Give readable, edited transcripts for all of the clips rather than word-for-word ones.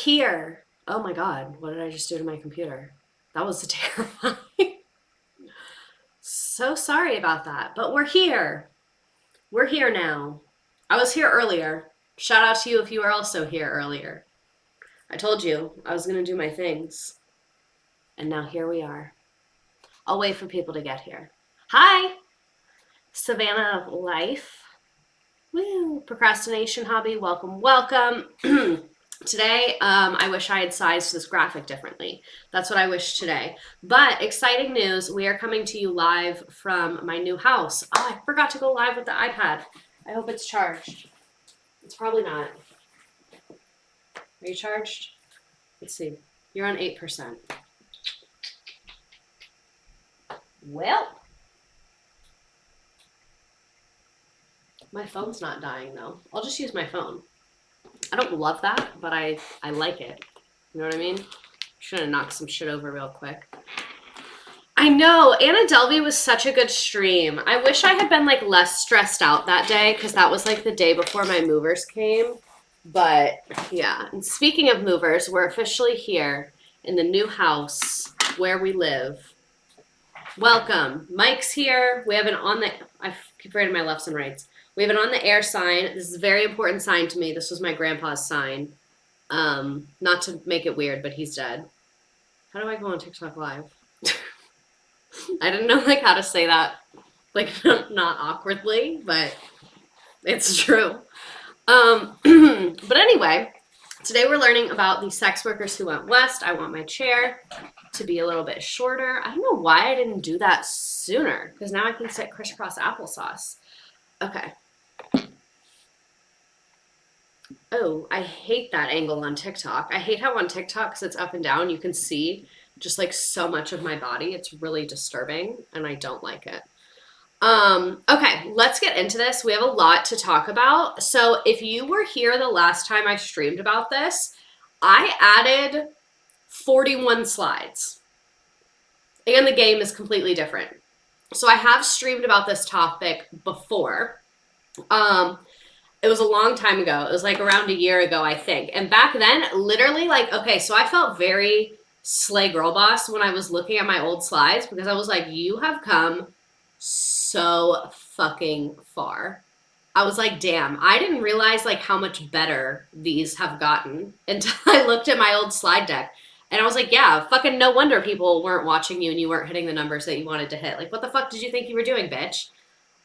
here. Oh my God, what did I just do to my computer? That was terrifying. So sorry about that, but we're here. We're here now. I was here earlier. Shout out to you if you were also here earlier. I told you I was going to do my things. And now here we are. I'll wait for people to get here. Hi, Savannah of Life. Woo, procrastination hobby. Welcome, welcome. Today, I wish I had sized this graphic differently. That's what I wish today. But exciting news, we are coming to you live from my new house. Oh, I forgot to go live with the iPad. I hope it's charged. It's probably not. Are you charged? Let's see. You're on 8%. Well, my phone's not dying though. I'll just use my phone. I don't love that, but I like it. You know what I mean? Should have knocked some shit over real quick. I know, Anna Delvey was such a good stream. I wish I had been like less stressed out that day because that was like the day before my movers came. But yeah, and speaking of movers, we're officially here in the new house where we live. Welcome. Mike's here. We have an on the, I keep forgetting my lefts and rights. We have an on the air sign. This is a very important sign to me. This was my grandpa's sign. Not to make it weird, but he's dead. How do I go on TikTok live? I didn't know like how to say that, like not awkwardly, but it's true. But anyway, today we're learning about the sex workers who went west. I want my chair to be a little bit shorter. I don't know why I didn't do that sooner, because now I can sit crisscross applesauce. Okay. Oh, I hate that angle on TikTok. I hate how on TikTok, because it's up and down, you can see just like so much of my body. It's really disturbing and I don't like it. Okay, let's get into this. We have a lot to talk about. So if you were here the last time I streamed about this, I added 41 slides. And the game is completely different. So I have streamed about this topic before. It was a long time ago. It was like around a year ago, I think. And back then, literally like, okay, so I felt very slay girl boss when I was looking at my old slides because I was like, you have come so fucking far. I was like, damn, I didn't realize like how much better these have gotten until I looked at my old slide deck. And I was like, yeah, fucking no wonder people weren't watching you and you weren't hitting the numbers that you wanted to hit. Like, what the fuck did you think you were doing, bitch?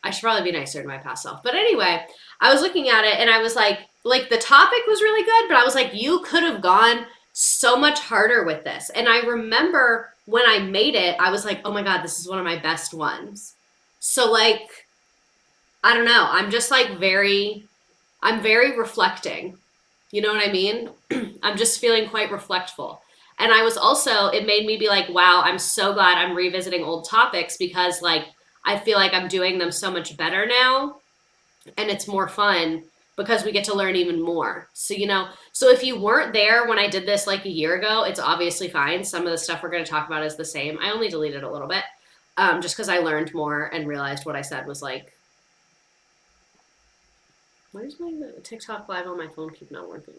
I should probably be nicer to my past self. But anyway, I was looking at it and I was like the topic was really good, but I was like, you could have gone so much harder with this. And I remember when I made it, I was like, oh my God, this is one of my best ones. So like, I don't know. I'm just like I'm very reflecting. You know what I mean? I'm just feeling quite reflectful. And I was also, it made me be like, wow, I'm so glad I'm revisiting old topics because like, I feel like I'm doing them so much better now and it's more fun because we get to learn even more. So, you know, so if you weren't there when I did this like a year ago, it's obviously fine. Some of the stuff we're going to talk about is the same. I only deleted a little bit just because I learned more and realized what I said was like, why does my TikTok live on my phone keep not working?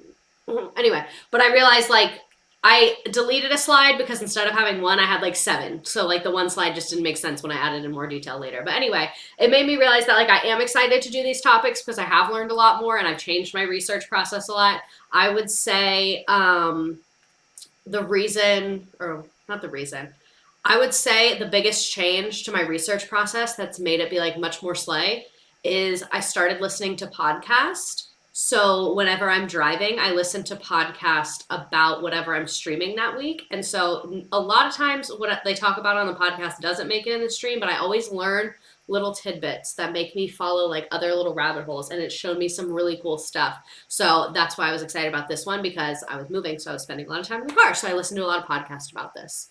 Anyway, but I realized like, I deleted a slide because instead of having one, I had like 7. So like the one slide just didn't make sense when I added in more detail later. But anyway, it made me realize that like I am excited to do these topics because I have learned a lot more and I've changed my research process a lot. I would say I would say the biggest change to my research process that's made it be like much more slay is I started listening to podcasts. So whenever I'm driving, I listen to podcasts about whatever I'm streaming that week. And so a lot of times what they talk about on the podcast doesn't make it in the stream, but I always learn little tidbits that make me follow like other little rabbit holes. And it showed me some really cool stuff. So that's why I was excited about this one because I was moving. So I was spending a lot of time in the car. So I listened to a lot of podcasts about this.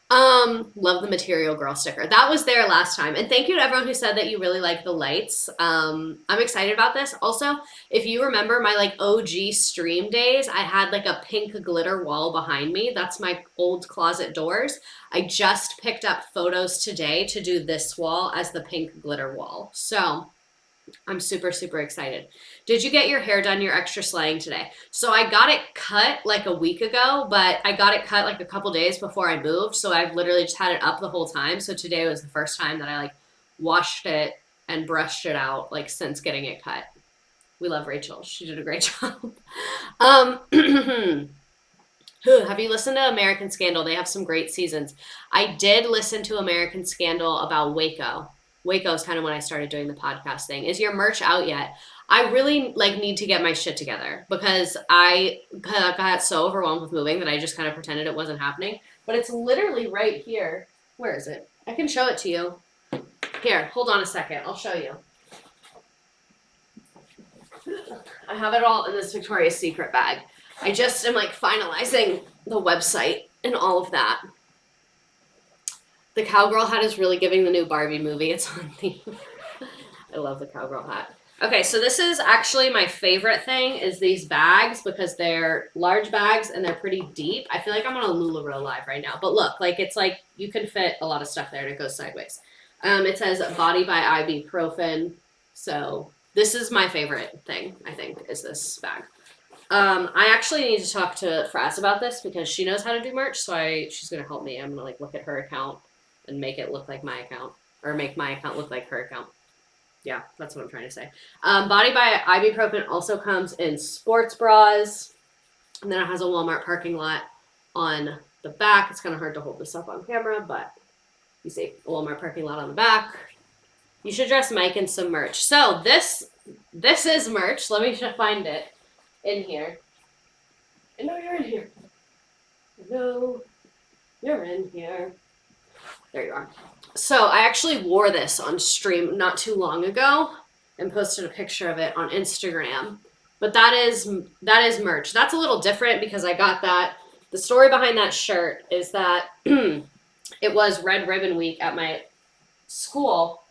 Love the Material Girl sticker. That was there last time. And thank you to everyone who said that you really like the lights. I'm excited about this. Also, if you remember my like OG stream days, I had like a pink glitter wall behind me. That's my old closet doors. I just picked up photos today to do this wall as the pink glitter wall. So I'm super, super excited. Did you get your hair done? You're extra slaying today. So I got it cut like a week ago, but I got it cut like a couple days before I moved. So I've literally just had it up the whole time. So today was the first time that I like washed it and brushed it out like since getting it cut. We love Rachel. She did a great job. Have you listened to American Scandal? They have some great seasons. I did listen to American Scandal about Waco. Waco is kind of when I started doing the podcast thing. Is your merch out yet? I really like need to get my shit together because I got so overwhelmed with moving that I just kind of pretended it wasn't happening. But it's literally right here. Where is it? I can show it to you. Here, hold on a second. I'll show you. I have it all in this Victoria's Secret bag. I just am like finalizing the website and all of that. The cowgirl hat is really giving the new Barbie movie. It's on theme. I love the cowgirl hat. Okay, so this is actually my favorite thing is these bags because they're large bags and they're pretty deep. I feel like I'm on a LuLaRoe live right now. But look, like it's like you can fit a lot of stuff there and it goes sideways. It says Body by ibuprofen. So this is my favorite thing, I think, is this bag. I actually need to talk to Fraz about this because she knows how to do merch, so she's gonna help me. I'm gonna like look at her account and make it look like my account, or make my account look like her account. Yeah, that's what I'm trying to say. Body by ibuprofen also comes in sports bras, and then it has a Walmart parking lot on the back. It's kind of hard to hold this up on camera, but you see a Walmart parking lot on the back. You should dress Mike in some merch. So this is merch. Let me find it. In here. I know you're in here. I know you're in here. There you are. So I actually wore this on stream not too long ago and posted a picture of it on Instagram. But that is merch. That's a little different because I got that. The story behind that shirt is that it was Red Ribbon Week at my school,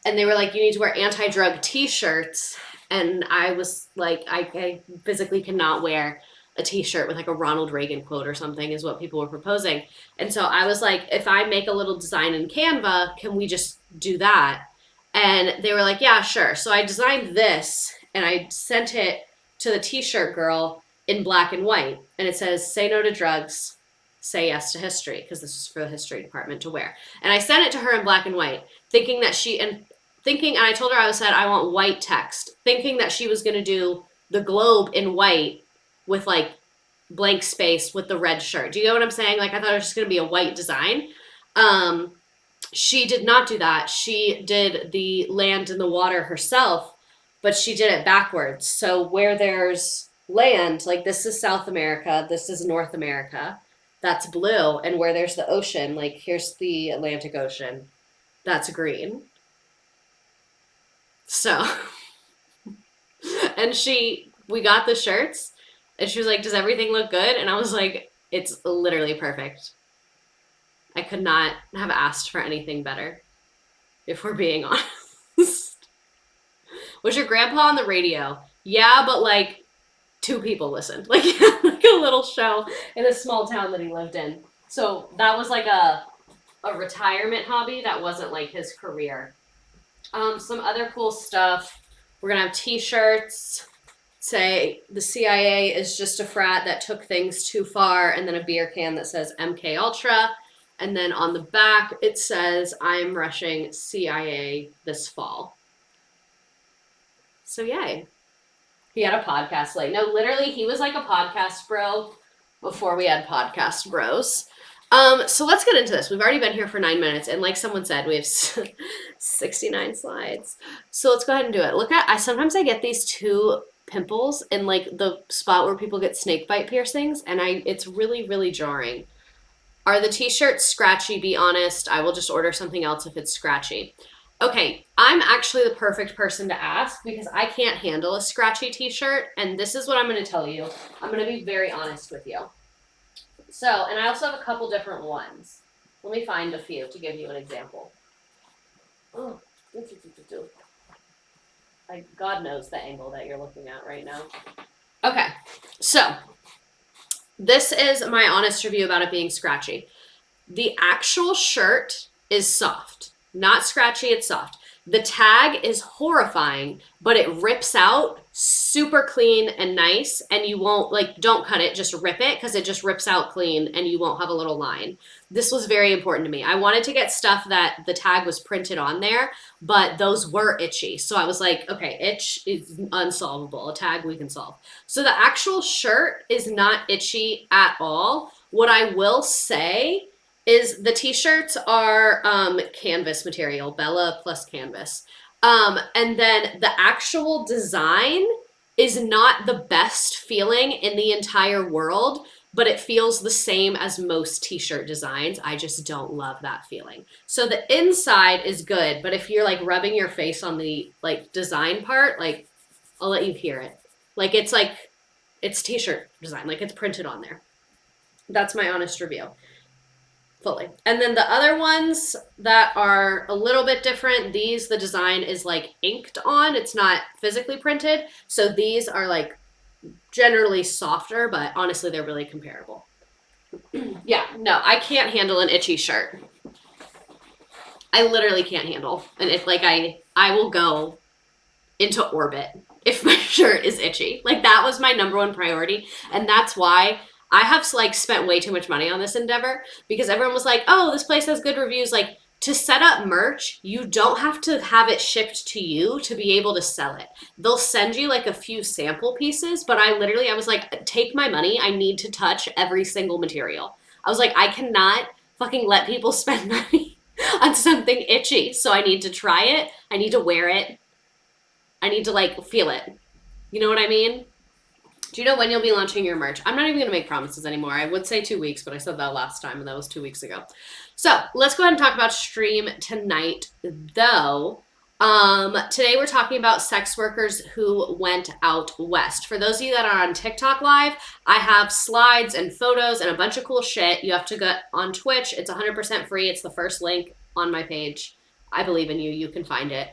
and they were like, you need to wear anti-drug t-shirts. And I was like, I physically cannot wear a t-shirt with like a Ronald Reagan quote or something is what people were proposing. And so I was like, if I make a little design in Canva, can we just do that? And they were like, yeah, sure. So I designed this and I sent it to the t-shirt girl in black and white. And it says, say no to drugs, say yes to history, because this is for the history department to wear. And I sent it to her in black and white, thinking that and I told her I want white text, thinking that she was going to do the globe in white with like blank space with the red shirt. Do you know what I'm saying? Like I thought it was just going to be a white design. She did not do that. She did the land and the water herself, but she did it backwards. So where there's land, like this is South America, this is North America, that's blue. And where there's the ocean, like here's the Atlantic Ocean, that's green. So, and we got the shirts and she was like, does everything look good? And I was like, it's literally perfect. I could not have asked for anything better, if we're being honest. Was your grandpa on the radio? Yeah, but like 2 people listened. Like, like a little show in a small town that he lived in. So that was like a retirement hobby. That wasn't like his career. Some other cool stuff. We're going to have t-shirts. Say the CIA is just a frat that took things too far. And then a beer can that says MK Ultra. And then on the back, it says, I'm rushing CIA this fall. So yay. He had a podcast. Like, no, literally, he was like a podcast bro before we had podcast bros. So let's get into this. We've already been here for 9 minutes, and like someone said, we have 69 slides. So let's go ahead and do it. Sometimes I get these 2 pimples in like the spot where people get snake bite piercings, and it's really, really jarring. Are the t-shirts scratchy? Be honest. I will just order something else if it's scratchy. Okay, I'm actually the perfect person to ask because I can't handle a scratchy t-shirt, and this is what I'm going to tell you. I'm going to be very honest with you. So, and I also have a couple different ones. Let me find a few to give you an example. Oh, God knows the angle that you're looking at right now. Okay, so this is my honest review about it being scratchy. The actual shirt is soft. Not scratchy, it's soft. The tag is horrifying, but it rips out super clean and nice, and you won't, like, don't cut it, just rip it, because it just rips out clean and you won't have a little line. This was very important to me. I wanted to get stuff that the tag was printed on there, but those were itchy. So I was like, okay, itch is unsolvable. A tag we can solve. So the actual shirt is not itchy at all. What I will say is the t-shirts are canvas material, Bella plus canvas. And then the actual design is not the best feeling in the entire world, but it feels the same as most t-shirt designs. I just don't love that feeling. So the inside is good, but if you're like rubbing your face on the like design part, like I'll let you hear it. Like it's t-shirt design, like it's printed on there. That's my honest review. Fully. And then the other ones that are a little bit different, these, the design is like inked on. It's not physically printed. So these are like generally softer, but honestly, they're really comparable. Yeah, no, I can't handle an itchy shirt. I literally can't handle. And if like I will go into orbit if my shirt is itchy. Like that was my number one priority. And that's why I have like spent way too much money on this endeavor, because everyone was like, oh, this place has good reviews. Like, to set up merch, you don't have to have it shipped to you to be able to sell it. They'll send you like a few sample pieces, but I was like, take my money. I need to touch every single material. I was like, I cannot fucking let people spend money on something itchy. So I need to try it. I need to wear it. I need to like feel it. You know what I mean? Do you know when you'll be launching your merch? I'm not even going to make promises anymore. I would say 2 weeks, but I said that last time, and that was 2 weeks ago. So let's go ahead and talk about stream tonight, though. Today we're talking about sex workers who went out west. For those of you that are on TikTok live, I have slides and photos and a bunch of cool shit. You have to go on Twitch. It's 100% free. It's the first link on my page. I believe in you. You can find it.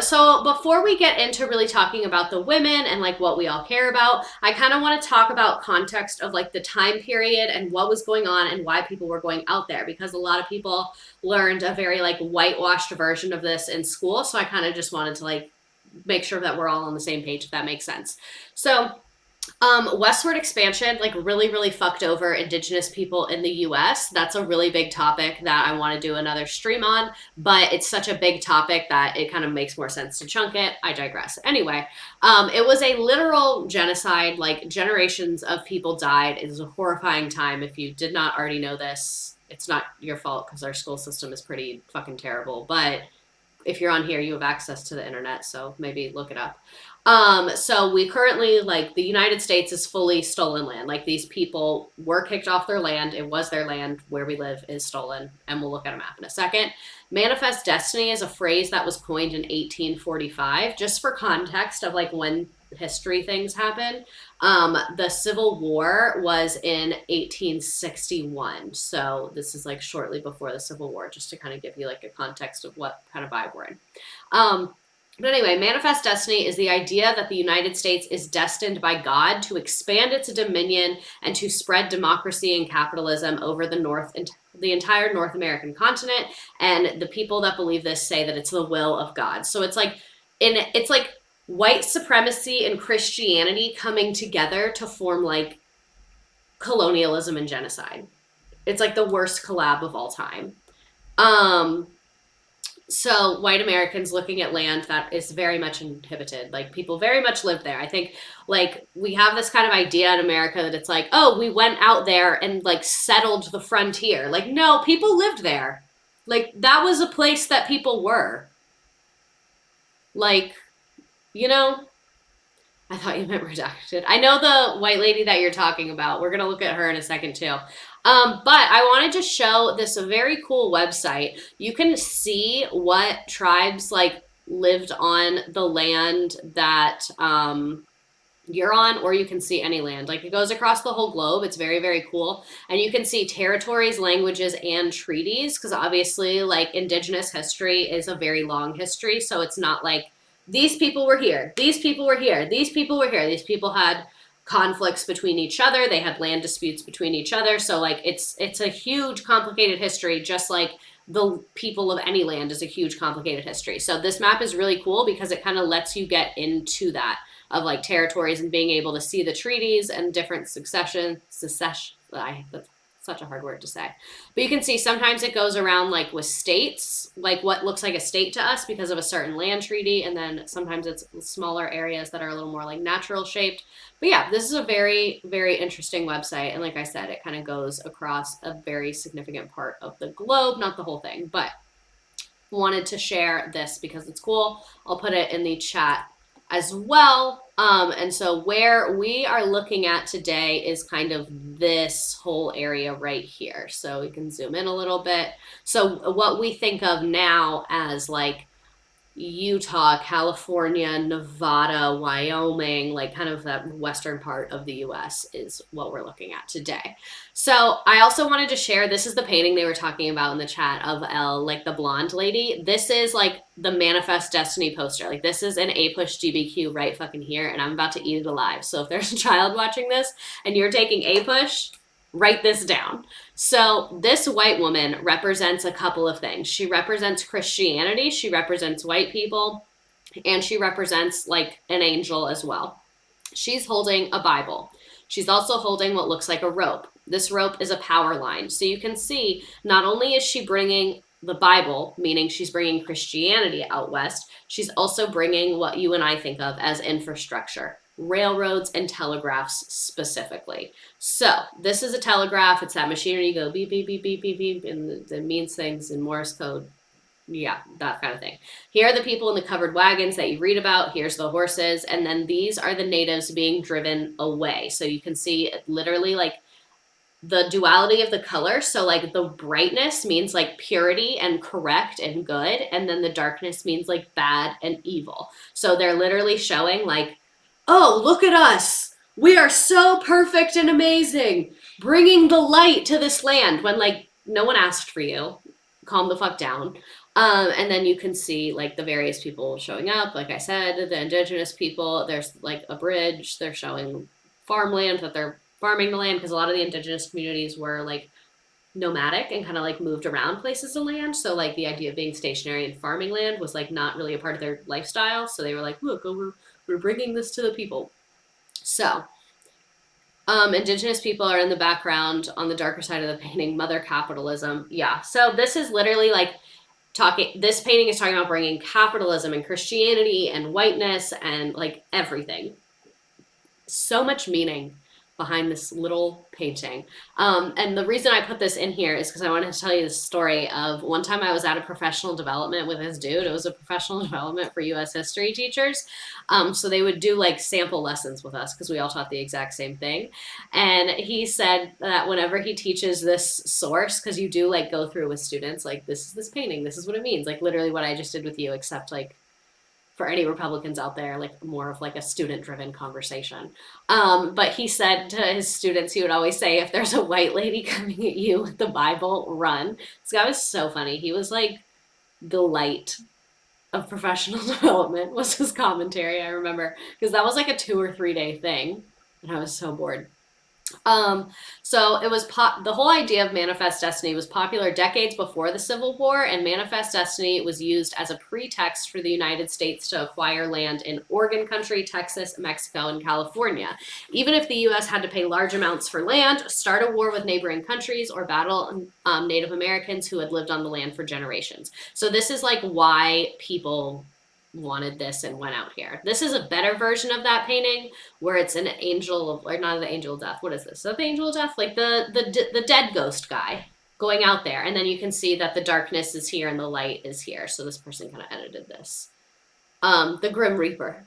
So before we get into really talking about the women and like what we all care about, I kind of want to talk about context of like the time period and what was going on and why people were going out there, because a lot of people learned a very like whitewashed version of this in school. So I kind of just wanted to like make sure that we're all on the same page, if that makes sense. So westward expansion like really, really fucked over indigenous people in the US. That's a really big topic that I want to do another stream on, but it's such a big topic that it kind of makes more sense to chunk it. I digress. Anyway, it was a literal genocide, like generations of people died. It was a horrifying time. If you did not already know this, it's not your fault because our school system is pretty fucking terrible, but if you're on here, you have access to the internet, so maybe look it up. So we currently, like, the United States is fully stolen land. Like, these people were kicked off their land. It was their land. Where we live is stolen, and we'll look at a map in a second. Manifest destiny is a phrase that was coined in 1845, just for context of, like, when history things happen. The Civil War was in 1861, so this is, like, shortly before the Civil War, just to kind of give you, like, a context of what kind of vibe we're in. But anyway, manifest destiny is the idea that the United States is destined by God to expand its dominion and to spread democracy and capitalism over the entire North American continent. And the people that believe this say that it's the will of God. So it's like white supremacy and Christianity coming together to form like colonialism and genocide. It's like the worst collab of all time. So white Americans looking at land that is very much inhibited, like people very much live there. I think like we have this kind of idea in America that it's like, oh, we went out there and like settled the frontier. Like, no, people lived there. Like that was a place that people were. Like, you know, I thought you meant redacted. I know the white lady that you're talking about. We're going to look at her in a second too. But I wanted to show this a very cool website. You can see what tribes like lived on the land that you're on, or you can see any land. Like it goes across the whole globe. It's very, very cool. And you can see territories, languages, and treaties, because obviously like indigenous history is a very long history. So it's not like these people were here, these people were here, these people were here. These people had conflicts between each other. They had land disputes between each other. So like it's a huge complicated history, just like the people of any land is a huge complicated history. So this map is really cool because it kind of lets you get into that. of like territories and being able to see the treaties and different secession, that's such a hard word to say. But you can see sometimes it goes around like with states, like what looks like a state to us because of a certain land treaty. And then sometimes it's smaller areas that are a little more like natural shaped. But yeah, this is a very, very interesting website. And like I said, it kind of goes across a very significant part of the globe, not the whole thing, but wanted to share this because it's cool. I'll put it in the chat as well. And so where we are looking at today is kind of this whole area right here. So we can zoom in a little bit. So what we think of now as like Utah, California, Nevada, Wyoming, like kind of that western part of the US is what we're looking at today. So I also wanted to share, this is the painting they were talking about in the chat of Elle, like the blonde lady. This is like the Manifest Destiny poster. Like this is an APUSH GBQ right fucking here, and I'm about to eat it alive. So if there's a child watching this and you're taking APUSH, write this down. So this white woman represents a couple of things. She represents Christianity, she represents white people, and she represents like an angel as well. She's holding a Bible. She's also holding what looks like a rope. This rope is a power line. So you can see not only is she bringing the Bible, meaning she's bringing Christianity out west, she's also bringing what you and I think of as infrastructure. Railroads and telegraphs specifically. So this is a telegraph. It's that machinery you go beep, beep, beep, beep, beep, beep, and it means things in Morse code. Yeah, that kind of thing. Here are the people in the covered wagons that you read about. Here's the horses. And then these are the natives being driven away. So you can see literally like the duality of the color. So like the brightness means like purity and correct and good. And then the darkness means like bad and evil. So they're literally showing like, oh, look at us. We are so perfect and amazing. Bringing the light to this land when like no one asked for you. Calm the fuck down. And then you can see like the various people showing up. Like I said, the indigenous people, there's like a bridge. They're showing farmland, that they're farming the land, because a lot of the indigenous communities were like nomadic and kind of like moved around places of land. So like the idea of being stationary and farming land was like not really a part of their lifestyle. So they were like, look, we're bringing this to the people. So indigenous people are in the background on the darker side of the painting. Mother capitalism. Yeah. So this is literally like this painting is talking about bringing capitalism and Christianity and whiteness and like everything. So much meaning behind this little painting. And the reason I put this in here is because I wanted to tell you the story of one time I was at a professional development with this dude. It was a professional development for US history teachers. So they would do like sample lessons with us because we all taught the exact same thing. And he said that whenever he teaches this source, because you do like go through with students, like this is this painting, this is what it means, like literally what I just did with you, except like for any Republicans out there, like more of like a student-driven conversation. But he said to his students, he would always say, if there's a white lady coming at you with the Bible, run. This guy was so funny. He was like the light of professional development was his commentary, I remember, because that was like a 2 or 3 day thing, and I was so bored. So it was the whole idea of Manifest Destiny was popular decades before the Civil War, and Manifest Destiny was used as a pretext for the United States to acquire land in Oregon country, Texas, Mexico, and California. Even if the U.S. had to pay large amounts for land, start a war with neighboring countries, or battle Native Americans who had lived on the land for generations. So this is like why people wanted this and went out here. This is a better version of that painting where it's an angel of, or not the angel of death. What is this? Is that the angel of death? Like the dead ghost guy going out there. And then you can see that the darkness is here and the light is here. So this person kind of edited this. The Grim Reaper.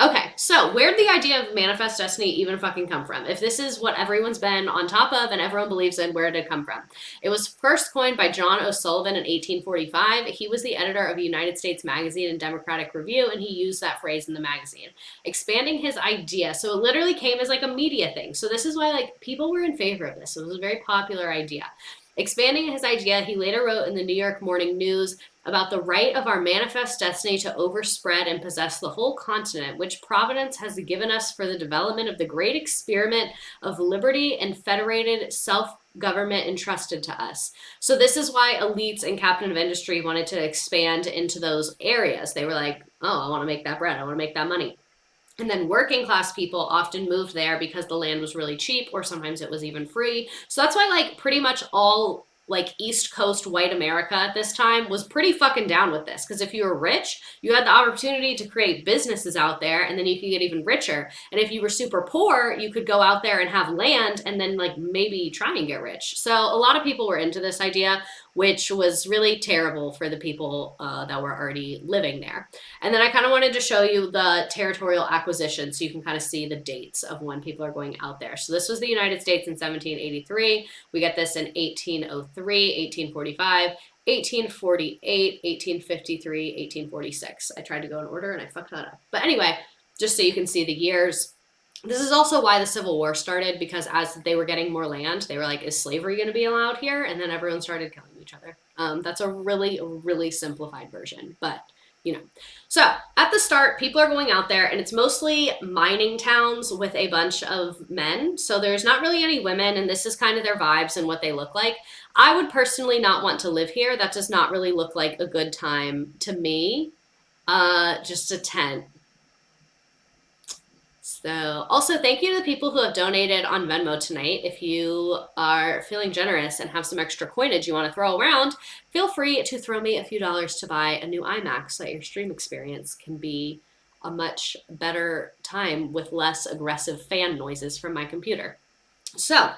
Okay, so where'd the idea of Manifest Destiny even fucking come from? If this is what everyone's been on top of and everyone believes in, where did it come from? It was first coined by John O'Sullivan in 1845. He was the editor of United States Magazine and Democratic Review, and he used that phrase in the magazine. Expanding his idea, so it literally came as like a media thing. So this is why like people were in favor of this. It was a very popular idea. Expanding his idea, he later wrote in the New York Morning News about the right of our manifest destiny to overspread and possess the whole continent, which Providence has given us for the development of the great experiment of liberty and federated self-government entrusted to us. So this is why elites and captain of industry wanted to expand into those areas. They were like, Oh, I want to make that bread. I want to make that money. And then working class people often moved there because the land was really cheap, or sometimes it was even free. So that's why like pretty much all like East Coast white America at this time was pretty fucking down with this. Because if you were rich, you had the opportunity to create businesses out there, and then you could get even richer. And if you were super poor, you could go out there and have land and then like maybe try and get rich. So a lot of people were into this idea, which was really terrible for the people that were already living there. And then I kind of wanted to show you the territorial acquisition so you can kind of see the dates of when people are going out there. So this was the United States in 1783. We get this in 1803, 1845, 1848, 1853, 1846. I tried to go in order and I fucked that up. But anyway, just so you can see the years. This is also why the Civil War started, because as they were getting more land, they were like, is slavery going to be allowed here? And then everyone started killing each other. That's a really, really simplified version, but you know. So at the start, people are going out there, and it's mostly mining towns with a bunch of men. So there's not really any women, and this is kind of their vibes and what they look like. I would personally not want to live here. That does not really look like a good time to me. Just a tent. So also thank you to the people who have donated on Venmo tonight. If you are feeling generous and have some extra coinage you want to throw around, feel free to throw me a few dollars to buy a new iMac so that your stream experience can be a much better time with less aggressive fan noises from my computer. So,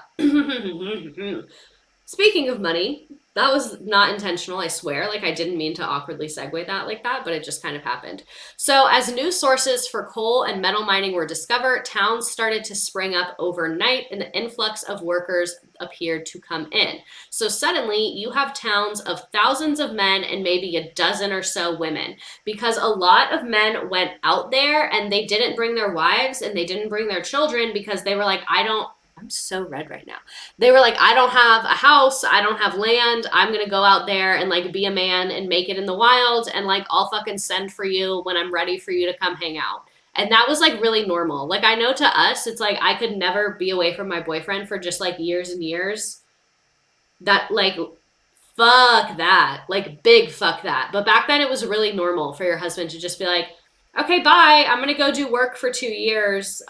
speaking of money, that was not intentional, I swear. Like, I didn't mean to awkwardly segue that like that, but it just kind of happened. So as new sources for coal and metal mining were discovered, towns started to spring up overnight, and the influx of workers appeared to come in. So suddenly you have towns of thousands of men and maybe a dozen or so women, because a lot of men went out there and they didn't bring their wives and they didn't bring their children because they were like, I'm so red right now. They were like, I don't have a house, I don't have land, I'm gonna go out there and like be a man and make it in the wild, and like I'll fucking send for you when I'm ready for you to come hang out. And that was like really normal. Like, I know to us, it's like I could never be away from my boyfriend for just like years and years. That like, fuck that. Like, big fuck that. But back then it was really normal for your husband to just be like, okay, bye, I'm gonna go do work for 2 years.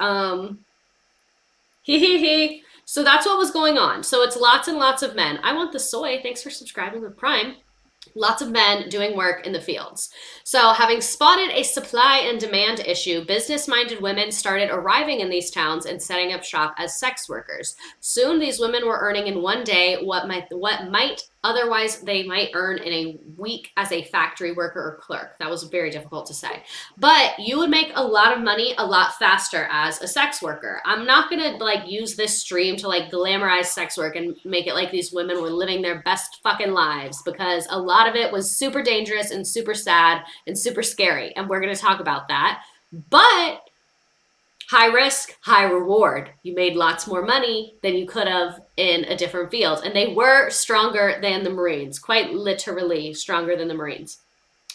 Hee hee hee. So that's what was going on. So it's lots and lots of men. I want the soy. Thanks for subscribing with Prime. Lots of men doing work in the fields. So having spotted a supply and demand issue, business-minded women started arriving in these towns and setting up shop as sex workers. Soon these women were earning in one day what might otherwise they might earn in a week as a factory worker or clerk. That was very difficult to say. But you would make a lot of money a lot faster as a sex worker. I'm not going to like use this stream to like glamorize sex work and make it like these women were living their best fucking lives, because a lot of it was super dangerous and super sad and super scary. And we're going to talk about that. But high risk, high reward. You made lots more money than you could have in a different field. And they were stronger than the Marines, quite literally stronger than the Marines.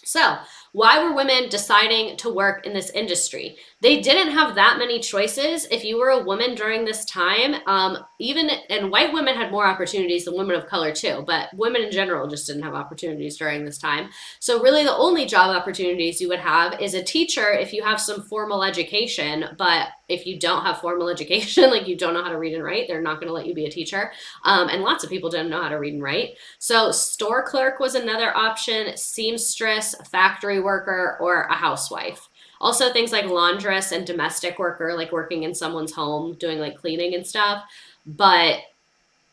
So why were women deciding to work in this industry? They didn't have that many choices. If you were a woman during this time, and white women had more opportunities than women of color too, but women in general just didn't have opportunities during this time. So really the only job opportunities you would have is a teacher if you have some formal education, but if you don't have formal education, like you don't know how to read and write, they're not going to let you be a teacher. And lots of people didn't know how to read and write. So store clerk was another option, seamstress, factory worker, or a housewife. Also things like laundress and domestic worker, like working in someone's home, doing like cleaning and stuff. But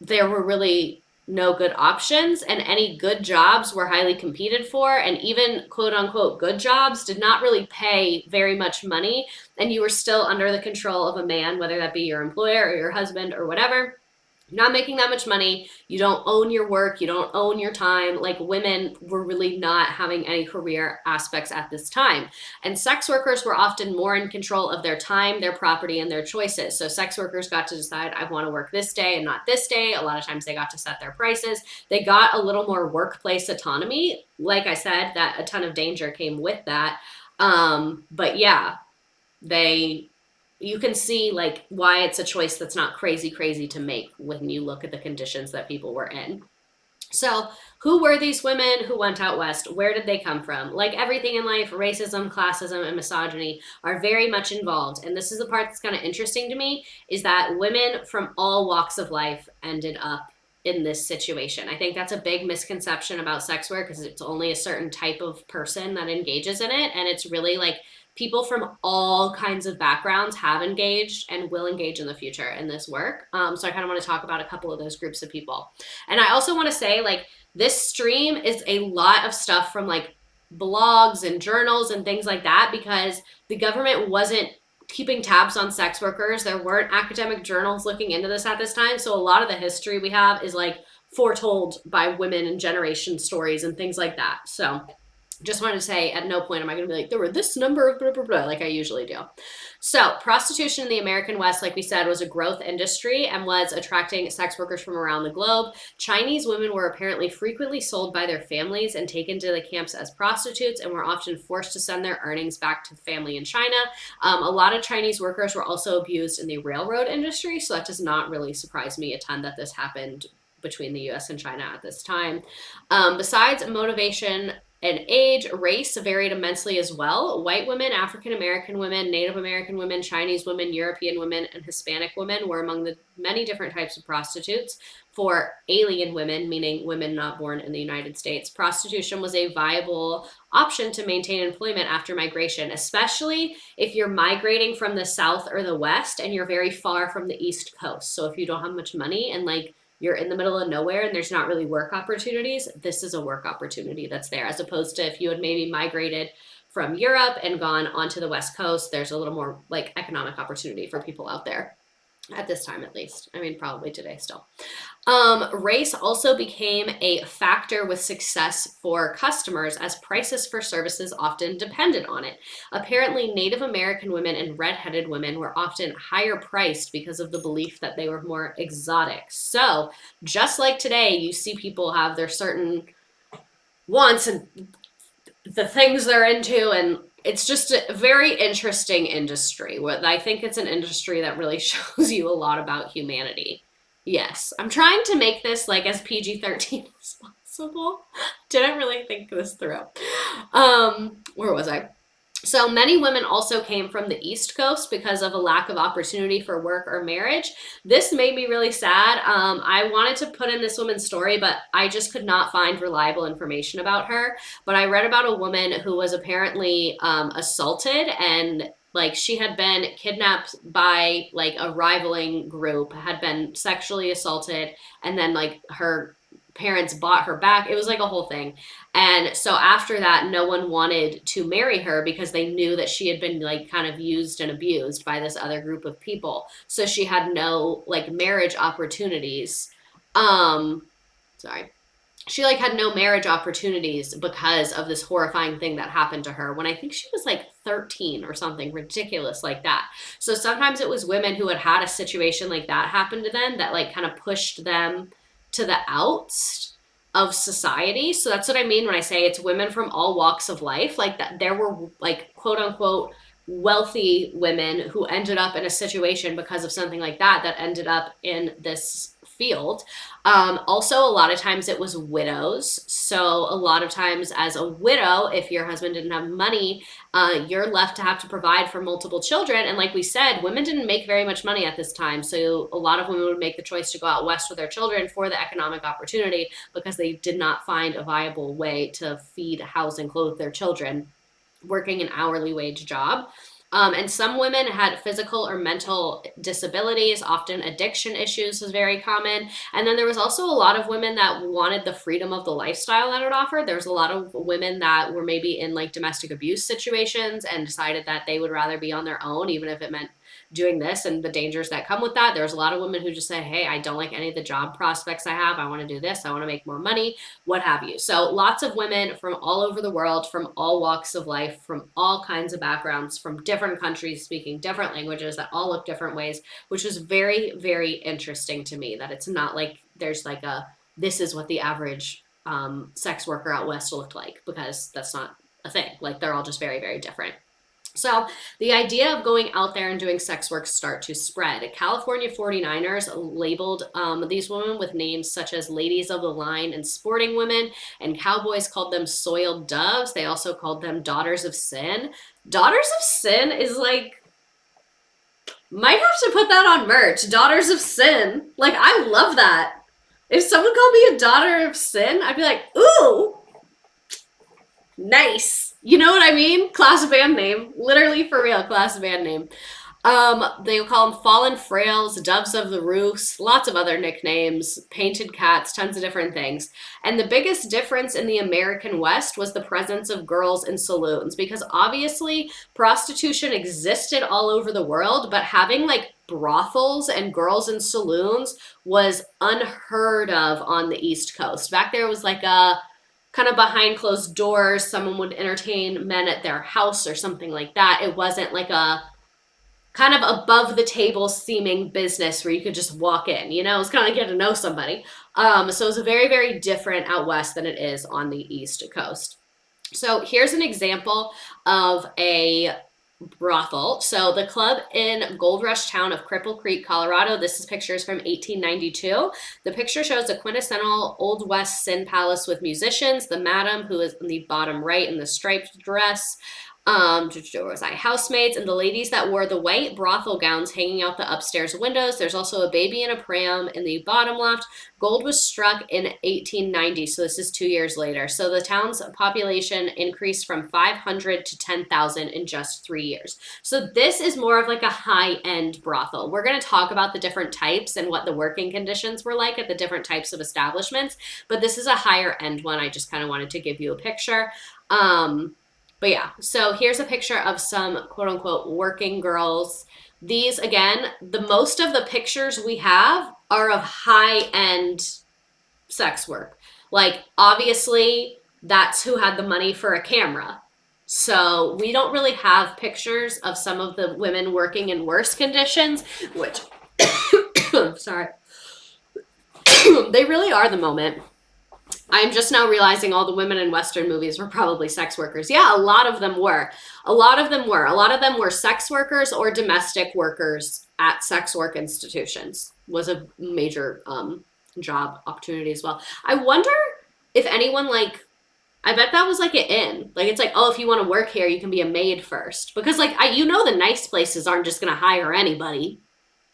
there were really no good options, and any good jobs were highly competed for, and even quote unquote good jobs did not really pay very much money, and you were still under the control of a man, whether that be your employer or your husband or whatever. You're not making that much money. You don't own your work. You don't own your time. Like, women were really not having any career aspects at this time. And sex workers were often more in control of their time, their property, and their choices. So sex workers got to decide, I want to work this day and not this day. A lot of times they got to set their prices. They got a little more workplace autonomy. Like I said, that a ton of danger came with that. But yeah, you can see like why it's a choice that's not crazy to make when you look at the conditions that people were in. So, who were these women who went out west? Where did they come from? Like everything in life, racism, classism, and misogyny are very much involved. And this is the part that's kind of interesting to me is that women from all walks of life ended up in this situation. I think that's a big misconception about sex work because it's only a certain type of person that engages in it. And it's really like people from all kinds of backgrounds have engaged and will engage in the future in this work. So I kind of want to talk about a couple of those groups of people. And I also want to say, like, this stream is a lot of stuff from like blogs and journals and things like that because the government wasn't keeping tabs on sex workers. There weren't academic journals looking into this at this time. So a lot of the history we have is like foretold by women and generation stories and things like that. So just wanted to say at no point am I going to be like, there were this number of blah, blah, blah, like I usually do. So prostitution in the American West, like we said, was a growth industry and was attracting sex workers from around the globe. Chinese women were apparently frequently sold by their families and taken to the camps as prostitutes and were often forced to send their earnings back to the family in China. A lot of Chinese workers were also abused in the railroad industry, so that does not really surprise me a ton that this happened between the US and China at this time. Besides motivation and age, race varied immensely as well. White women, African American women, Native American women, Chinese women, European women, and Hispanic women were among the many different types of prostitutes. For alien women, meaning women not born in the United States, prostitution was a viable option to maintain employment after migration, especially if you're migrating from the South or the West and you're very far from the East Coast. So if you don't have much money and like you're in the middle of nowhere and there's not really work opportunities, this is a work opportunity that's there, as opposed to if you had maybe migrated from Europe and gone onto the West Coast, there's a little more like economic opportunity for people out there at this time, at least. I mean, probably today still. Race also became a factor with success for customers as prices for services often depended on it. Apparently, Native American women and redheaded women were often higher priced because of the belief that they were more exotic. So, just like today, you see people have their certain wants and the things they're into, and it's just a very interesting industry. I think it's an industry that really shows you a lot about humanity. Yes, I'm trying to make this like as PG-13 as possible. Didn't really think this through. Where was I? So many women also came from the East Coast because of a lack of opportunity for work or marriage. This made me really sad. I wanted to put in this woman's story, but I just could not find reliable information about her. But I read about a woman who was apparently assaulted, and like she had been kidnapped by like a rivaling group, had been sexually assaulted, and then like her parents bought her back. It was like a whole thing. And so after that, no one wanted to marry her because they knew that she had been like kind of used and abused by this other group of people. So she had no like marriage opportunities. Sorry. She like had no marriage opportunities because of this horrifying thing that happened to her when I think she was like 13 or something ridiculous like that. So sometimes it was women who had had a situation like that happen to them that like kind of pushed them to the outs of society. So that's what I mean when I say it's women from all walks of life. Like that, there were like quote unquote wealthy women who ended up in a situation because of something like that, that ended up in this field. Also, a lot of times it was widows. So a lot of times as a widow, if your husband didn't have money, you're left to have to provide for multiple children. And like we said, women didn't make very much money at this time. So a lot of women would make the choice to go out west with their children for the economic opportunity because they did not find a viable way to feed, house, and clothe their children working an hourly wage job. And some women had physical or mental disabilities, often addiction issues was very common. And then there was also a lot of women that wanted the freedom of the lifestyle that it offered. There was a lot of women that were maybe in like domestic abuse situations and decided that they would rather be on their own, even if it meant doing this and the dangers that come with that. There's a lot of women who just say, hey, I don't like any of the job prospects I have. I want to do this. I want to make more money, what have you. So lots of women from all over the world, from all walks of life, from all kinds of backgrounds, from different countries, speaking different languages that all look different ways, which was very, very interesting to me, that it's not like there's like this is what the average sex worker out west looked like, because that's not a thing. Like they're all just very, very different. So the idea of going out there and doing sex work start to spread. California 49ers labeled these women with names such as ladies of the line and sporting women, and cowboys called them soiled doves. They also called them daughters of sin. Daughters of sin is like, might have to put that on merch. Daughters of sin. Like, I love that. If someone called me a daughter of sin, I'd be like, ooh, nice. You know what I mean? Class band name. Literally for real, class band name. They call them fallen frails, doves of the roofs, lots of other nicknames, painted cats, tons of different things. And the biggest difference in the American West was the presence of girls in saloons, because obviously prostitution existed all over the world, but having like brothels and girls in saloons was unheard of on the East Coast. Back there was like a kind of behind closed doors, someone would entertain men at their house or something like that. It wasn't like a kind of above the table seeming business where you could just walk in, you know, it's kind of like get to know somebody. So it's a very, very different out west than it is on the East Coast. So here's an example of a brothel. So the club in Gold Rush town of Cripple Creek, Colorado. This is pictures from 1892. The picture shows a quintessential Old West Sin Palace with musicians. The madam, who is in the bottom right in the striped dress, there was housemaids, and the ladies that wore the white brothel gowns hanging out the upstairs windows. There's also a baby in a pram in the bottom left. Gold was struck in 1890, so this is 2 years later. So the town's population increased from 500 to 10,000 in just 3 years. So this is more of like a high-end brothel. We're going to talk about the different types and what the working conditions were like at the different types of establishments, but this is a higher-end one. I just kind of wanted to give you a picture. But yeah, so here's a picture of some quote unquote working girls. These, again, the most of the pictures we have are of high end sex work. Like, obviously, that's who had the money for a camera. So we don't really have pictures of some of the women working in worse conditions, which, sorry, they really are the moment. I'm just now realizing all the women in Western movies were probably sex workers. Yeah, a lot of them were. A lot of them were sex workers or domestic workers at sex work institutions. Was a major job opportunity as well. I wonder if anyone like, I bet that was like an in. Like, it's like, oh, if you want to work here, you can be a maid first. Because like, you know, the nice places aren't just going to hire anybody.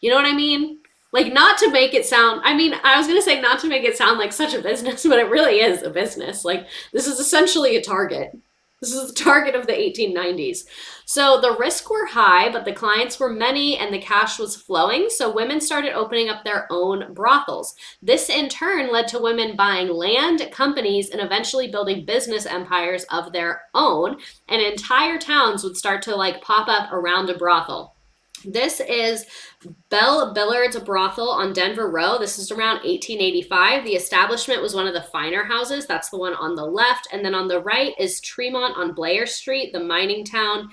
You know what I mean? Like, not to make it sound, I mean, I was going to say not to make it sound like such a business, but it really is a business. Like, this is essentially a target. This is the target of the 1890s. So the risks were high, but the clients were many and the cash was flowing. So women started opening up their own brothels. This in turn led to women buying land, companies, and eventually building business empires of their own. And entire towns would start to like pop up around a brothel. This is Belle Billard's brothel on Denver Row. This is around 1885. The establishment was one of the finer houses. That's the one on the left. And then on the right is Tremont on Blair Street, the mining town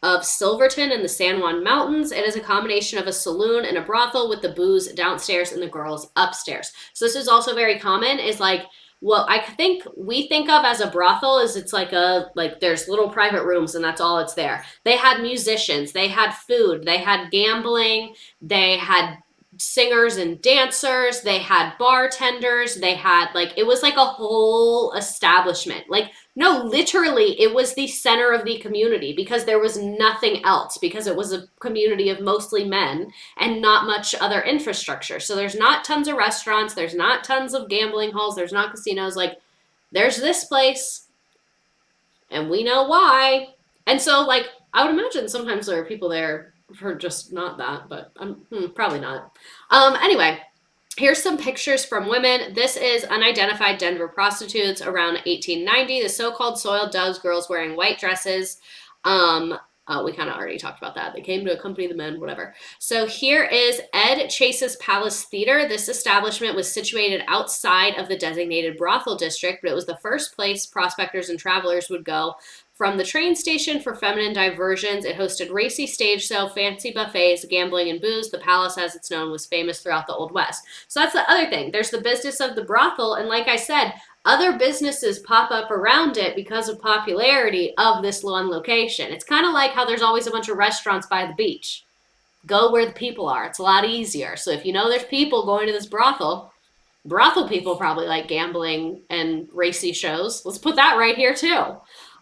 of Silverton in the San Juan Mountains. It is a combination of a saloon and a brothel with the booze downstairs and the girls upstairs. So this is also very common, is like, what I think we think of as a brothel is it's like there's little private rooms and that's all it's there. They had musicians, they had food, they had gambling, they had singers and dancers, they had bartenders, they had like, it was like a whole establishment. Like, no, literally, it was the center of the community because there was nothing else, because it was a community of mostly men and not much other infrastructure. So there's not tons of restaurants, there's not tons of gambling halls, there's not casinos. Like, there's this place, and we know why. And so, like, I would imagine sometimes there are people there for just not that, but probably not. Anyway. Here's some pictures from women. This is unidentified Denver prostitutes around 1890. The so-called soiled doves, girls wearing white dresses. We kind of already talked about that. They came to accompany the men, whatever. So here is Ed Chase's Palace Theater. This establishment was situated outside of the designated brothel district, but it was the first place prospectors and travelers would go from the train station for feminine diversions. It hosted racy stage show, fancy buffets, gambling, and booze. The palace, as it's known, was famous throughout the Old West. So that's the other thing. There's the business of the brothel, and like I said, other businesses pop up around it because of popularity of this one location. It's kind of like how there's always a bunch of restaurants by the beach. Go where the people are. It's a lot easier. So if you know there's people going to this brothel people probably like gambling and racy shows. Let's put that right here too.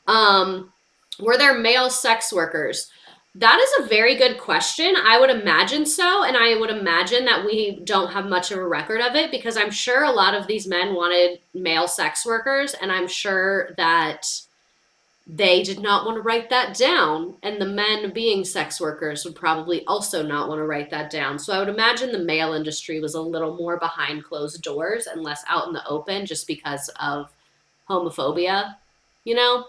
Were there male sex workers? That is a very good question. I would imagine so, and I would imagine that we don't have much of a record of it because I'm sure a lot of these men wanted male sex workers, and I'm sure that they did not want to write that down, and the men being sex workers would probably also not want to write that down. So I would imagine the male industry was a little more behind closed doors and less out in the open just because of homophobia, you know?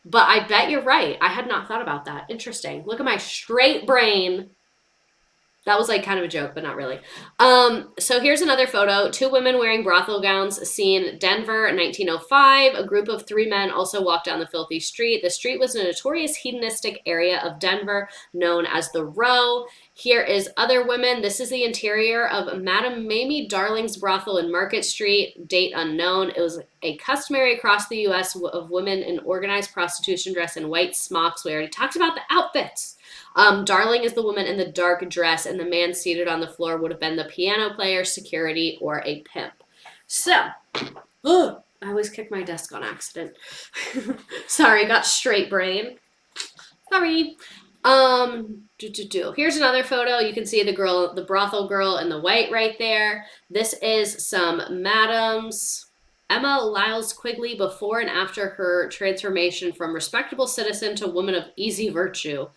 But I bet you're right. I had not thought about that. Interesting. Look at my straight brain. That was like kind of a joke, but not really. So here's another photo. 2 women wearing brothel gowns seen Denver in 1905. A group of 3 men also walked down the filthy street. The street was a notorious hedonistic area of Denver known as the Row. Here is other women. This is the interior of Madame Mamie Darling's brothel in Market Street. Date unknown. It was a customary across the U.S. of women in organized prostitution dressed in white smocks. We already talked about the outfits. Darling is the woman in the dark dress, and the man seated on the floor would have been the piano player, security, or a pimp. So, I always kick my desk on accident. Sorry, got straight brain. Sorry. Here's another photo. You can see the brothel girl in the white right there. This is some madams. Emma Lyles Quigley before and after her transformation from respectable citizen to woman of easy virtue.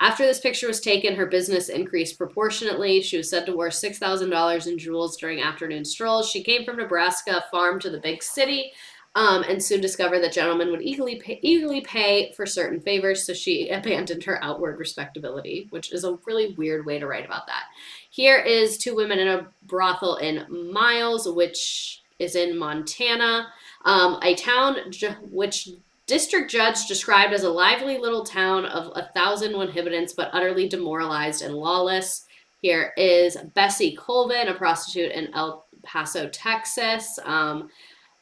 After this picture was taken, her business increased proportionately. She was said to wear $6,000 in jewels during afternoon strolls. She came from Nebraska, farmed to the big city, and soon discovered that gentlemen would eagerly pay for certain favors, so she abandoned her outward respectability, which is a really weird way to write about that. Here is 2 women in a brothel in Miles, which is in Montana, a town which district judge described as a lively little town of 1,000 inhabitants, but utterly demoralized and lawless. Here is Bessie Colvin, a prostitute in El Paso, Texas,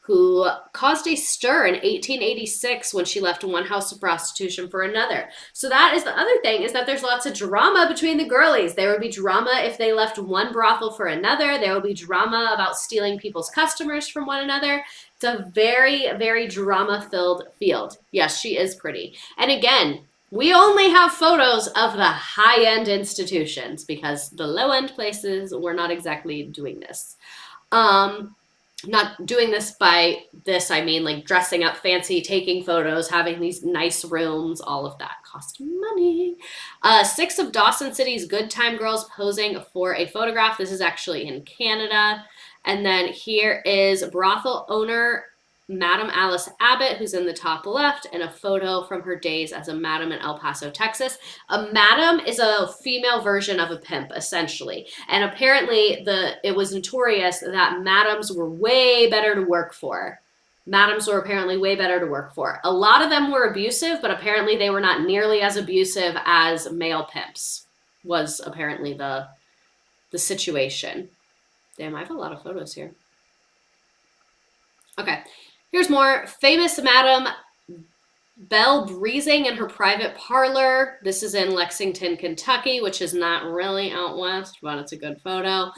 who caused a stir in 1886 when she left one house of prostitution for another. So that is the other thing, is that there's lots of drama between the girlies. There would be drama if they left one brothel for another. There would be drama about stealing people's customers from one another. It's a very, very drama-filled field. Yes, she is pretty. And again, we only have photos of the high-end institutions because the low-end places were not exactly doing this. Not doing this by this, I mean like dressing up fancy, taking photos, having these nice rooms, all of that cost money. 6 of Dawson City's good time girls posing for a photograph. This is actually in Canada. And then here is brothel owner Madam Alice Abbott, who's in the top left, and a photo from her days as a madam in El Paso, Texas. A madam is a female version of a pimp, essentially. And apparently it was notorious that madams were way better to work for. Madams were apparently way better to work for. A lot of them were abusive, but apparently they were not nearly as abusive as male pimps, was apparently the situation. Damn, I have a lot of photos here. Okay. Here's more. Famous Madam Belle Breezing in her private parlor. This is in Lexington, Kentucky, which is not really out west, but it's a good photo.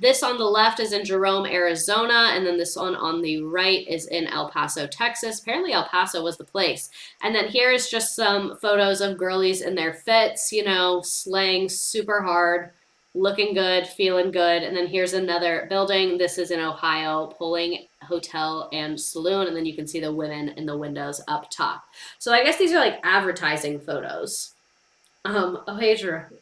This on the left is in Jerome, Arizona, and then this one on the right is in El Paso, Texas. Apparently El Paso was the place. And then here is just some photos of girlies in their fits, you know, slaying super hard, looking good, feeling good. And then here's another building. This is in Ohio, Pulling Hotel and Saloon. And then you can see the women in the windows up top. So I guess these are like advertising photos. Oh, hey,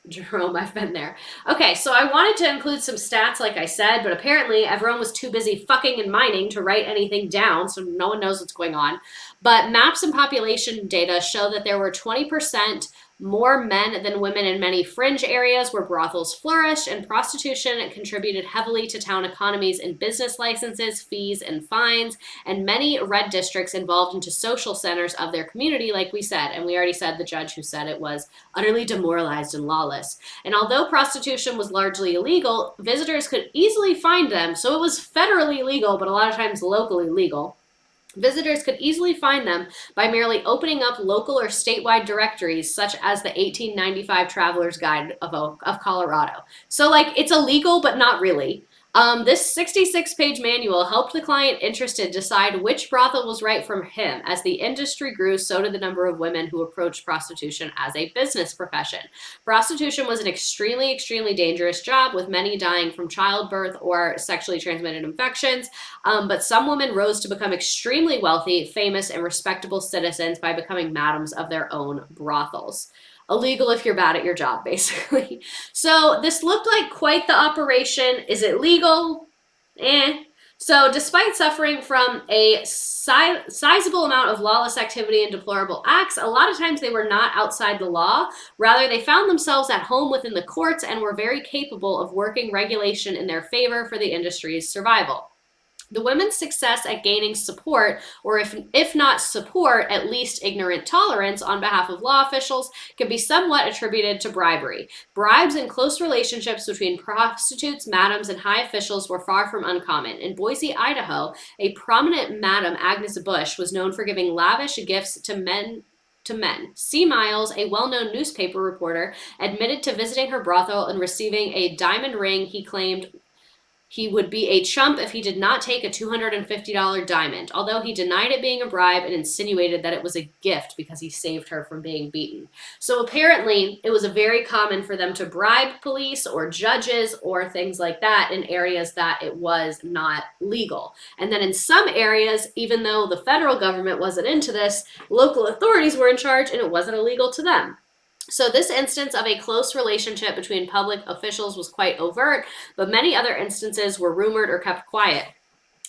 Jerome, I've been there. Okay, so I wanted to include some stats, like I said, but apparently everyone was too busy fucking and mining to write anything down, so no one knows what's going on. But maps and population data show that there were 20% more men than women in many fringe areas where brothels flourished, and prostitution contributed heavily to town economies in business licenses, fees, and fines, and many red districts involved into social centers of their community, like we said. And we already said the judge who said it was utterly demoralized and lawless. And although prostitution was largely illegal, visitors could easily find them, so it was federally legal, but a lot of times locally legal. Visitors could easily find them by merely opening up local or statewide directories, such as the 1895 Traveler's Guide of Colorado. So, like, it's illegal, but not really. This 66-page manual helped the client interested decide which brothel was right for him. As the industry grew, so did the number of women who approached prostitution as a business profession. Prostitution was an extremely, extremely dangerous job, with many dying from childbirth or sexually transmitted infections. But some women rose to become extremely wealthy, famous, and respectable citizens by becoming madams of their own brothels. Illegal if you're bad at your job, basically. So this looked like quite the operation. Is it legal? So despite suffering from a sizable amount of lawless activity and deplorable acts, a lot of times they were not outside the law. Rather, they found themselves at home within the courts and were very capable of working regulation in their favor for the industry's survival. The women's success at gaining support, or if not support, at least ignorant tolerance on behalf of law officials, can be somewhat attributed to bribery. Bribes and close relationships between prostitutes, madams, and high officials were far from uncommon. In Boise, Idaho, a prominent Madam Agnes Bush was known for giving lavish gifts to men. C. Miles, a well-known newspaper reporter, admitted to visiting her brothel and receiving a diamond ring he claimed he would be a chump if he did not take a $250 diamond, although he denied it being a bribe and insinuated that it was a gift because he saved her from being beaten. So apparently, it was very common for them to bribe police or judges or things like that in areas that it was not legal. And then in some areas, even though the federal government wasn't into this, local authorities were in charge and it wasn't illegal to them. So this instance of a close relationship between public officials was quite overt, but many other instances were rumored or kept quiet.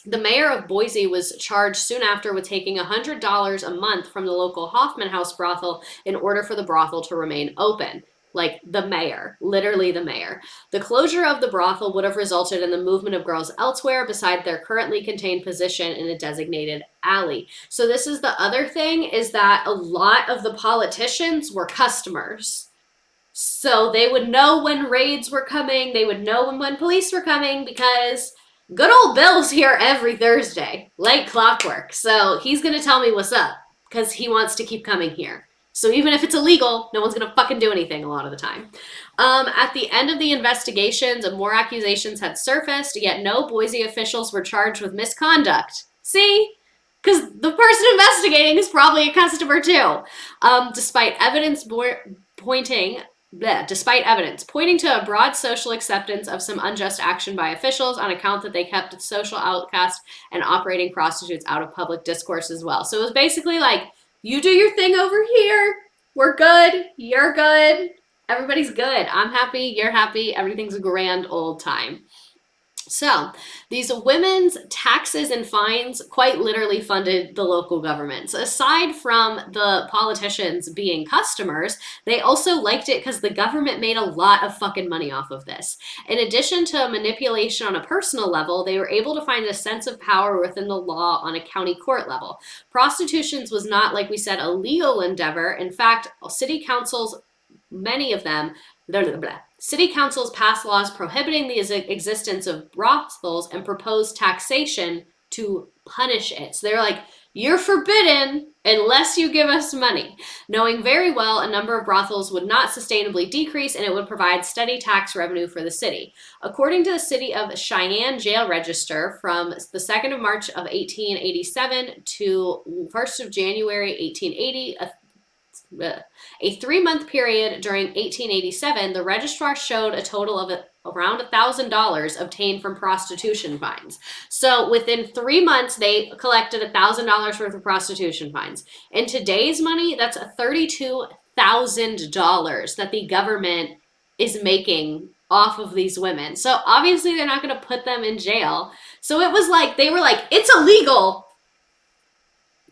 The mayor of Boise was charged soon after with taking $100 a month from the local Hoffman House brothel in order for the brothel to remain open. Like the mayor, literally the mayor. The closure of the brothel would have resulted in the movement of girls elsewhere beside their currently contained position in a designated alley. So this is the other thing, is that a lot of the politicians were customers. So they would know when raids were coming, they would know when police were coming, because good old Bill's here every Thursday, like clockwork. So he's gonna tell me what's up, because he wants to keep coming here. So even if it's illegal, no one's going to fucking do anything a lot of the time. At the end of the investigations, more accusations had surfaced, yet no Boise officials were charged with misconduct. See? Because the person investigating is probably a customer too. Despite evidence pointing to a broad social acceptance of some unjust action by officials on account that they kept social outcasts and operating prostitutes out of public discourse as well. So it was basically like, you do your thing over here. We're good. You're good. Everybody's good. I'm happy. You're happy. Everything's a grand old time. So these women's taxes and fines quite literally funded the local governments. Aside from the politicians being customers, they also liked it because the government made a lot of fucking money off of this. In addition to manipulation on a personal level, they were able to find a sense of power within the law on a county court level. Prostitution was not, like we said, a legal endeavor. In fact, city councils, many of them, city councils passed laws prohibiting the existence of brothels and proposed taxation to punish it. So they're like, you're forbidden unless you give us money, knowing very well a number of brothels would not sustainably decrease and it would provide steady tax revenue for the city. According to the City of Cheyenne Jail Register, from the 2nd of March of 1887 to 1st of January 1880, a 3-month period during 1887, the registrar showed a total of around $1,000 obtained from prostitution fines. So within 3 months, they collected $1,000 worth of prostitution fines. In today's money, that's $32,000 that the government is making off of these women. So obviously they're not going to put them in jail. So it was like, they were like, it's illegal.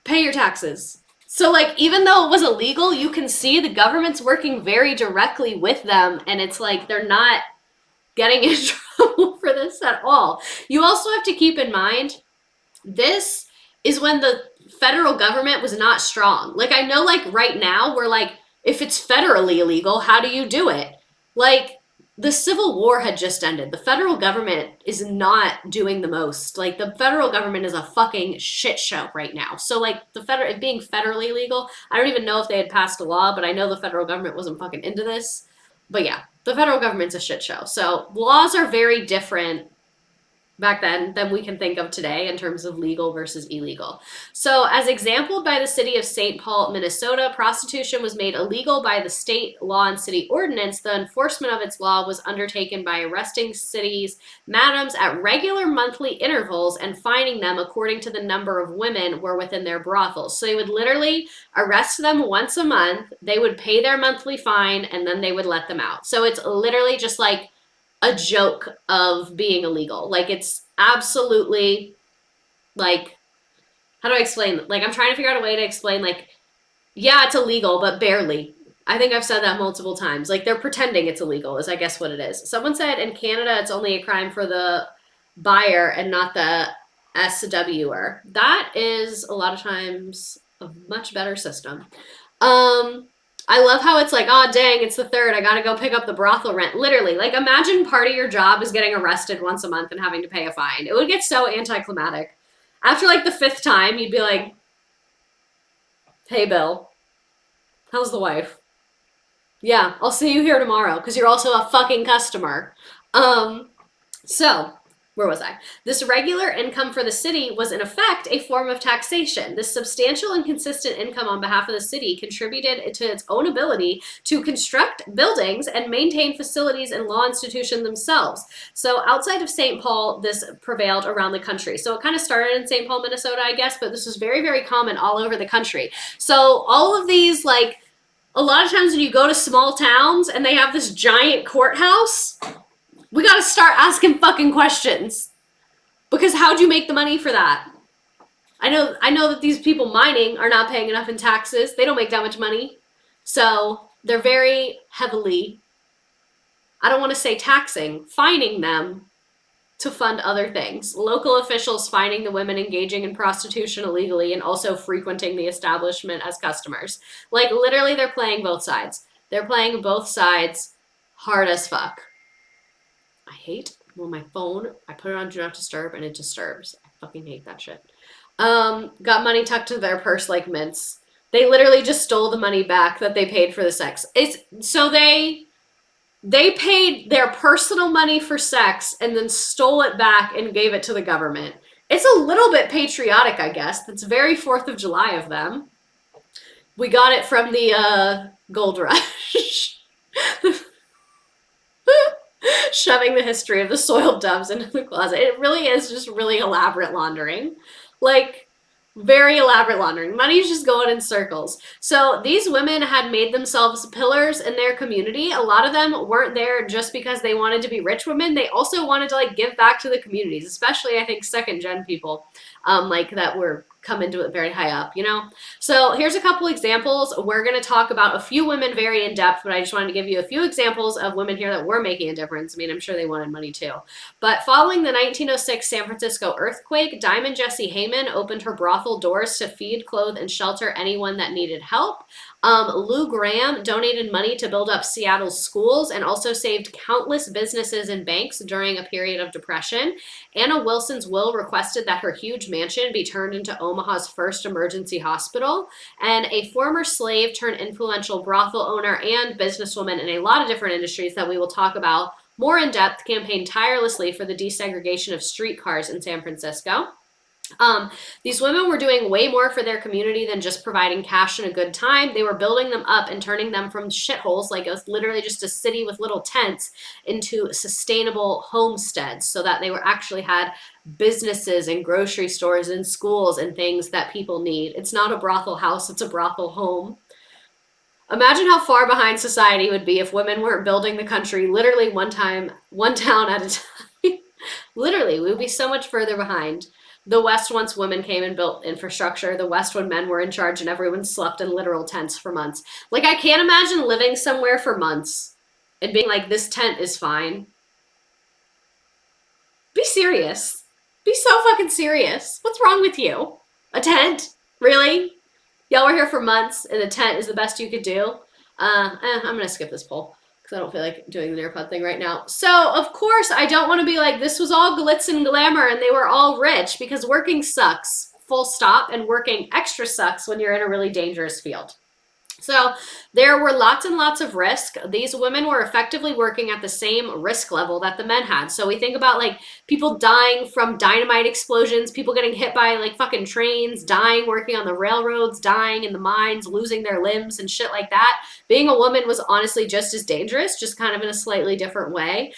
Pay your taxes. So, like, even though it was illegal, you can see the government's working very directly with them, and it's like they're not getting in trouble for this at all. You also have to keep in mind this is when the federal government was not strong. Like, I know, like, right now, we're like, if it's federally illegal, how do you do it? Like, the Civil War had just ended. The federal government is not doing the most. Like, the federal government is a fucking shit show right now. So, like, it being federally illegal, I don't even know if they had passed a law, but I know the federal government wasn't fucking into this. But yeah, the federal government's a shit show. So, laws are very different back then than we can think of today in terms of legal versus illegal. So, as exampled by the city of St. Paul, Minnesota, prostitution was made illegal by the state law and city ordinance. The enforcement of its law was undertaken by arresting cities' madams at regular monthly intervals and fining them according to the number of women were within their brothels. So, they would literally arrest them once a month, they would pay their monthly fine, and then they would let them out. So, it's literally just like a joke of being illegal. Like, it's absolutely, like, how do I explain? Like, I'm trying to figure out a way to explain, like, yeah, it's illegal, but barely. I think I've said that multiple times. Like, they're pretending it's illegal is I guess what it is. Someone said in Canada it's only a crime for the buyer and not the SWer. That is a lot of times a much better system. I love how it's like, oh, dang, it's the 3rd. I got to go pick up the brothel rent. Literally, like, imagine part of your job is getting arrested once a month and having to pay a fine. It would get so anticlimactic. After, like, the 5th time, you'd be like, hey, Bill, how's the wife? Yeah, I'll see you here tomorrow because you're also a fucking customer. So, where was I? This regular income for the city was in effect a form of taxation. This substantial and consistent income on behalf of the city contributed to its own ability to construct buildings and maintain facilities and law institutions themselves. So outside of St. Paul, this prevailed around the country. So it kind of started in St. Paul, Minnesota, I guess, but this was very, very common all over the country. So all of these, like, a lot of times when you go to small towns and they have this giant courthouse, we got to start asking fucking questions. Because how'd you make the money for that? I know that these people mining are not paying enough in taxes. They don't make that much money. So they're very heavily, I don't want to say taxing, fining them to fund other things. Local officials fining the women engaging in prostitution illegally and also frequenting the establishment as customers. Like, literally, they're playing both sides. They're playing both sides hard as fuck. I hate when my phone, I put it on Do Not Disturb and it disturbs. I fucking hate that shit. Got money tucked to their purse like mints. They literally just stole the money back that they paid for the sex. So they paid their personal money for sex and then stole it back and gave it to the government. It's a little bit patriotic, I guess. That's very 4th of July of them. We got it from the gold rush. Shoving the history of the soiled doves into the closet. It really is just really elaborate laundering. Like, very elaborate laundering. Money's just going in circles. So these women had made themselves pillars in their community. A lot of them weren't there just because they wanted to be rich women. They also wanted to, like, give back to the communities, especially, I think, 2nd gen people, like, that were come into it very high up, you know? So here's a couple examples. We're going to talk about a few women very in depth, but I just wanted to give you a few examples of women here that were making a difference. I mean, I'm sure they wanted money too. But following the 1906 San Francisco earthquake, Diamond Jessie Heyman opened her brothel doors to feed, clothe, and shelter anyone that needed help. Lou Graham donated money to build up Seattle's schools and also saved countless businesses and banks during a period of depression. Anna Wilson's will requested that her huge mansion be turned into Omaha's first emergency hospital. And a former slave turned influential brothel owner and businesswoman in a lot of different industries that we will talk about more in depth campaigned tirelessly for the desegregation of streetcars in San Francisco. These women were doing way more for their community than just providing cash and a good time. They were building them up and turning them from shitholes, like it was literally just a city with little tents, into sustainable homesteads so that they were actually had businesses and grocery stores and schools and things that people need. It's not a brothel house, it's a brothel home. Imagine how far behind society would be if women weren't building the country literally one town at a time. Literally, we would be so much further behind. The West, once women came and built infrastructure. The West, when men were in charge and everyone slept in literal tents for months. Like, I can't imagine living somewhere for months and being like, this tent is fine. Be serious. Be so fucking serious. What's wrong with you? A tent? Really? Y'all were here for months and a tent is the best you could do? I'm gonna skip this poll because I don't feel like doing the AirPod thing right now. So, of course, I don't want to be like, this was all glitz and glamour and they were all rich, because working sucks, full stop, and working extra sucks when you're in a really dangerous field. So there were lots and lots of risk. These women were effectively working at the same risk level that the men had. So we think about like people dying from dynamite explosions, people getting hit by like fucking trains, dying working on the railroads, dying in the mines, losing their limbs and shit like that. Being a woman was honestly just as dangerous, just kind of in a slightly different way.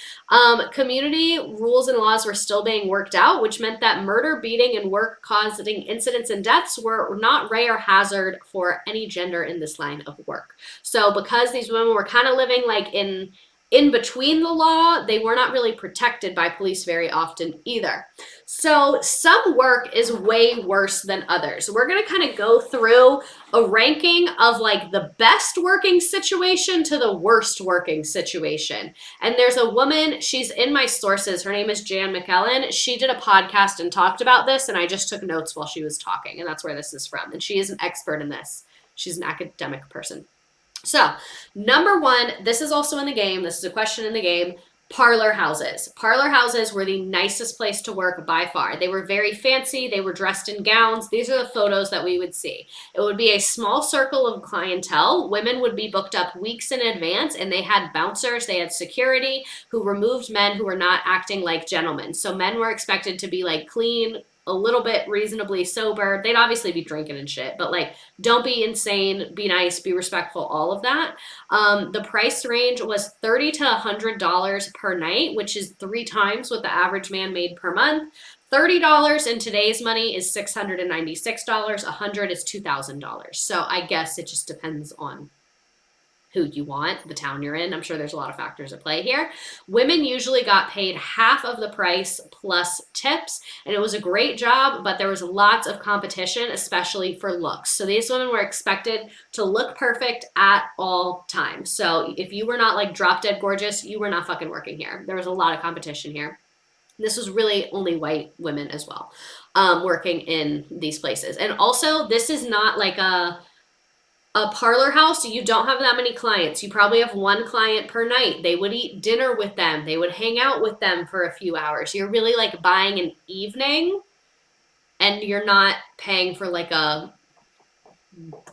Community rules and laws were still being worked out, which meant that murder, beating, and work causing incidents and deaths were not rare hazard for any gender in this line of work. So because these women were kind of living like in between the law, they were not really protected by police very often either. So some work is way worse than others. We're going to kind of go through a ranking of like the best working situation to the worst working situation. And there's a woman, she's in my sources. Her name is Jan McKellen. She did a podcast and talked about this, and I just took notes while she was talking, and that's where this is from. And she is an expert in this. She's an academic person. So, number one, this is also in the game. This is a question in the game. Parlor houses. Parlor houses were the nicest place to work by far. They were very fancy. They were dressed in gowns. These are the photos that we would see. It would be a small circle of clientele. Women would be booked up weeks in advance, and they had bouncers. They had security who removed men who were not acting like gentlemen. So men were expected to be like clean, a little bit reasonably sober. They'd obviously be drinking and shit, but like, don't be insane, be nice, be respectful, all of that. The price range was $30 to $100 per night, which is 3 times what the average man made per month. $30 in today's money is $696. $100 is $2,000. So I guess it just depends on who you want, the town you're in. I'm sure there's a lot of factors at play here. Women usually got paid half of the price plus tips, and it was a great job, but there was lots of competition, especially for looks. So these women were expected to look perfect at all times. So if you were not like drop dead gorgeous, you were not fucking working here. There was a lot of competition here. This was really only white women as well, working in these places. And also, this is not like a parlor house. You don't have that many clients. You probably have 1 client per night. They would eat dinner with them. They would hang out with them for a few hours. You're really like buying an evening, and you're not paying for like a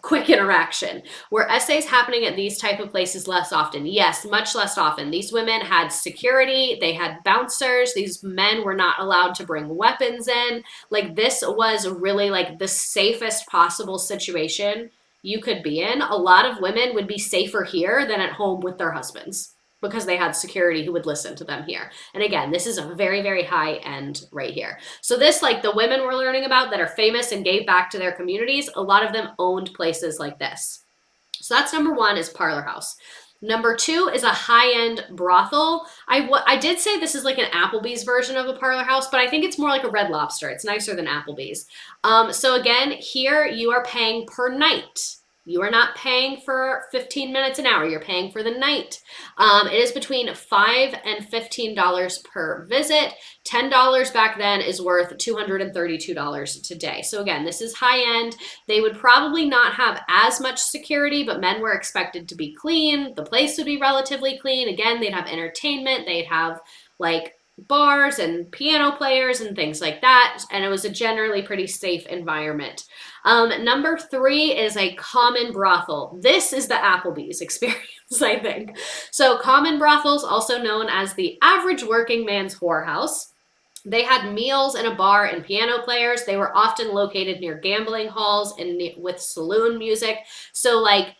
quick interaction. Were essays happening at these type of places less often? Yes, much less often. These women had security, they had bouncers, these men were not allowed to bring weapons in. Like, this was really like the safest possible situation you could be in. A lot of women would be safer here than at home with their husbands because they had security who would listen to them here. And again, this is a very, very high end right here. So this, like the women we're learning about that are famous and gave back to their communities, a lot of them owned places like this. So that's number 1 is parlor house. Number 2 is a high-end brothel. I did say this is like an Applebee's version of a parlor house, but I think it's more like a Red Lobster. It's nicer than Applebee's. So again, here you are paying per night. You are not paying for 15 minutes an hour. You're paying for the night. It is between $5 and $15 per visit. $10 back then is worth $232 today. So again, this is high end. They would probably not have as much security, but men were expected to be clean. The place would be relatively clean. Again, they'd have entertainment. They'd have like bars and piano players and things like that. And it was a generally pretty safe environment. Number 3 is a common brothel. This is the Applebee's experience, I think. So common brothels, also known as the average working man's whorehouse. They had meals and a bar and piano players. They were often located near gambling halls and with saloon music. So like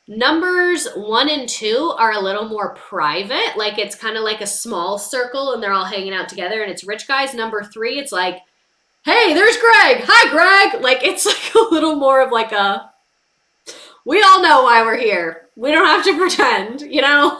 numbers 1 and 2 are a little more private. Like it's kind of like a small circle and they're all hanging out together and it's rich guys. Number 3, it's like, hey, there's Greg. Hi, Greg. Like, it's like a little more of like a, we all know why we're here. We don't have to pretend, you know?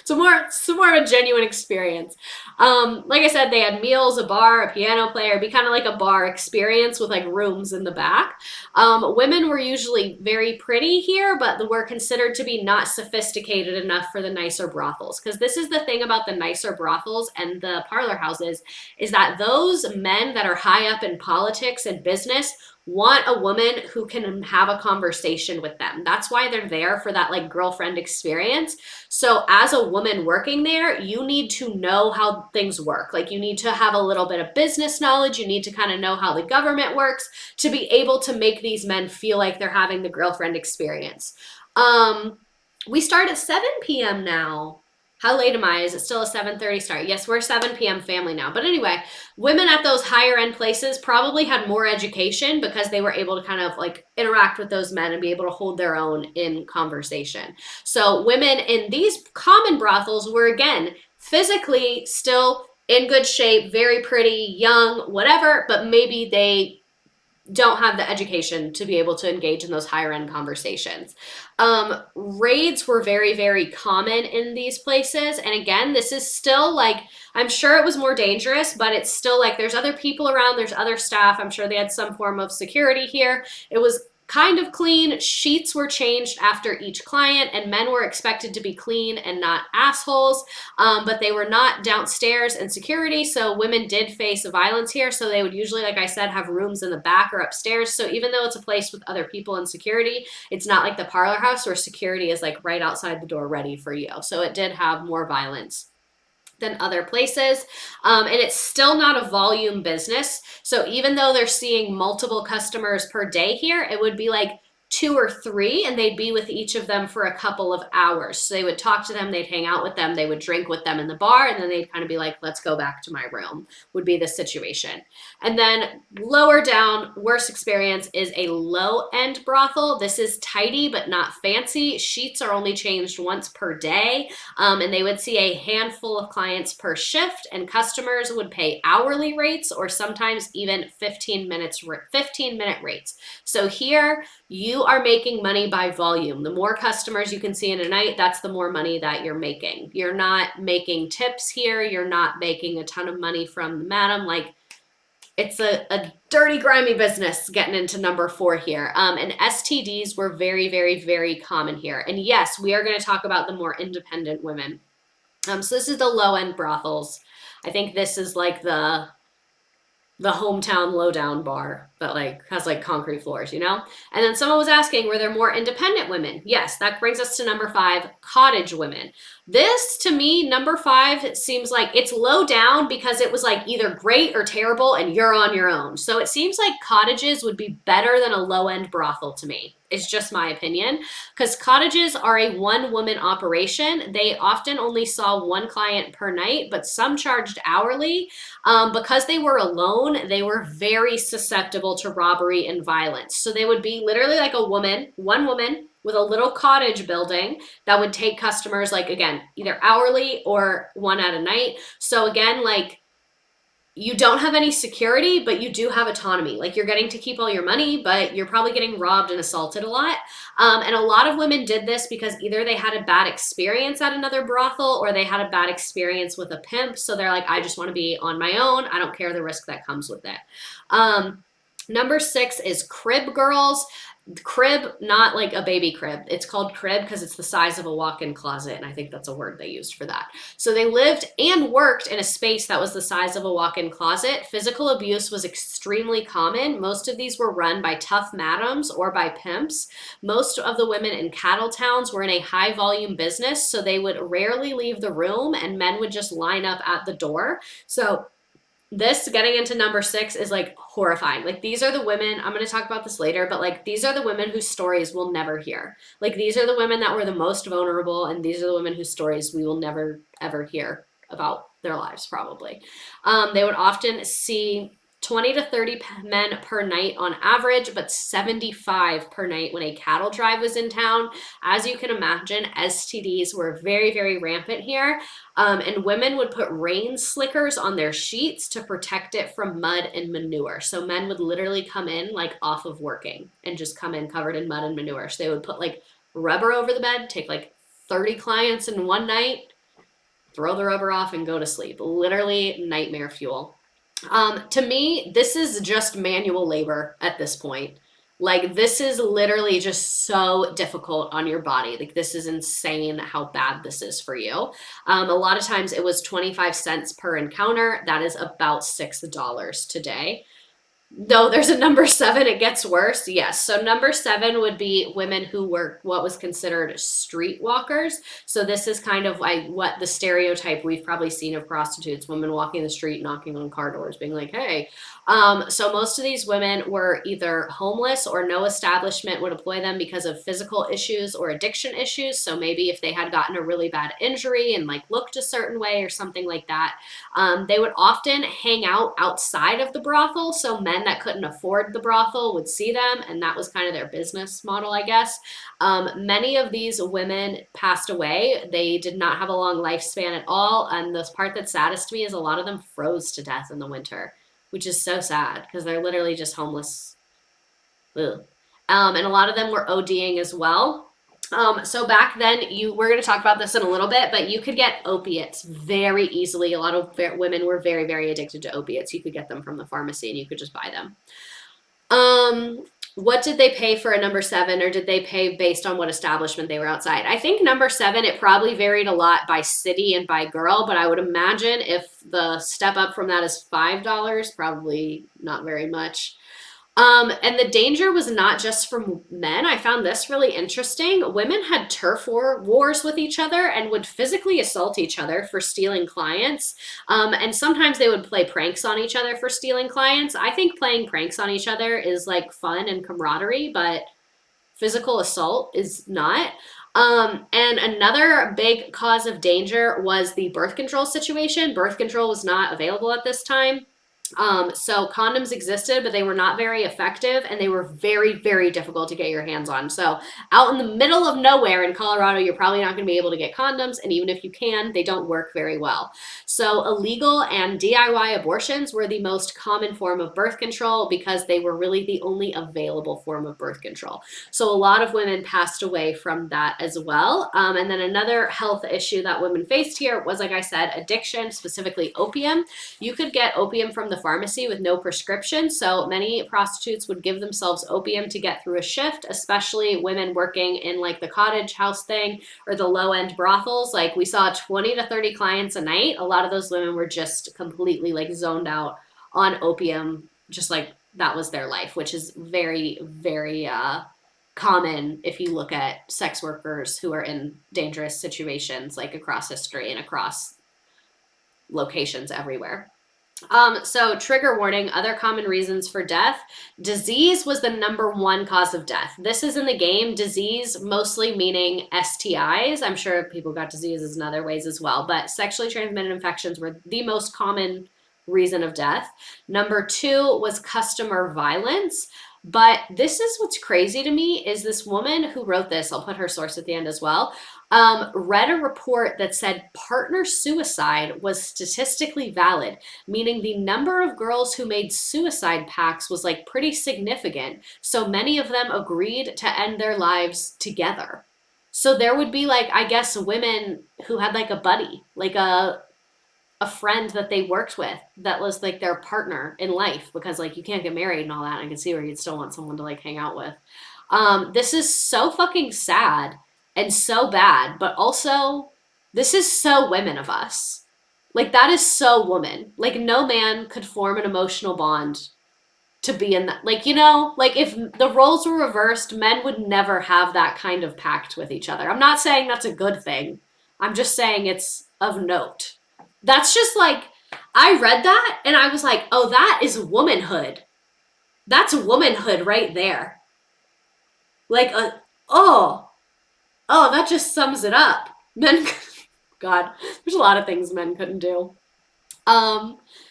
It's more of a genuine experience. Like I said, they had meals, a bar, a piano player, it'd be kind of like a bar experience with like rooms in the back. Women were usually very pretty here, but were considered to be not sophisticated enough for the nicer brothels. Because this is the thing about the nicer brothels and the parlor houses, is that those men that are high up in politics and business want a woman who can have a conversation with them. That's why they're there, for that like girlfriend experience. So as a woman working there, you need to know how things work. Like you need to have a little bit of business knowledge. You need to kind of know how the government works to be able to make these men feel like they're having the girlfriend experience. We start at 7 p.m. now. How late am I? Is it still a 7:30 start? Yes, we're a 7 p.m. family now. But anyway, women at those higher end places probably had more education because they were able to kind of like interact with those men and be able to hold their own in conversation. So women in these common brothels were, again, physically still in good shape, very pretty, young, whatever, but maybe they don't have the education to be able to engage in those higher end conversations. Raids were very, very common in these places. And again, this is still like, I'm sure it was more dangerous, but it's still like there's other people around, there's other staff. I'm sure they had some form of security here. It was kind of clean. Sheets were changed after each client, and men were expected to be clean and not assholes, but they were not downstairs in security, so women did face violence here. So they would usually, like I said, have rooms in the back or upstairs. So even though it's a place with other people in security, it's not like the parlor house where security is like right outside the door ready for you. So it did have more violence than other places. And it's still not a volume business. So even though they're seeing multiple customers per day here, it would be like 2 or 3, and they'd be with each of them for a couple of hours. So they would talk to them, they'd hang out with them, they would drink with them in the bar, and then they'd kind of be like, let's go back to my room, would be the situation. And then lower down, worst experience is a low-end brothel. This is tidy but not fancy. Sheets are only changed once per day, and they would see a handful of clients per shift, and customers would pay hourly rates or sometimes even 15-minute rates. So here, you are making money by volume. The more customers you can see in a night, that's the more money that you're making. You're not making tips here. You're not making a ton of money from the madam. Like, it's a dirty, grimy business getting into number 4 here. And STDs were very, very, very common here. And yes, we are going to talk about the more independent women. So this is the low-end brothels. I think this is like the hometown lowdown bar that like has like concrete floors, you know? And then someone was asking, were there more independent women? Yes, that brings us to number 5, cottage women. This, to me, number 5 seems like it's low down because it was like either great or terrible and you're on your own. So it seems like cottages would be better than a low-end brothel to me. It's just my opinion, because cottages are a one-woman operation. They often only saw one client per night, but some charged hourly. Because they were alone, they were very susceptible to robbery and violence. So they would be literally like one woman with a little cottage building that would take customers, like, again, either hourly or one at a night. So again, like, you don't have any security, but you do have autonomy. Like, you're getting to keep all your money, but you're probably getting robbed and assaulted a lot. And a lot of women did this because either they had a bad experience at another brothel or they had a bad experience with a pimp. So they're like, I just want to be on my own. I don't care the risk that comes with it. Number 6 is crib girls. Crib, not like a baby crib. It's called crib because it's the size of a walk-in closet, and I think that's a word they used for that. So they lived and worked in a space that was the size of a walk-in closet. Physical abuse was extremely common. Most of these were run by tough madams or by pimps. Most of the women in cattle towns were in a high-volume business, so they would rarely leave the room, and men would just line up at the door. So this, getting into number 6, is like horrifying. Like, these are the women, I'm going to talk about this later, but like, these are the women whose stories we'll never hear. Like, these are the women that were the most vulnerable, and these are the women whose stories we will never ever hear about their lives, probably. They would often see 20 to 30 men per night on average, but 75 per night when a cattle drive was in town. As you can imagine, STDs were very, very rampant here. And women would put rain slickers on their sheets to protect it from mud and manure. So men would literally come in like off of working and just come in covered in mud and manure. So they would put like rubber over the bed, take like 30 clients in one night, throw the rubber off and go to sleep. Literally nightmare fuel. To me, this is just manual labor at this point. Like, this is literally just so difficult on your body. Like, this is insane how bad this is for you. A lot of times it was 25 cents per encounter. That is about $6 today. No, there's a number 7, it gets worse. Yes. So number 7 would be women who were what was considered streetwalkers. So this is kind of like what the stereotype we've probably seen of prostitutes, women walking the street, knocking on car doors, being like, hey. So most of these women were either homeless or no establishment would employ them because of physical issues or addiction issues. So maybe if they had gotten a really bad injury and like looked a certain way or something like that, they would often hang out outside of the brothel. So men that couldn't afford the brothel would see them, and that was kind of their business model, I guess. Many of these women passed away. They did not have a long lifespan at all. And the part that's saddest to me is a lot of them froze to death in the winter, which is so sad because they're literally just homeless. Ugh. And a lot of them were ODing as well. So back then, we're going to talk about this in a little bit, but you could get opiates very easily. A lot of women were very, very addicted to opiates. You could get them from the pharmacy and you could just buy them. What did they pay for a number 7, or did they pay based on what establishment they were outside? I think number 7, it probably varied a lot by city and by girl, but I would imagine if the step up from that is $5, probably not very much. And the danger was not just from men. I found this really interesting. Women had turf wars with each other and would physically assault each other for stealing clients. And sometimes they would play pranks on each other for stealing clients. I think playing pranks on each other is like fun and camaraderie, but physical assault is not. And another big cause of danger was the birth control situation. Birth control was not available at this time. So condoms existed, but they were not very effective and they were very, very difficult to get your hands on. So out in the middle of nowhere in Colorado, you're probably not going to be able to get condoms. And even if you can, they don't work very well. So illegal and DIY abortions were the most common form of birth control because they were really the only available form of birth control. So a lot of women passed away from that as well. And then another health issue that women faced here was, like I said, addiction, specifically opium. You could get opium from the pharmacy with no prescription. So many prostitutes would give themselves opium to get through a shift, especially women working in like the cottage house thing or the low end brothels. Like we saw 20 to 30 clients a night. A lot of those women were just completely like zoned out on opium, just like that was their life, which is very, very common if you look at sex workers who are in dangerous situations like across history and across locations everywhere. So trigger warning, other common reasons for death. Disease was the number 1 cause of death. This is in the game. Disease mostly meaning STIs. I'm sure people got diseases in other ways as well, but sexually transmitted infections were the most common reason of death. Number 2 was customer violence. But this is what's crazy to me is this woman who wrote this, I'll put her source at the end as well, read a report that said partner suicide was statistically valid, meaning the number of girls who made suicide pacts was like pretty significant. So many of them agreed to end their lives together. So there would be like, I guess, women who had like a buddy, like a friend that they worked with that was like their partner in life, because like you can't get married and all that. I can see where you'd still want someone to like hang out with. This is so fucking sad and so bad, but also this is so women of us. Like that is so woman. Like no man could form an emotional bond to be in that. Like, you know, like if the roles were reversed, men would never have that kind of pact with each other. I'm not saying that's a good thing. I'm just saying it's of note. That's just like, I read that and I was like, oh, that is womanhood. That's womanhood right there. Like, that just sums it up. Men, God, there's a lot of things men couldn't do.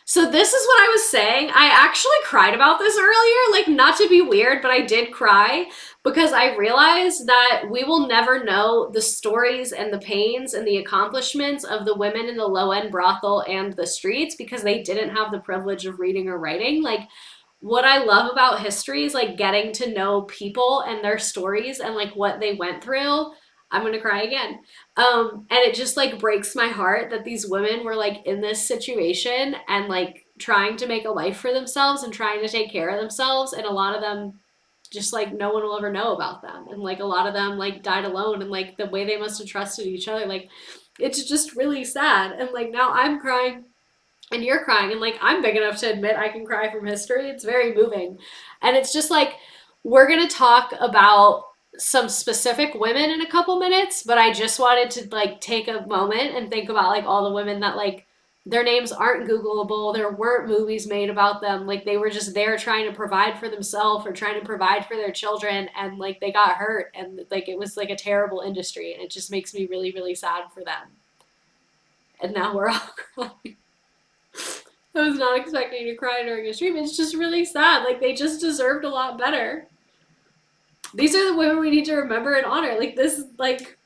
So this is what I was saying. I actually cried about this earlier, like not to be weird, but I did cry because I realized that we will never know the stories and the pains and the accomplishments of the women in the low-end brothel and the streets because they didn't have the privilege of reading or writing. Like what I love about history is like getting to know people and their stories and like what they went through. I'm gonna cry again. And it just like breaks my heart that these women were like in this situation and like trying to make a life for themselves and trying to take care of themselves, and a lot of them just like no one will ever know about them, and like a lot of them like died alone, and like the way they must have trusted each other, like it's just really sad. And like now I'm crying and you're crying, and like I'm big enough to admit I can cry from history. It's very moving. And it's just like we're going to talk about some specific women in a couple minutes, but I just wanted to like take a moment and think about like all the women that like their names aren't googleable, there weren't movies made about them, like they were just there trying to provide for themselves or trying to provide for their children, and like they got hurt, and like it was like a terrible industry, and it just makes me really really sad for them. And now we're all crying. I was not expecting to cry during a stream. It's just really sad. Like they just deserved a lot better. These are the women we need to remember and honor. Like this, like,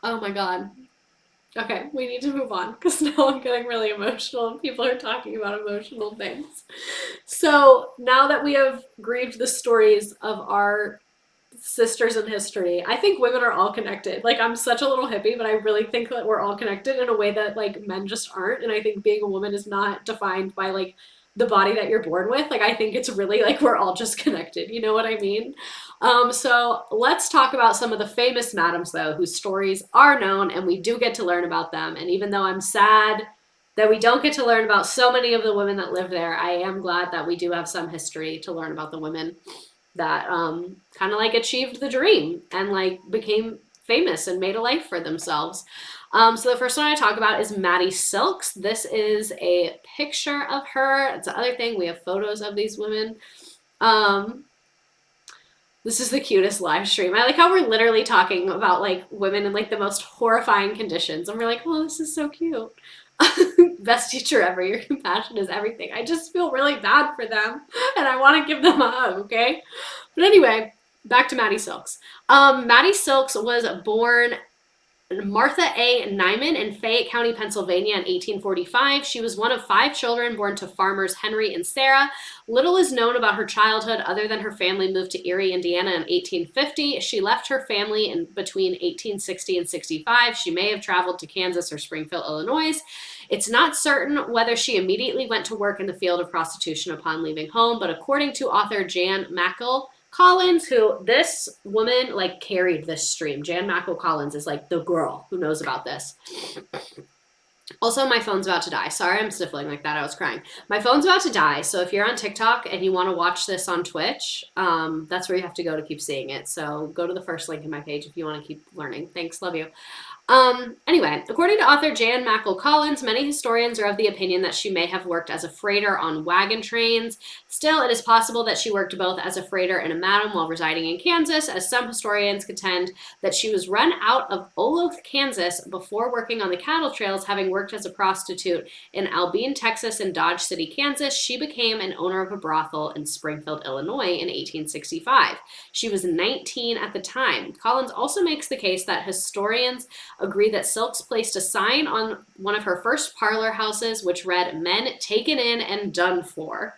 oh my god. Okay, we need to move on because now I'm getting really emotional and people are talking about emotional things. So now that we have grieved the stories of our sisters in history, I think women are all connected. Like I'm such a little hippie, but I really think that we're all connected in a way that like men just aren't. And I think being a woman is not defined by like the body that you're born with. Like I think it's really like we're all just connected. You know what I mean? So let's talk about some of the famous madams though, whose stories are known and we do get to learn about them. And even though I'm sad that we don't get to learn about so many of the women that lived there, I am glad that we do have some history to learn about the women that kind of like achieved the dream and like became famous and made a life for themselves. So the first one I talk about is Maddie Silks. This is a picture of her. It's the other thing. We have photos of these women. This is the cutest live stream. I like how we're literally talking about like women in like the most horrifying conditions. And we're like, oh, this is so cute. Best teacher ever. Your compassion is everything. I just feel really bad for them and I want to give them a hug, okay? But anyway, back to Maddie Silks. Maddie Silks was born Martha A. Nyman in Fayette County, Pennsylvania in 1845. She was one of 5 children born to farmers Henry and Sarah. Little is known about her childhood other than her family moved to Erie, Indiana in 1850. She left her family in between 1860 and 65. She may have traveled to Kansas or Springfield, Illinois. It's not certain whether she immediately went to work in the field of prostitution upon leaving home, but according to author Jan Mackle Collins, who this woman like carried this stream. Jan Mackle Collins is like the girl who knows about this. Also, my phone's about to die. Sorry, I'm sniffling like that. I was crying. My phone's about to die. So if you're on TikTok and you want to watch this on Twitch, that's where you have to go to keep seeing it. So go to the first link in my page if you want to keep learning. Thanks. Love you. Anyway, according to author Jan Mackle Collins, many historians are of the opinion that she may have worked as a freighter on wagon trains. Still, it is possible that she worked both as a freighter and a madam while residing in Kansas, as some historians contend that she was run out of Oloth, Kansas before working on the cattle trails, having worked as a prostitute in Albene, Texas and Dodge City, Kansas. She became an owner of a brothel in Springfield, Illinois in 1865. She was 19 at the time. Collins also makes the case that historians agree that Silks placed a sign on one of her first parlor houses which read, "Men taken in and done for."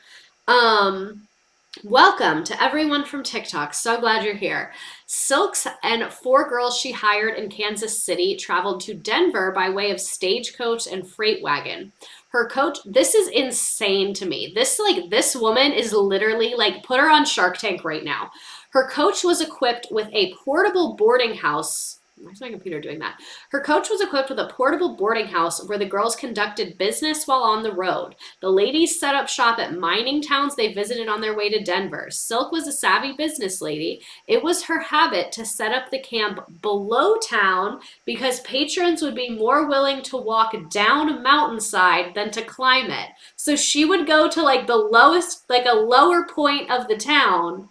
Welcome to everyone from TikTok. So glad you're here. Silks and 4 girls she hired in Kansas City traveled to Denver by way of stagecoach and freight wagon. Her coach, this is insane to me. This woman is literally like, put her on Shark Tank right now. Her coach was equipped with a portable boarding house. Why is my computer doing that? Her coach was equipped with a portable boarding house where the girls conducted business while on the road. The ladies set up shop at mining towns they visited on their way to Denver. Silk was a savvy business lady. It was her habit to set up the camp below town because patrons would be more willing to walk down a mountainside than to climb it. So she would go to like the lowest, like a lower point of the town.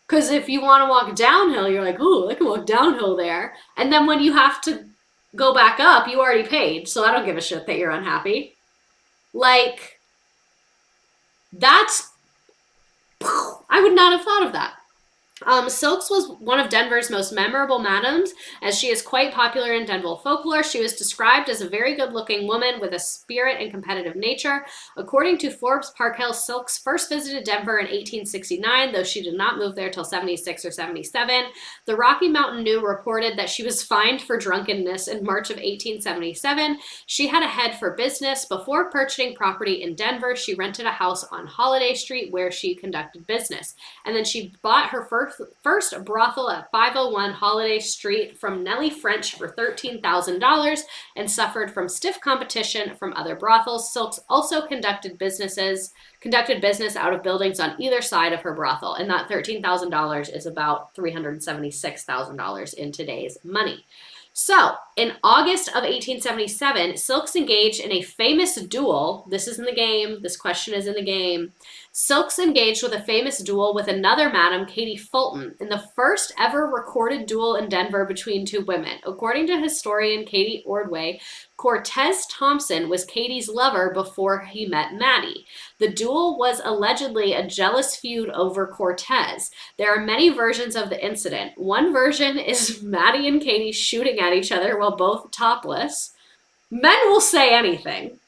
Because if you want to walk downhill, you're like, oh, I can walk downhill there. And then when you have to go back up, you already paid. So I don't give a shit that you're unhappy. Like, that's, I would not have thought of that. Silks was one of Denver's most memorable madams, as she is quite popular in Denver folklore. She was described as a very good-looking woman with a spirit and competitive nature. According to Forbes, Parkhill, Silks first visited Denver in 1869, though she did not move there till 76 or 77. The Rocky Mountain News reported that she was fined for drunkenness in March of 1877. She had a head for business. Before purchasing property in Denver, she rented a house on Holiday Street where she conducted business. And then she bought her first brothel at 501 Holiday Street from Nellie French for $13,000 and suffered from stiff competition from other brothels. Silks also conducted business out of buildings on either side of her brothel, and that $13,000 is about $376,000 in today's money. So, in August of 1877, Silks engaged in a famous duel. This is in the game. This question is in the game. Silks engaged with a famous duel with another madam, Katie Fulton, in the first ever recorded duel in Denver between two women. According to historian Katie Ordway, Cortez Thompson was Katie's lover before he met Maddie. The duel was allegedly a jealous feud over Cortez. There are many versions of the incident. One version is Maddie and Katie shooting at each other while both topless. Men will say anything.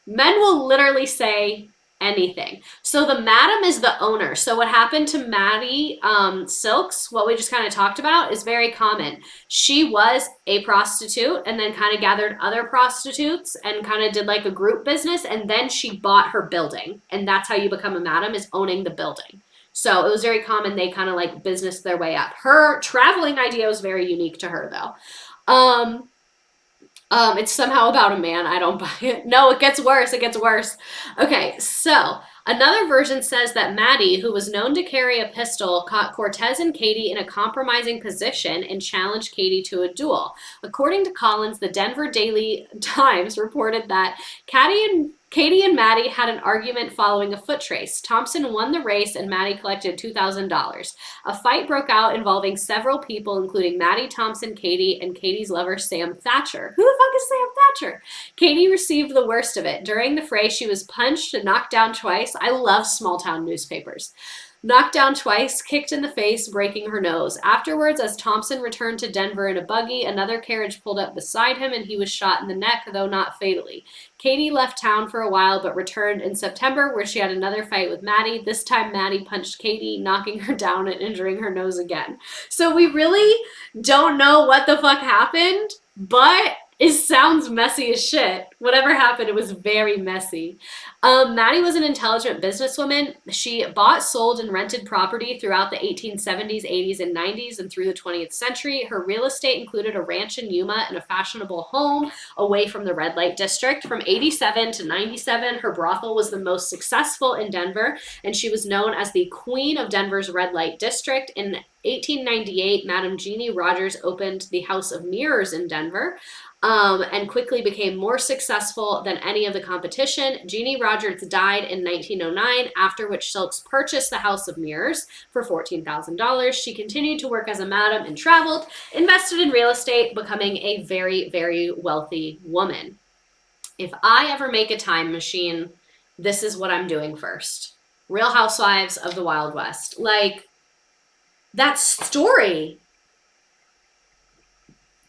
Men will literally say anything. So the madam is the owner. So what happened to Maddie Silks, what we just kind of talked about, is very common. She was a prostitute and then kind of gathered other prostitutes and kind of did like a group business, and then she bought her building. And that's how you become a madam, is owning the building. So it was very common. They kind of like businessed their way up. Her traveling idea was very unique to her though. It's somehow about a man. I don't buy it. No, it gets worse. It gets worse. Okay, so another version says that Maddie, who was known to carry a pistol, caught Cortez and Katie in a compromising position and challenged Katie to a duel. According to Collins, the Denver Daily Times reported that Katie and Maddie had an argument following a foot race. Thompson won the race and Maddie collected $2,000. A fight broke out involving several people, including Maddie, Thompson, Katie, and Katie's lover, Sam Thatcher. Who the fuck is Sam Thatcher? Katie received the worst of it. During the fray, she was punched and knocked down twice. I love small town newspapers. Knocked down twice, kicked in the face, breaking her nose. Afterwards, as Thompson returned to Denver in a buggy, another carriage pulled up beside him and he was shot in the neck, though not fatally. Katie left town for a while but returned in September, where she had another fight with Maddie. This time Maddie punched Katie, knocking her down and injuring her nose again. So we really don't know what the fuck happened, but it sounds messy as shit. Whatever happened, it was very messy. Maddie was an intelligent businesswoman. She bought, sold, and rented property throughout the 1870s, 80s, and 90s, and through the 20th century. Her real estate included a ranch in Yuma and a fashionable home away from the red light district. From 87 to 97, her brothel was the most successful in Denver, and she was known as the Queen of Denver's red light district. In 1898, Madam Jeannie Rogers opened the House of Mirrors in Denver. And quickly became more successful than any of the competition. Jeannie Rogers died in 1909, after which Silks purchased the House of Mirrors for $14,000. She continued to work as a madam and traveled, invested in real estate, becoming a very, very wealthy woman. If I ever make a time machine, this is what I'm doing first. Real Housewives of the Wild West. Like, that story.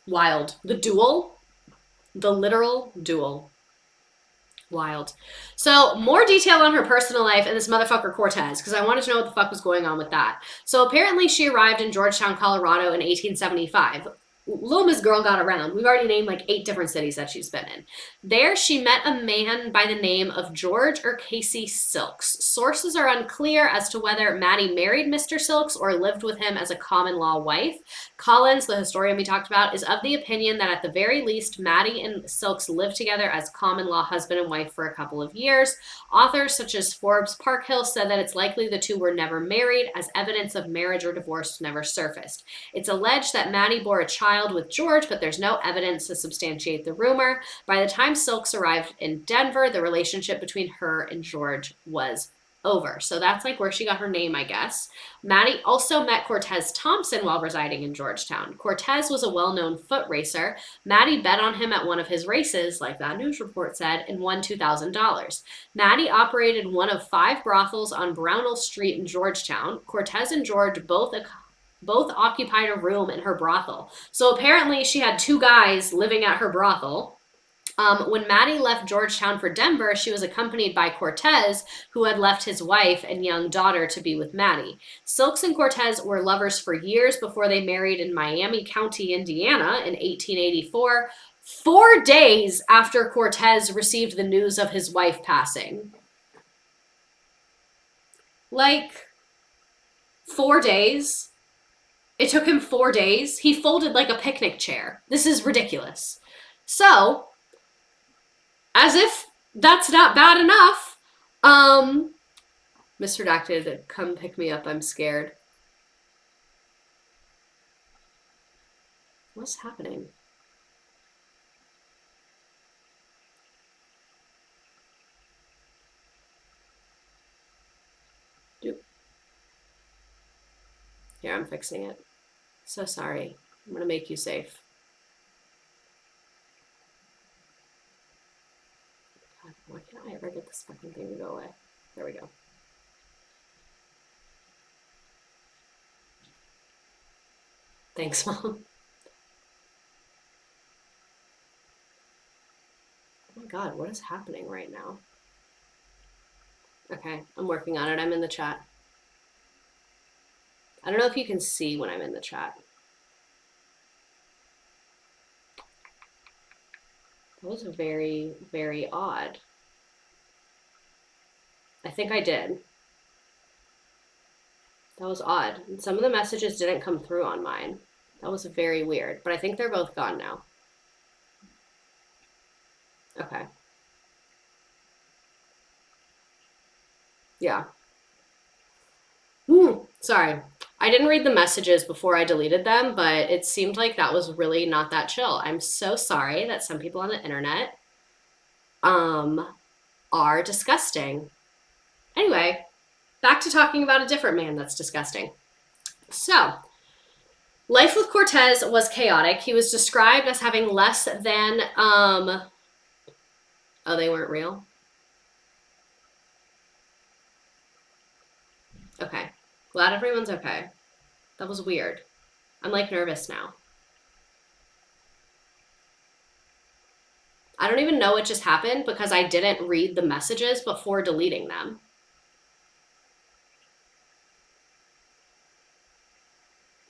Wild. The duel. The literal duel. Wild. So, more detail on her personal life and this motherfucker Cortez, because I wanted to know what the fuck was going on with that. So, apparently she arrived in Georgetown, Colorado in 1875. Little Miss Girl got around. We've already named like 8 different cities that she's been in. There, she met a man by the name of George or Casey Silks. Sources are unclear as to whether Maddie married Mr. Silks or lived with him as a common law wife. Collins, the historian we talked about, is of the opinion that at the very least, Maddie and Silks lived together as common law husband and wife for a couple of years. Authors such as Forbes Parkhill said that it's likely the two were never married, as evidence of marriage or divorce never surfaced. It's alleged that Maddie bore a child with George, but there's no evidence to substantiate the rumor. By the time Silks arrived in Denver, the relationship between her and George was over. So that's like where she got her name, I guess. Maddie also met Cortez Thompson while residing in Georgetown. Cortez was a well-known foot racer. Maddie bet on him at one of his races, like that news report said, and won $2,000. Maddie operated one of 5 brothels on Brownell Street in Georgetown. Cortez and George both Both occupied a room in her brothel. So apparently she had two guys living at her brothel. When Maddie left Georgetown for Denver, she was accompanied by Cortez, who had left his wife and young daughter to be with Maddie. Silks and Cortez were lovers for years before they married in Miami County, Indiana in 1884, 4 days after Cortez received the news of his wife passing. Like, 4 days? It took him 4 days? He folded like a picnic chair. This is ridiculous. So, as if that's not bad enough, Miss Redacted, come pick me up, I'm scared. What's happening? Here, I'm fixing it. So sorry. I'm gonna make you safe. God, why can't I ever get this fucking thing to go away? There we go. Thanks, Mom. Oh my God, what is happening right now? Okay, I'm working on it. I'm in the chat. I don't know if you can see when I'm in the chat. That was very, very odd. I think I did. That was odd. And some of the messages didn't come through on mine. That was very weird, but I think they're both gone now. Okay. Yeah. Sorry. I didn't read the messages before I deleted them, but it seemed like that was really not that chill. I'm so sorry that some people on the internet are disgusting. Anyway, back to talking about a different man that's disgusting. So, life with Cortez was chaotic. He was described as having less than, oh, they weren't real? Okay. Glad everyone's okay. That was weird. I'm like nervous now. I don't even know what just happened because I didn't read the messages before deleting them.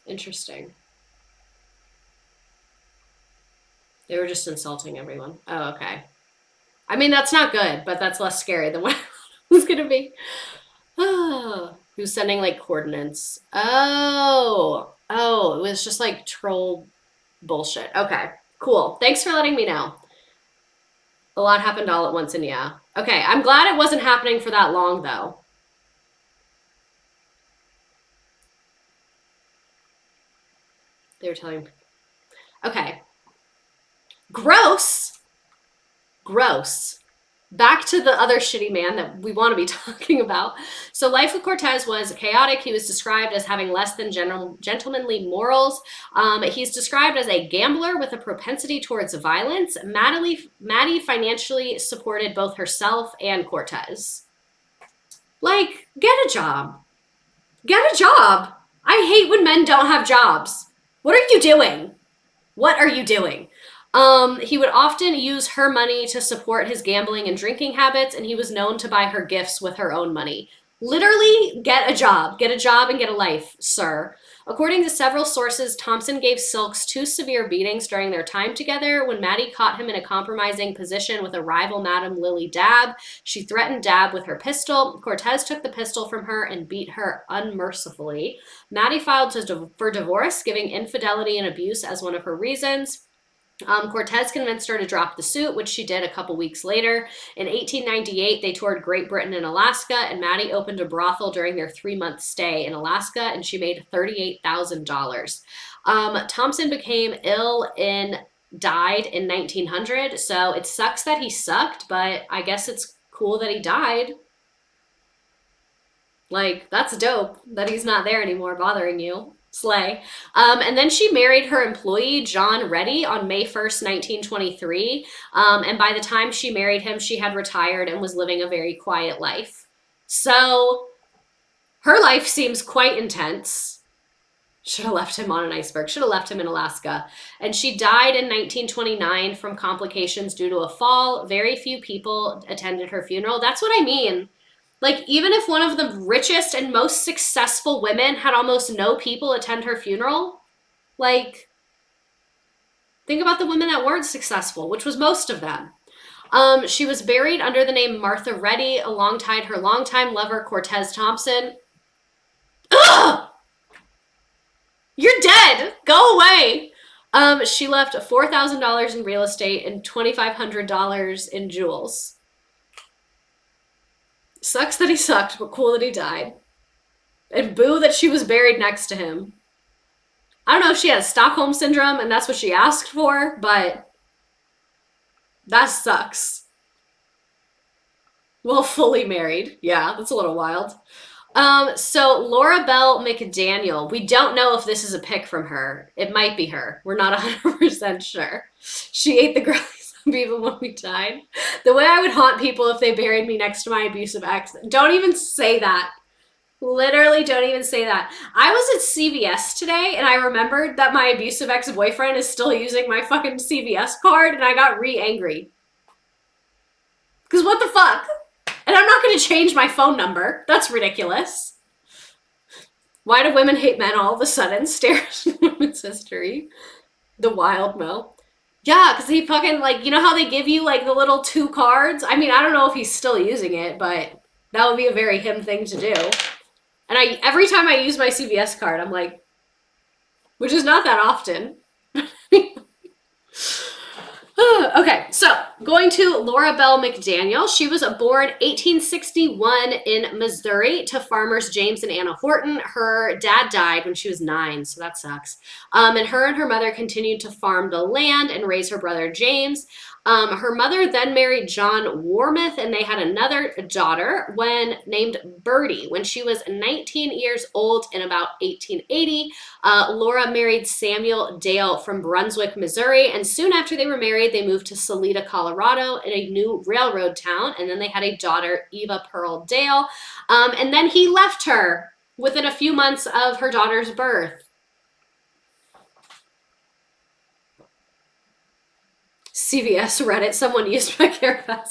Interesting. They were just insulting everyone. Oh, okay. I mean, that's not good, but that's less scary than what I was going to be. Oh, who's sending like coordinates? Oh, it was just like troll bullshit. Okay, cool. Thanks for letting me know. A lot happened all at once, and yeah. Okay, I'm glad it wasn't happening for that long, though. They were telling... Okay. Gross. Back to the other shitty man that we want to be talking about. So life with Cortez was chaotic. He was described as having less than gentlemanly morals. He's described as a gambler with a propensity towards violence. Maddie financially supported both herself and Cortez. Like, get a job. Get a job. I hate when men don't have jobs. What are you doing? What are you doing? He would often use her money to support his gambling and drinking habits, and he was known to buy her gifts with her own money. Literally, get a job and get a life, sir. According to several sources, Thompson gave Silks 2 severe beatings during their time together. When Maddie caught him in a compromising position with a rival, Madam Lily Dabb, she threatened Dabb with her pistol. Cortez took the pistol from her and beat her unmercifully. Maddie filed for divorce, giving infidelity and abuse as one of her reasons. Cortez convinced her to drop the suit, which she did a couple weeks later. In 1898, they toured Great Britain and Alaska, and Maddie opened a brothel during their 3-month stay in Alaska, and she made $38,000. Thompson became ill and died in 1900, so it sucks that he sucked, but I guess it's cool that he died. Like, that's dope that he's not there anymore bothering you. Slay. And then she married her employee, John Reddy, on May 1st, 1923. And by the time she married him, she had retired and was living a very quiet life. So her life seems quite intense. Should have left him on an iceberg. Should have left him in Alaska. And she died in 1929 from complications due to a fall. Very few people attended her funeral. That's what I mean. Like, even if one of the richest and most successful women had almost no people attend her funeral, like, think about the women that weren't successful, which was most of them. She was buried under the name Martha Reddy alongside her longtime lover, Cortez Thompson. Ugh! You're dead! Go away! She left $4,000 in real estate and $2,500 in jewels. Sucks that he sucked, but cool that he died. And boo that she was buried next to him. I don't know if she has Stockholm Syndrome and that's what she asked for, but that sucks. Well, fully married. Yeah, that's a little wild. So Laura Bell McDaniel, we don't know if this is a pic from her. It might be her. We're not 100% sure. She ate the girlies up even when we died. The way I would haunt people if they buried me next to my abusive ex. Don't even say that. Literally don't even say that. I was at CVS today and I remembered that my abusive ex-boyfriend is still using my fucking CVS card and I got re-angry. Because what the fuck? And I'm not going to change my phone number. That's ridiculous. Why do women hate men all of a sudden? Stares in women's history. The wild Mo. Yeah, because he fucking, like, you know how they give you, like, the little 2 cards? I mean, I don't know if he's still using it, but that would be a very him thing to do. And every time I use my CVS card, I'm like, which is not that often. Okay, so going to Laura Bell McDaniel. She was born 1861 in Missouri to farmers James and Anna Horton. Her dad died when she was 9, so that sucks. And her mother continued to farm the land and raise her brother James. Her mother then married John Warmouth, and they had another daughter named Birdie. When she was 19 years old in about 1880, Laura married Samuel Dale from Brunswick, Missouri, and soon after they were married, they moved to Salida, Colorado, in a new railroad town, and then they had a daughter, Eva Pearl Dale, and then he left her within a few months of her daughter's birth. CVS Reddit, someone used my CarePass.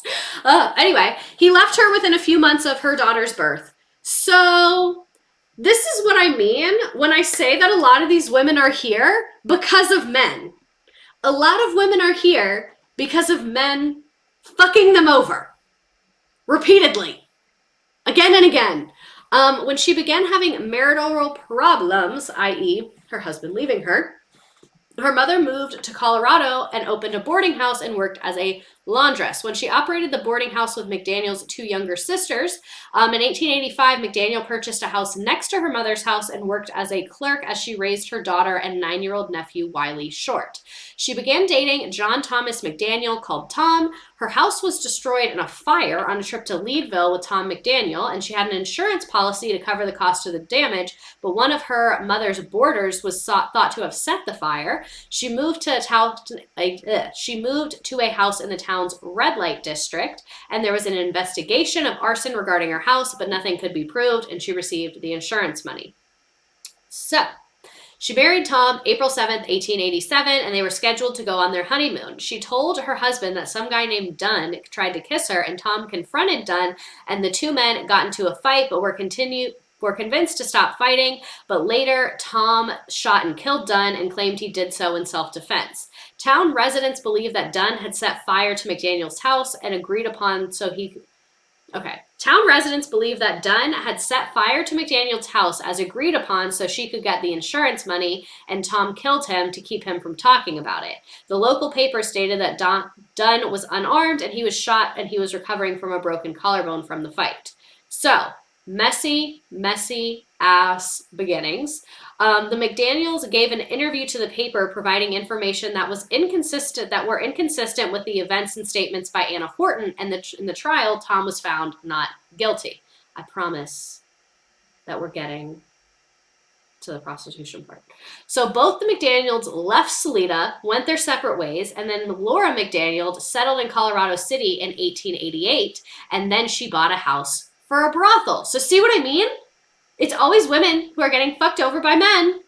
Anyway, he left her within a few months of her daughter's birth. So this is what I mean when I say that a lot of these women are here because of men. A lot of women are here because of men fucking them over. Repeatedly. Again and again. When she began having marital problems, i.e. her husband leaving her, her mother moved to Colorado and opened a boarding house and worked as a laundress. When she operated the boarding house with McDaniel's 2 younger sisters, in 1885, McDaniel purchased a house next to her mother's house and worked as a clerk as she raised her daughter and 9-year-old nephew, Wiley Short. She began dating John Thomas McDaniel, called Tom. Her house was destroyed in a fire on a trip to Leadville with Tom McDaniel, and she had an insurance policy to cover the cost of the damage, but one of her mother's boarders was thought to have set the fire. She moved to a house in the town's red light district, and there was an investigation of arson regarding her house, but nothing could be proved, and she received the insurance money. So, she married Tom April 7th, 1887, and they were scheduled to go on their honeymoon. She told her husband that some guy named Dunn tried to kiss her, and Tom confronted Dunn, and the 2 men got into a fight, but were convinced to stop fighting, but later Tom shot and killed Dunn and claimed he did so in self-defense. Town residents believe that Dunn had set fire to McDaniel's house and agreed upon Town residents believe that Dunn had set fire to McDaniel's house as agreed upon so she could get the insurance money, and Tom killed him to keep him from talking about it. The local paper stated that Dunn was unarmed and he was shot and he was recovering from a broken collarbone from the fight. So, messy ass beginnings. The McDaniels gave an interview to the paper providing information that were inconsistent with the events and statements by Anna Horton, and in the trial, Tom was found not guilty. I promise that we're getting to the prostitution part. So both the McDaniels left Salida, went their separate ways, and then Laura McDaniel settled in Colorado City in 1888, and then she bought a house for a brothel. So see what I mean? It's always women who are getting fucked over by men.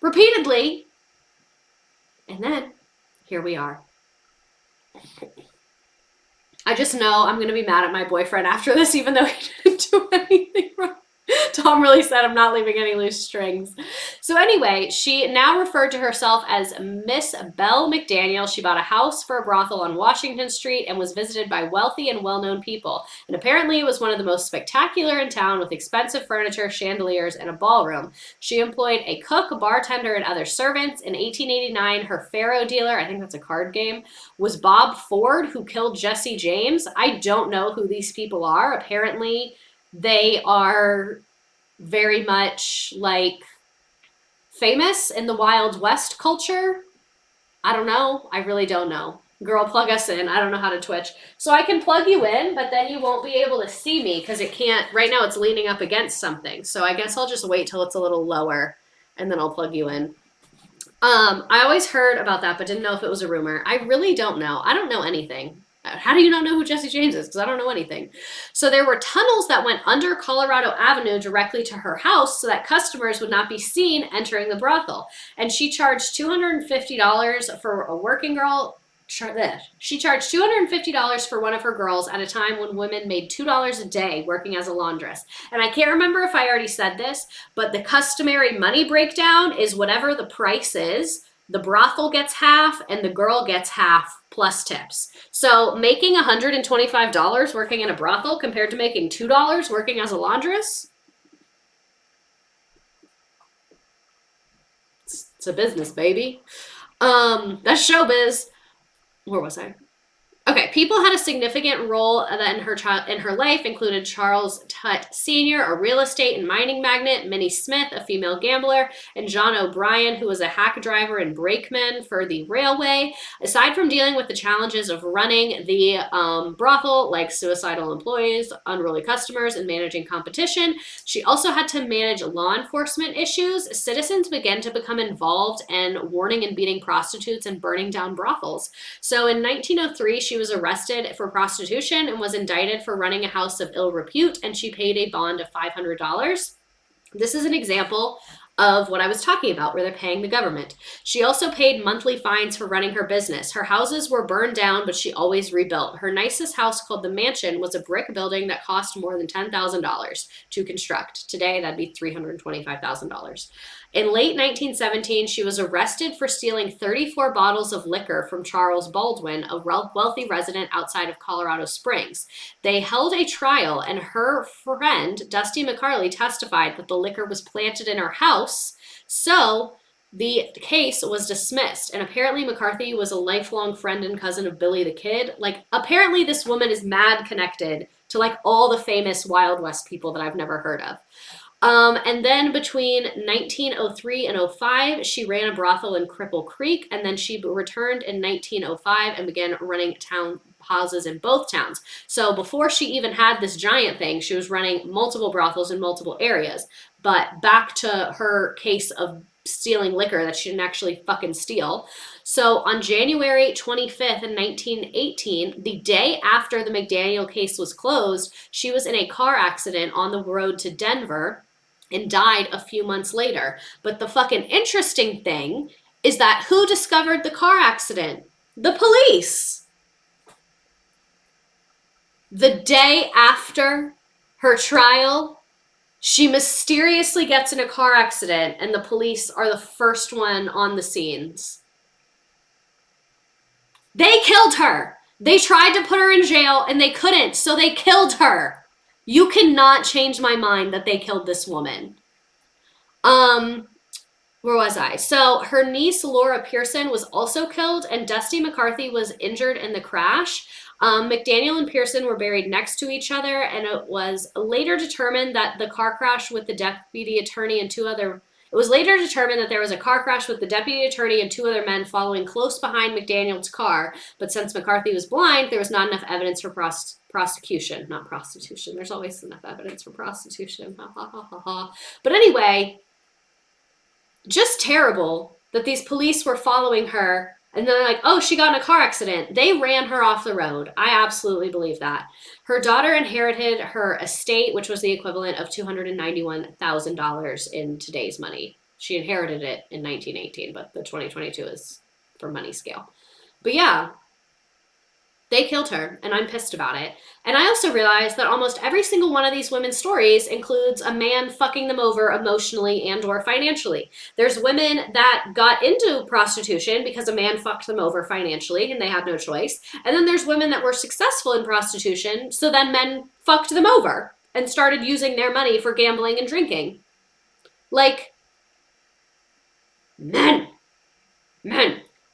repeatedly. And then here we are. I just know I'm going to be mad at my boyfriend after this, even though he didn't do anything wrong. Tom really said I'm not leaving any loose strings. So anyway, she now referred to herself as Miss Belle McDaniel. She bought a house for a brothel on Washington Street and was visited by wealthy and well-known people. And apparently it was one of the most spectacular in town, with expensive furniture, chandeliers, and a ballroom. She employed a cook, a bartender, and other servants. In 1889, her faro dealer, I think that's a card game, was Bob Ford, who killed Jesse James. I don't know who these people are. Apparently they are very much like famous in the Wild West culture. I don't know. I really don't know. Girl, plug us in. I don't know how to Twitch. So I can plug you in, but then you won't be able to see me because it can't. Right now it's leaning up against something. So I guess I'll just wait till it's a little lower and then I'll plug you in. I always heard about that, but didn't know if it was a rumor. I really don't know. I don't know anything. How do you not know who Jesse James is? Because I don't know anything. So there were tunnels that went under Colorado Avenue directly to her house so that customers would not be seen entering the brothel. And she charged $250 for a working girl. She charged $250 for one of her girls at a time when women made $2 a day working as a laundress. And I can't remember if I already said this, but the customary money breakdown is whatever the price is, the brothel gets half and the girl gets half plus tips. So making $125 working in a brothel compared to making $2 working as a laundress, it's a business, baby. That's showbiz. Where was I? Okay, people had a significant role in her life, included Charles Tutt Sr., a real estate and mining magnate, Minnie Smith, a female gambler, and John O'Brien, who was a hack driver and brakeman for the railway. Aside from dealing with the challenges of running the brothel, like suicidal employees, unruly customers, and managing competition, she also had to manage law enforcement issues. Citizens began to become involved in warning and beating prostitutes and burning down brothels. So in 1903, she was arrested for prostitution and was indicted for running a house of ill repute, and she paid a bond of $500. This is an example of what I was talking about, where they're paying the government. She also paid monthly fines for running her business. Her houses were burned down, but she always rebuilt. Her nicest house, called the Mansion, was a brick building that cost more than $10,000 to construct. Today, that'd be $325,000. In late 1917, she was arrested for stealing 34 bottles of liquor from Charles Baldwin, a wealthy resident outside of Colorado Springs. They held a trial, and her friend, Dusty McCarley, testified that the liquor was planted in her house, so the case was dismissed. And apparently McCarthy was a lifelong friend and cousin of Billy the Kid. Like, apparently this woman is mad connected to, like, all the famous Wild West people that I've never heard of. And then between 1903 and 05, she ran a brothel in Cripple Creek, and then she returned in 1905 and began running town houses in both towns. So before she even had this giant thing, she was running multiple brothels in multiple areas. But back to her case of stealing liquor that she didn't actually fucking steal. So on January 25th in 1918, the day after the McDaniel case was closed, she was in a car accident on the road to Denver and died a few months later. But the fucking interesting thing is that who discovered the car accident? The police. The day after her trial, she mysteriously gets in a car accident and the police are the first one on the scenes. They killed her. They tried to put her in jail and they couldn't, so they killed her. You cannot change my mind that they killed this woman. Where was I? So her niece, Laura Pearson, was also killed, and Dusty McCarthy was injured in the crash. McDaniel and Pearson were buried next to each other, and it was later determined that the car crash with the deputy attorney and it was later determined that there was a car crash with the deputy attorney and two other men following close behind McDaniel's car, but since McCarthy was blind, there was not enough evidence for prosecution. Not prostitution. There's always enough evidence for prostitution. Ha ha ha ha ha. But anyway, just terrible that these police were following her and then they're like, oh, she got in a car accident. They ran her off the road. I absolutely believe that. Her daughter inherited her estate, which was the equivalent of $291,000 in today's money. She inherited it in 1918, but the 2022 is for money scale. But yeah, they killed her, and I'm pissed about it. And I also realized that almost every single one of these women's stories includes a man fucking them over emotionally and or financially. There's women that got into prostitution because a man fucked them over financially and they had no choice. And then there's women that were successful in prostitution, so then men fucked them over and started using their money for gambling and drinking. Like, men.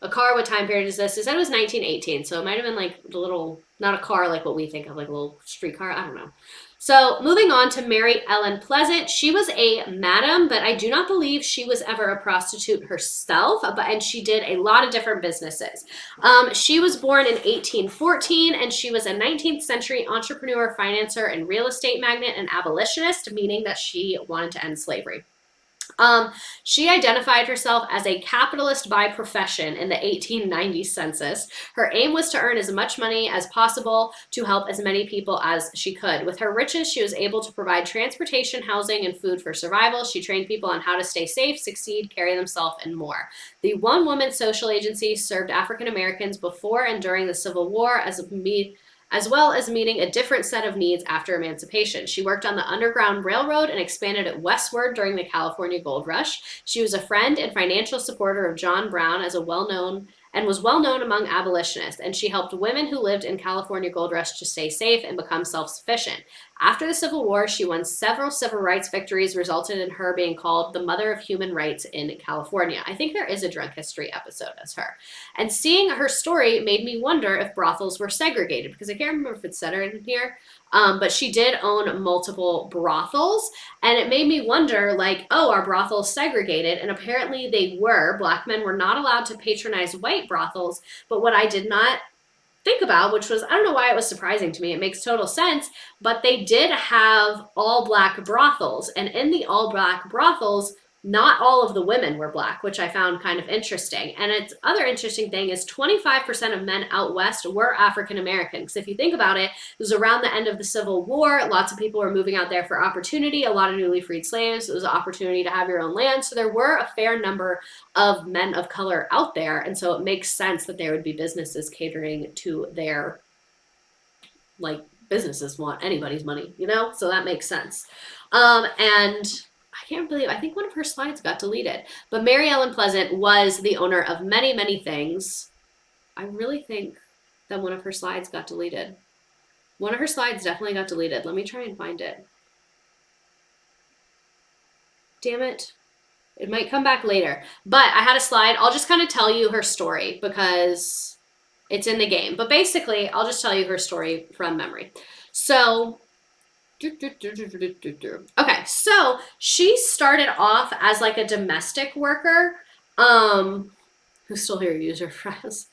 A car, what time period is this? They said it was 1918, so it might have been like a little, not a car like what we think of, like a little street car. I don't know. So moving on to Mary Ellen Pleasant. She was a madam, but I do not believe she was ever a prostitute herself, and she did a lot of different businesses. She was born in 1814, and she was a 19th century entrepreneur, financer, and real estate magnate and abolitionist, meaning that she wanted to end slavery. She identified herself as a capitalist by profession in the 1890 census. Her aim was to earn as much money as possible to help as many people as she could. With her riches, she was able to provide transportation, housing, and food for survival. She trained people on how to stay safe, succeed, carry themselves, and more. The one-woman social agency served African Americans before and during the Civil War as well as meeting a different set of needs after emancipation. She worked on the Underground Railroad and expanded at Westward during the California Gold Rush. She was a friend and financial supporter of John Brown as a was well known among abolitionists, and she helped women who lived in California Gold Rush to stay safe and become self-sufficient. After the Civil War, she won several civil rights victories, resulted in her being called the Mother of Human Rights in California. I think there is a Drunk History episode as her. And seeing her story made me wonder if brothels were segregated, because I can't remember if it said it in here, but she did own multiple brothels, and it made me wonder, like, oh, are brothels segregated? And apparently they were. Black men were not allowed to patronize white brothels, but what I did not think about, which was, I don't know why it was surprising to me, it makes total sense, but they did have all black brothels, and in the all black brothels, not all of the women were black, which I found kind of interesting. And its other interesting thing is 25% of men out west were African American. Because if you think about it, it was around the end of the Civil War. Lots of people were moving out there for opportunity. A lot of newly freed slaves. It was an opportunity to have your own land. So there were a fair number of men of color out there. And so it makes sense that there would be businesses catering to their, like, businesses want anybody's money, you know? So that makes sense. And I can't believe, I think one of her slides got deleted. But Mary Ellen Pleasant was the owner of many, many things. I really think that one of her slides got deleted. One of her slides definitely got deleted. Let me try and find it. Damn it. It might come back later. But I had a slide. I'll just kind of tell you her story because it's in the game. But basically, I'll just tell you her story from memory. So okay, so she started off as like a domestic worker. Who's still here? User Fraz.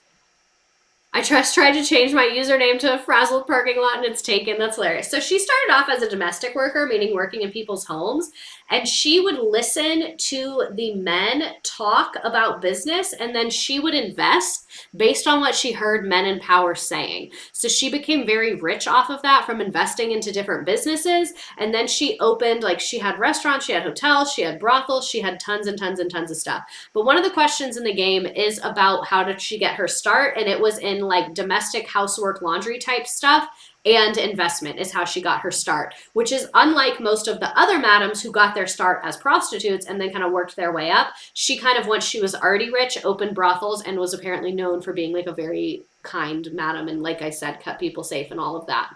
I just tried to change my username to a frazzled parking lot and it's taken. That's hilarious. So she started off as a domestic worker, meaning working in people's homes, and she would listen to the men talk about business, and then she would invest based on what she heard men in power saying. So she became very rich off of that from investing into different businesses, and then she opened, like, she had restaurants, she had hotels, she had brothels, she had tons and tons and tons of stuff. But one of the questions in the game is about how did she get her start, and it was in like domestic housework laundry type stuff, and investment is how she got her start, which is unlike most of the other madams who got their start as prostitutes and then kind of worked their way up. She kind of, once she was already rich, opened brothels and was apparently known for being like a very kind madam and, like I said, kept people safe and all of that.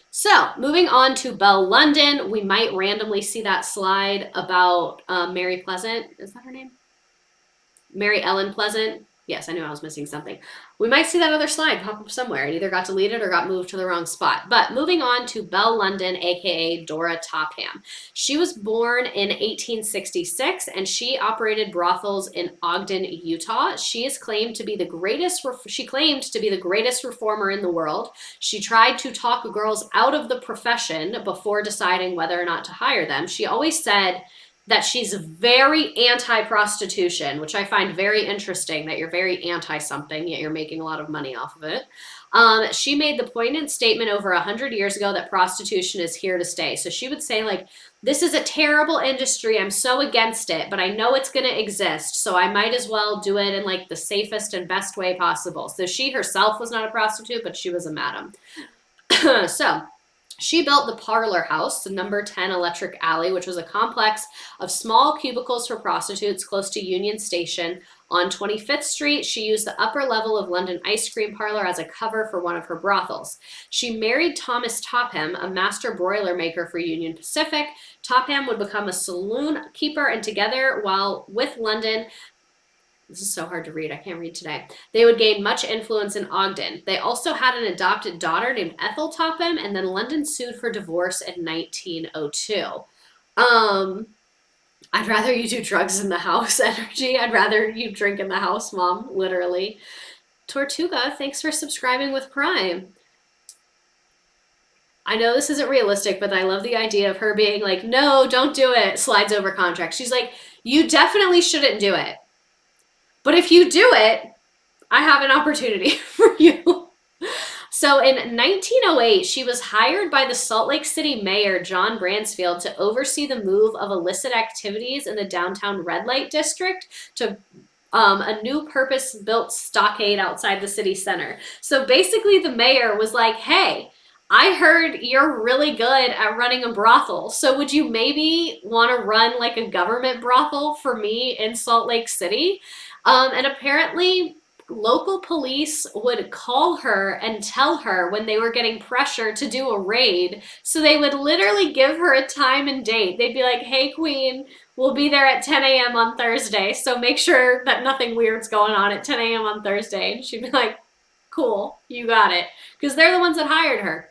So moving on to Belle London, we might randomly see that slide about Mary Pleasant. Is that her name? Mary Ellen Pleasant. Yes, I knew I was missing something. We might see that other slide pop up somewhere. It either got deleted or got moved to the wrong spot. But moving on to Belle London, aka Dora Topham. She was born in 1866 and she operated brothels in Ogden, Utah. She is claimed to be the greatest. She claimed to be the greatest reformer in the world. She tried to talk girls out of the profession before deciding whether or not to hire them. She always said that she's very anti-prostitution, which I find very interesting, that you're very anti-something, yet you're making a lot of money off of it. She made the poignant statement over 100 years ago that prostitution is here to stay. So she would say, like, this is a terrible industry. I'm so against it, but I know it's going to exist. So I might as well do it in like the safest and best way possible. So she herself was not a prostitute, but she was a madam. So she built the Parlor House, the number 10 Electric Alley, which was a complex of small cubicles for prostitutes close to Union Station on 25th Street. She used the upper level of London Ice Cream Parlor as a cover for one of her brothels. She married Thomas Topham, a master broiler maker for Union Pacific. Topham would become a saloon keeper, and together, while with London, this is so hard to read, I can't read today, they would gain much influence in Ogden. They also had an adopted daughter named Ethel Topham, and then London sued for divorce in 1902. I'd rather you do drugs in the house energy. I'd rather you drink in the house, Mom, literally. Tortuga, thanks for subscribing with Prime. I know this isn't realistic, but I love the idea of her being like, no, don't do it, slides over contract. She's like, you definitely shouldn't do it. But if you do it, I have an opportunity for you. So in 1908, she was hired by the Salt Lake City mayor, John Bransfield, to oversee the move of illicit activities in the downtown red light district to a new purpose-built stockade outside the city center. So basically the mayor was like, hey, I heard you're really good at running a brothel, so would you maybe want to run like a government brothel for me in Salt Lake City? And apparently local police would call her and tell her when they were getting pressure to do a raid. So they would literally give her a time and date. They'd be like, hey, Queen, we'll be there at 10 a.m. on Thursday. So make sure that nothing weird's going on at 10 a.m. on Thursday. And she'd be like, cool, you got it. Because they're the ones that hired her.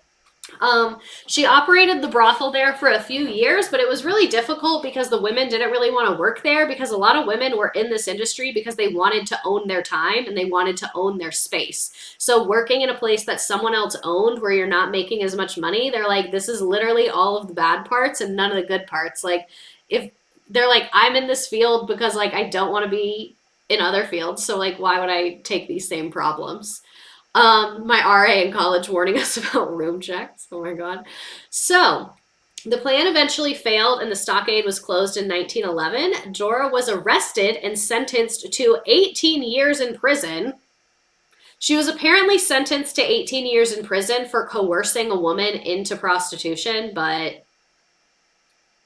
She operated the brothel there for a few years, but it was really difficult because the women didn't really want to work there, because a lot of women were in this industry because they wanted to own their time and they wanted to own their space. So working in a place that someone else owned where you're not making as much money, they're like, this is literally all of the bad parts and none of the good parts. Like, if they're like, I'm in this field because like I don't want to be in other fields, so like why would I take these same problems? My RA in college warning us about room checks. Oh my God. So the plan eventually failed and the stockade was closed in 1911. Dora was arrested and sentenced to 18 years in prison. She was apparently sentenced to 18 years in prison for coercing a woman into prostitution, but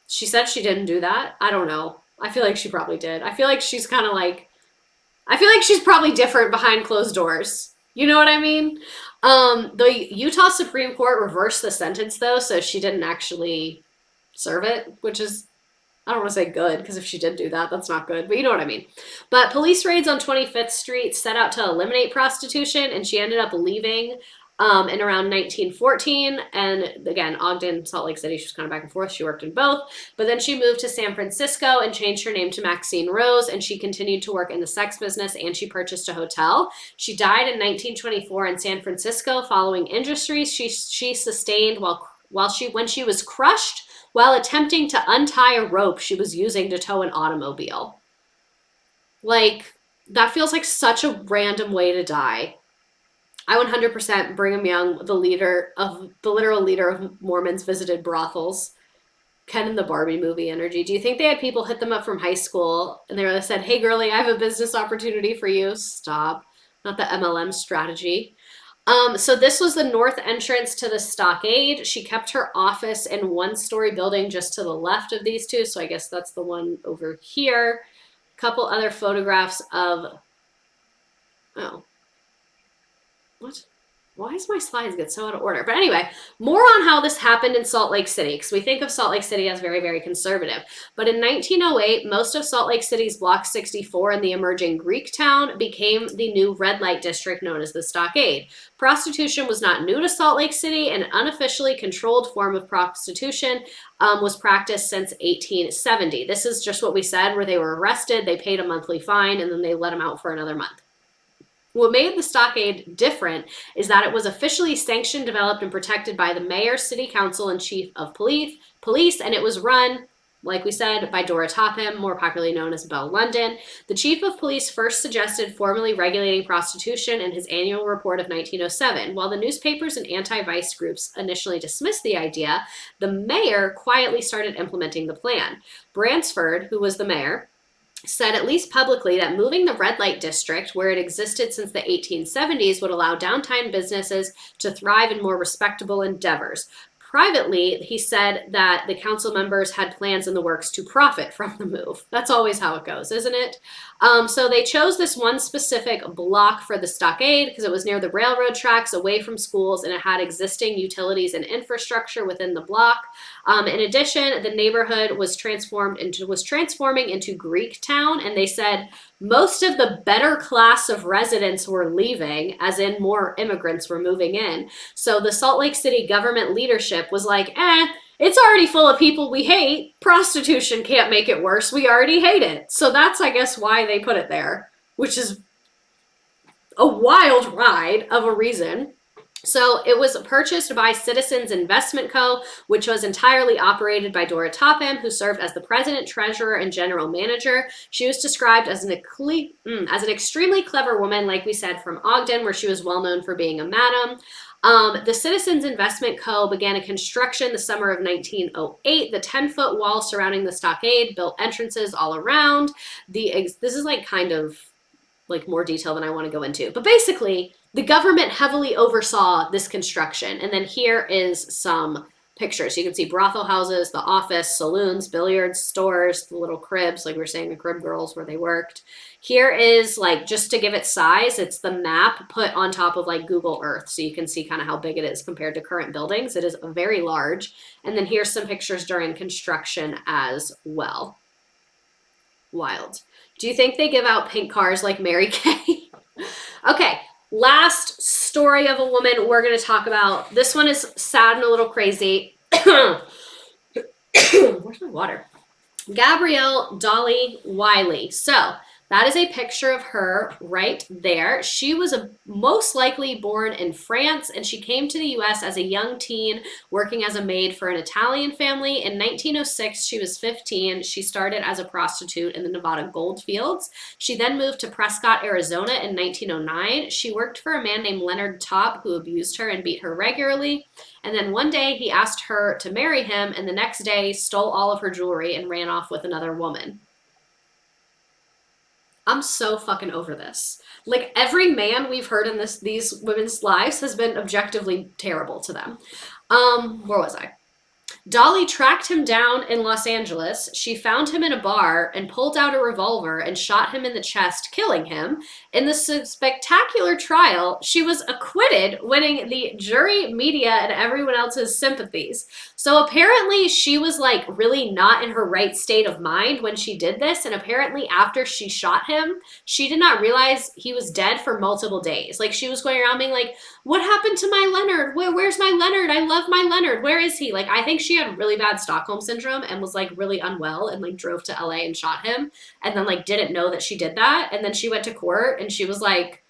she said she didn't do that. I don't know. I feel like she probably did. I feel like she's kind of like, I feel like she's probably different behind closed doors. You know what I mean? The Utah Supreme Court reversed the sentence, though, so she didn't actually serve it, which is, I don't want to say good, because if she did do that, that's not good, but you know what I mean. But police raids on 25th Street set out to eliminate prostitution, and she ended up leaving in around 1914. And again, Ogden, Salt Lake City, she was kind of back and forth. She worked in both. But then she moved to San Francisco and changed her name to Maxine Rose, and she continued to work in the sex business, and she purchased a hotel. She died in 1924 in San Francisco following injuries she sustained when she was crushed while attempting to untie a rope she was using to tow an automobile. Like, that feels like such a random way to die. I 100% Brigham Young, the literal leader of Mormons, visited brothels. Ken in the Barbie movie energy. Do you think they had people hit them up from high school and they said, hey girlie, I have a business opportunity for you? Stop. Not the MLM strategy. So this was the north entrance to the stockade. She kept her office in one-story building just to the left of these two. So I guess that's the one over here. A couple other photographs of, oh. What? Why does my slides get so out of order? But anyway, more on how this happened in Salt Lake City, because we think of Salt Lake City as very, very conservative. But in 1908, most of Salt Lake City's Block 64 in the emerging Greek town became the new red light district known as the Stockade. Prostitution was not new to Salt Lake City. An unofficially controlled form of prostitution was practiced since 1870. This is just what we said, where they were arrested, they paid a monthly fine, and then they let them out for another month. What made the stockade different is that it was officially sanctioned, developed, and protected by the mayor, city council, and chief of police, and it was run like we said, by Dora Topham, more popularly known as Belle London. The chief of police first suggested formally regulating prostitution in his annual report of 1907. While the newspapers and anti-vice groups initially dismissed the idea, the mayor quietly started implementing the plan. Bransford, who was the mayor, said at least publicly that moving the red light district, where it existed since the 1870s, would allow downtown businesses to thrive in more respectable endeavors. Privately, he said that the council members had plans in the works to profit from the move. That's always how it goes, isn't it? So they chose this one specific block for the Stockade because it was near the railroad tracks, away from schools, and it had existing utilities and infrastructure within the block. In addition, the neighborhood was transforming into Greek town, and they said most of the better class of residents were leaving, as in more immigrants were moving in. So the Salt Lake City government leadership was like, it's already full of people we hate. Prostitution can't make it worse. We already hate it. So that's, I guess, why they put it there, which is a wild ride of a reason. So it was purchased by Citizens Investment Co., which was entirely operated by Dora Topham, who served as the president, treasurer, and general manager. She was described as an extremely clever woman, like we said, from Ogden, where she was well known for being a madam. The Citizens Investment Co. began a construction the summer of 1908. The 10-foot wall surrounding the stockade built entrances all around. This is like kind of like more detail than I want to go into. But basically, the government heavily oversaw this construction. And then here is some pictures. You can see brothel houses, the office, saloons, billiards, stores, the little cribs, like we were saying, the crib girls where they worked. Here is, like, just to give it size, it's the map put on top of like Google Earth. So you can see kind of how big it is compared to current buildings. It is very large. And then here's some pictures during construction as well. Wild. Do you think they give out pink cars like Mary Kay? Okay, last story of a woman we're going to talk about. This one is sad and a little crazy. Where's my water? Gabrielle Dolly Wiley. So that is a picture of her right there. She was most likely born in France, and she came to the U.S. as a young teen working as a maid for an Italian family. In 1906, she was 15. She started as a prostitute in the Nevada gold fields. She then moved to Prescott, Arizona in 1909. She worked for a man named Leonard Topp, who abused her and beat her regularly. And then one day he asked her to marry him, and the next day stole all of her jewelry and ran off with another woman. I'm so fucking over this. Like, every man we've heard in these women's lives has been objectively terrible to them. Where was I? Dolly tracked him down in Los Angeles. She found him in a bar and pulled out a revolver and shot him in the chest, killing him. In the spectacular trial, she was acquitted, winning the jury, media, and everyone else's sympathies. So apparently she was like really not in her right state of mind when she did this. And apparently after she shot him, she did not realize he was dead for multiple days. Like, she was going around being like, what happened to my Leonard? Where's my Leonard? I love my Leonard. Where is he? Like, I think she had really bad Stockholm syndrome and was like really unwell and like drove to LA and shot him and then like didn't know that she did that. And then she went to court and she was like,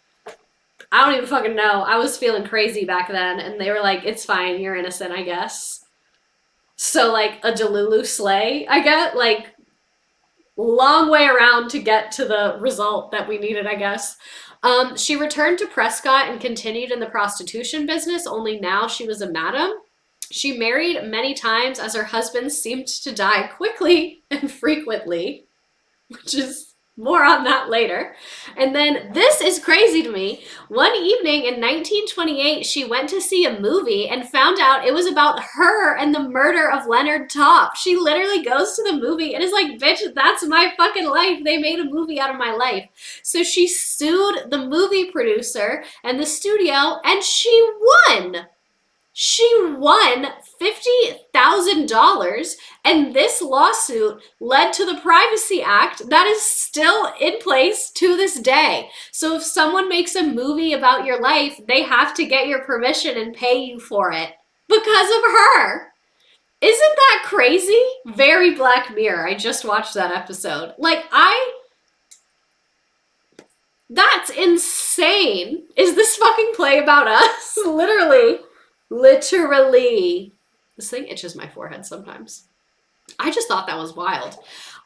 I don't even fucking know. I was feeling crazy back then. And they were like, it's fine. You're innocent, I guess. So like a Delulu slay, I get, like, long way around to get to the result that we needed, I guess. She returned to Prescott and continued in the prostitution business, only now she was a madam. She married many times as her husbands seemed to die quickly and frequently, which is more on that later. And then this is crazy to me. One evening in 1928, she went to see a movie and found out it was about her and the murder of Leonard Topp. She literally goes to the movie and is like, bitch, that's my fucking life. They made a movie out of my life. So she sued the movie producer and the studio, and she won. She won $50,000, and this lawsuit led to the Privacy Act that is still in place to this day. So if someone makes a movie about your life, they have to get your permission and pay you for it because of her. Isn't that crazy? Very Black Mirror. I just watched that episode. Like, that's insane. Is this fucking play about us? Literally. This thing itches my forehead sometimes. I just thought that was wild.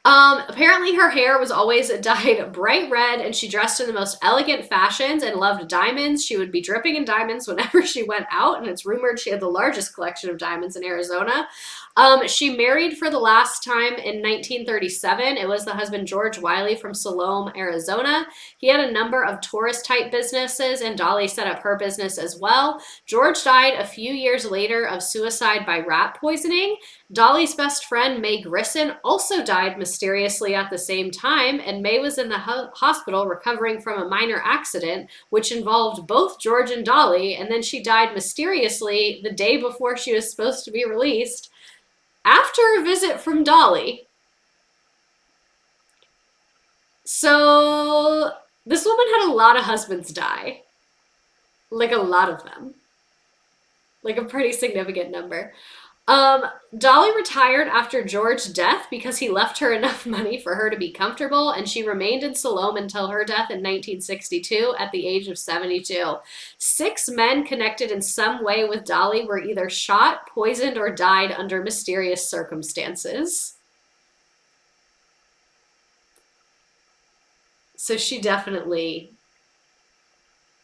Apparently her hair was always dyed bright red and she dressed in the most elegant fashions and loved diamonds. She would be dripping in diamonds whenever she went out, and it's rumored she had the largest collection of diamonds in Arizona. She married for the last time in 1937. It was the husband George Wiley from Salome, Arizona. He had a number of tourist type businesses, and Dolly set up her business as well. George died a few years later of suicide by rat poisoning. Dolly's best friend, May Grisson, also died mysteriously at the same time, and May was in the hospital recovering from a minor accident, which involved both George and Dolly, and then she died mysteriously the day before she was supposed to be released after a visit from Dolly. So this woman had a lot of husbands die. Like a lot of them. Like a pretty significant number. Um, Dolly retired after George's death because he left her enough money for her to be comfortable, and she remained in Salome until her death in 1962 at the age of 72. 6 men connected in some way with Dolly were either shot, poisoned, or died under mysterious circumstances. So she definitely,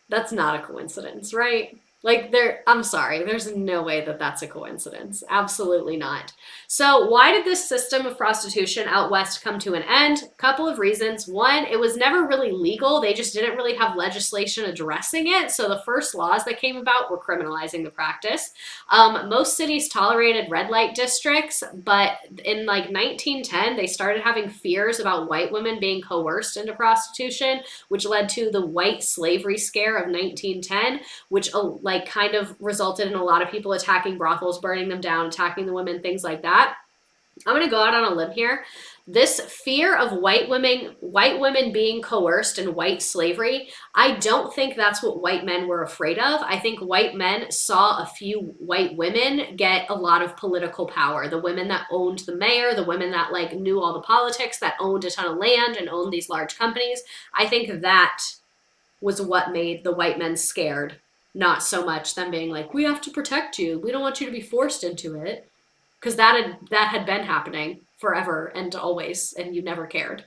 that's not a coincidence, right? Like I'm sorry, there's no way that that's a coincidence. Absolutely not. So why did this system of prostitution out west come to an end? Couple of reasons. One, it was never really legal. They just didn't really have legislation addressing it. So the first laws that came about were criminalizing the practice. Most cities tolerated red light districts, but in like 1910, they started having fears about white women being coerced into prostitution, which led to the white slavery scare of 1910, which like kind of resulted in a lot of people attacking brothels, burning them down, attacking the women, things like that. I'm going to go out on a limb here. This fear of white women being coerced in white slavery, I don't think that's what white men were afraid of. I think white men saw a few white women get a lot of political power. The women that owned the mayor, the women that like knew all the politics, that owned a ton of land and owned these large companies. I think that was what made the white men scared. Not so much them being like, we have to protect you. We don't want you to be forced into it. Because that had been happening forever and always, and you never cared.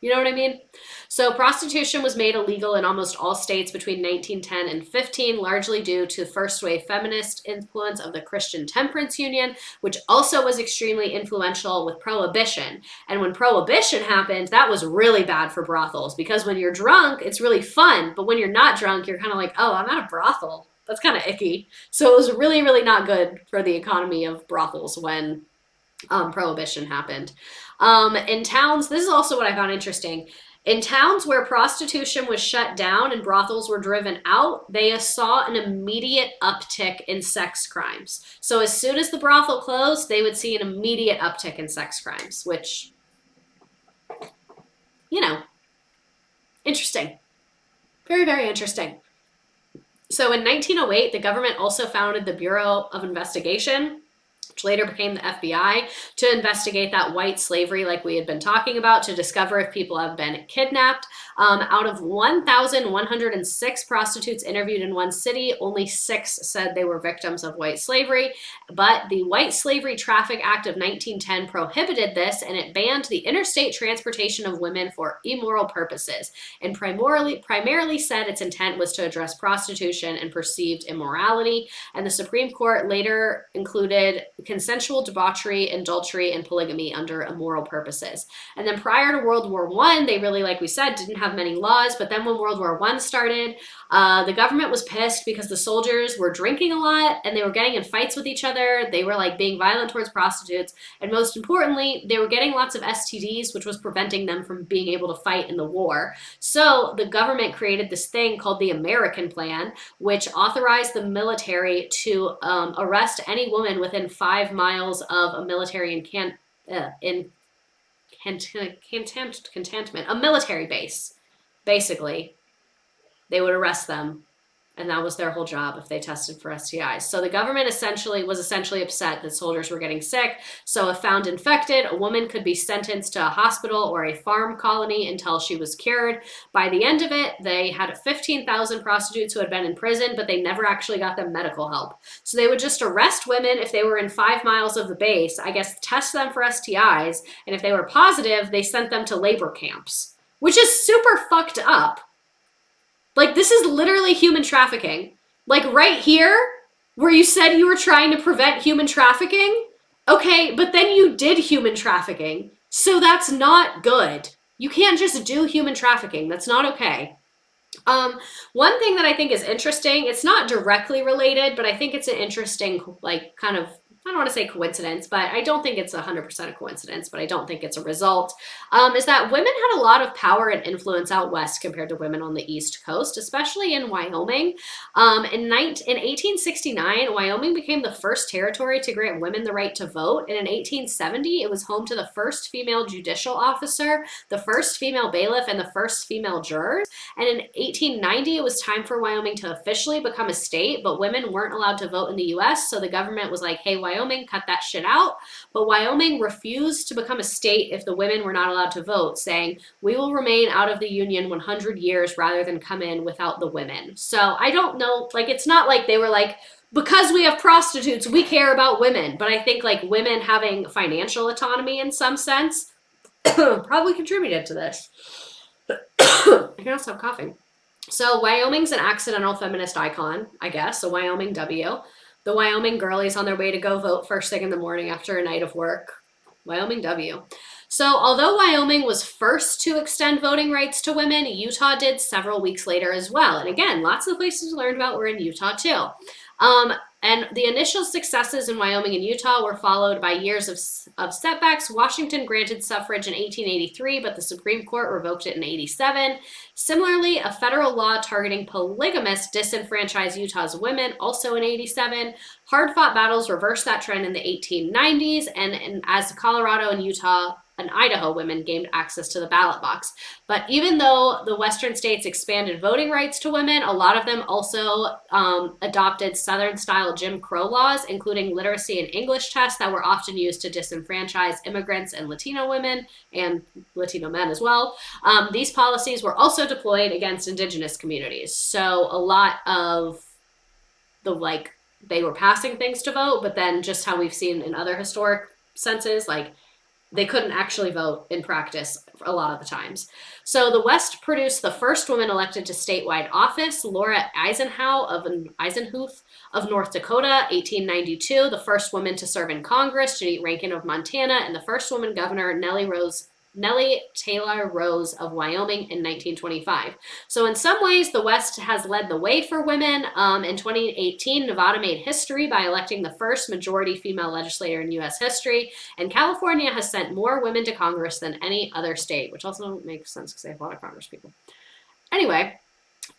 You know what I mean? So prostitution was made illegal in almost all states between 1910 and 15, largely due to first wave feminist influence of the Christian Temperance Union, which also was extremely influential with Prohibition. And when Prohibition happened, that was really bad for brothels, because when you're drunk, it's really fun. But when you're not drunk, you're kind of like, oh, I'm at a brothel. That's kind of icky. So it was really, really not good for the economy of brothels when Prohibition happened. In towns, this is also what I found interesting. In towns where prostitution was shut down and brothels were driven out, they saw an immediate uptick in sex crimes. So as soon as the brothel closed, they would see an immediate uptick in sex crimes, which, you know, interesting. Very, very interesting. So in 1908, the government also founded the Bureau of Investigation, which later became the FBI, to investigate that white slavery like we had been talking about, to discover if people have been kidnapped. Out of 1,106 prostitutes interviewed in one city, only 6 said they were victims of white slavery. But the White Slavery Traffic Act of 1910 prohibited this, and it banned the interstate transportation of women for immoral purposes, and primarily said its intent was to address prostitution and perceived immorality. And the Supreme Court later included consensual debauchery, adultery, and polygamy under immoral purposes. And then prior to World War I, they really, like we said, didn't have many laws. But then when World War I started, the government was pissed because the soldiers were drinking a lot and they were getting in fights with each other. They were like being violent towards prostitutes. And most importantly, they were getting lots of STDs, which was preventing them from being able to fight in the war. So the government created this thing called the American Plan, which authorized the military to arrest any woman within 5 miles of a military cantonment, a military base. Basically, they would arrest them And that was their whole job if they tested for STIs. So the government was essentially upset that soldiers were getting sick. So if found infected, a woman could be sentenced to a hospital or a farm colony until she was cured. By the end of it, they had 15,000 prostitutes who had been in prison, but they never actually got them medical help. So they would just arrest women if they were in 5 miles of the base, I guess test them for STIs, and if they were positive, they sent them to labor camps, which is super fucked up. Like, this is literally human trafficking. Like, right here, where you said you were trying to prevent human trafficking, okay, but then you did human trafficking, so that's not good. You can't just do human trafficking. That's not okay. One thing that I think is interesting, it's not directly related, but I think it's an interesting, like, kind of, I don't want to say coincidence, but I don't think it's 100% a coincidence, but I don't think it's a result, is that women had a lot of power and influence out west compared to women on the East Coast, especially in Wyoming. In 1869, Wyoming became the first territory to grant women the right to vote, and in 1870, it was home to the first female judicial officer, the first female bailiff, and the first female jurors. And in 1890, it was time for Wyoming to officially become a state, but women weren't allowed to vote in the U.S., so the government was like, hey, Wyoming, cut that shit out. But Wyoming refused to become a state if the women were not allowed to vote, saying, we will remain out of the Union 100 years rather than come in without the women. So I don't know, like, it's not like they were like, because we have prostitutes, we care about women. But I think, like, women having financial autonomy in some sense probably contributed to this. I can't stop coughing. So Wyoming's an accidental feminist icon, I guess, a Wyoming W. The Wyoming girlies on their way to go vote first thing in the morning after a night of work. Wyoming W. So although Wyoming was first to extend voting rights to women, Utah did several weeks later as well. And again, lots of the places we learned about were in Utah too. And the initial successes in Wyoming and Utah were followed by years of setbacks. Washington granted suffrage in 1883, but the Supreme Court revoked it in 87. Similarly, a federal law targeting polygamists disenfranchised Utah's women, also in 87. Hard-fought battles reversed that trend in the 1890s, and as Colorado and Utah and Idaho women gained access to the ballot box. But even though the western states expanded voting rights to women, a lot of them also adopted Southern-style Jim Crow laws, including literacy and English tests that were often used to disenfranchise immigrants and Latino women and Latino men as well. These policies were also deployed against indigenous communities. So a lot of the, like, they were passing things to vote, but then just how we've seen in other historic senses, like, they couldn't actually vote in practice a lot of the times. So the West produced the first woman elected to statewide office, Laura Eisenhuth of North Dakota, 1892, the first woman to serve in Congress, Jeanette Rankin of Montana, and the first woman governor, Nellie Taylor Rose of Wyoming in 1925. So in some ways, the West has led the way for women. In 2018, Nevada made history by electing the first majority female legislator in U.S. history, and California has sent more women to Congress than any other state, which also makes sense because they have a lot of Congress people. Anyway,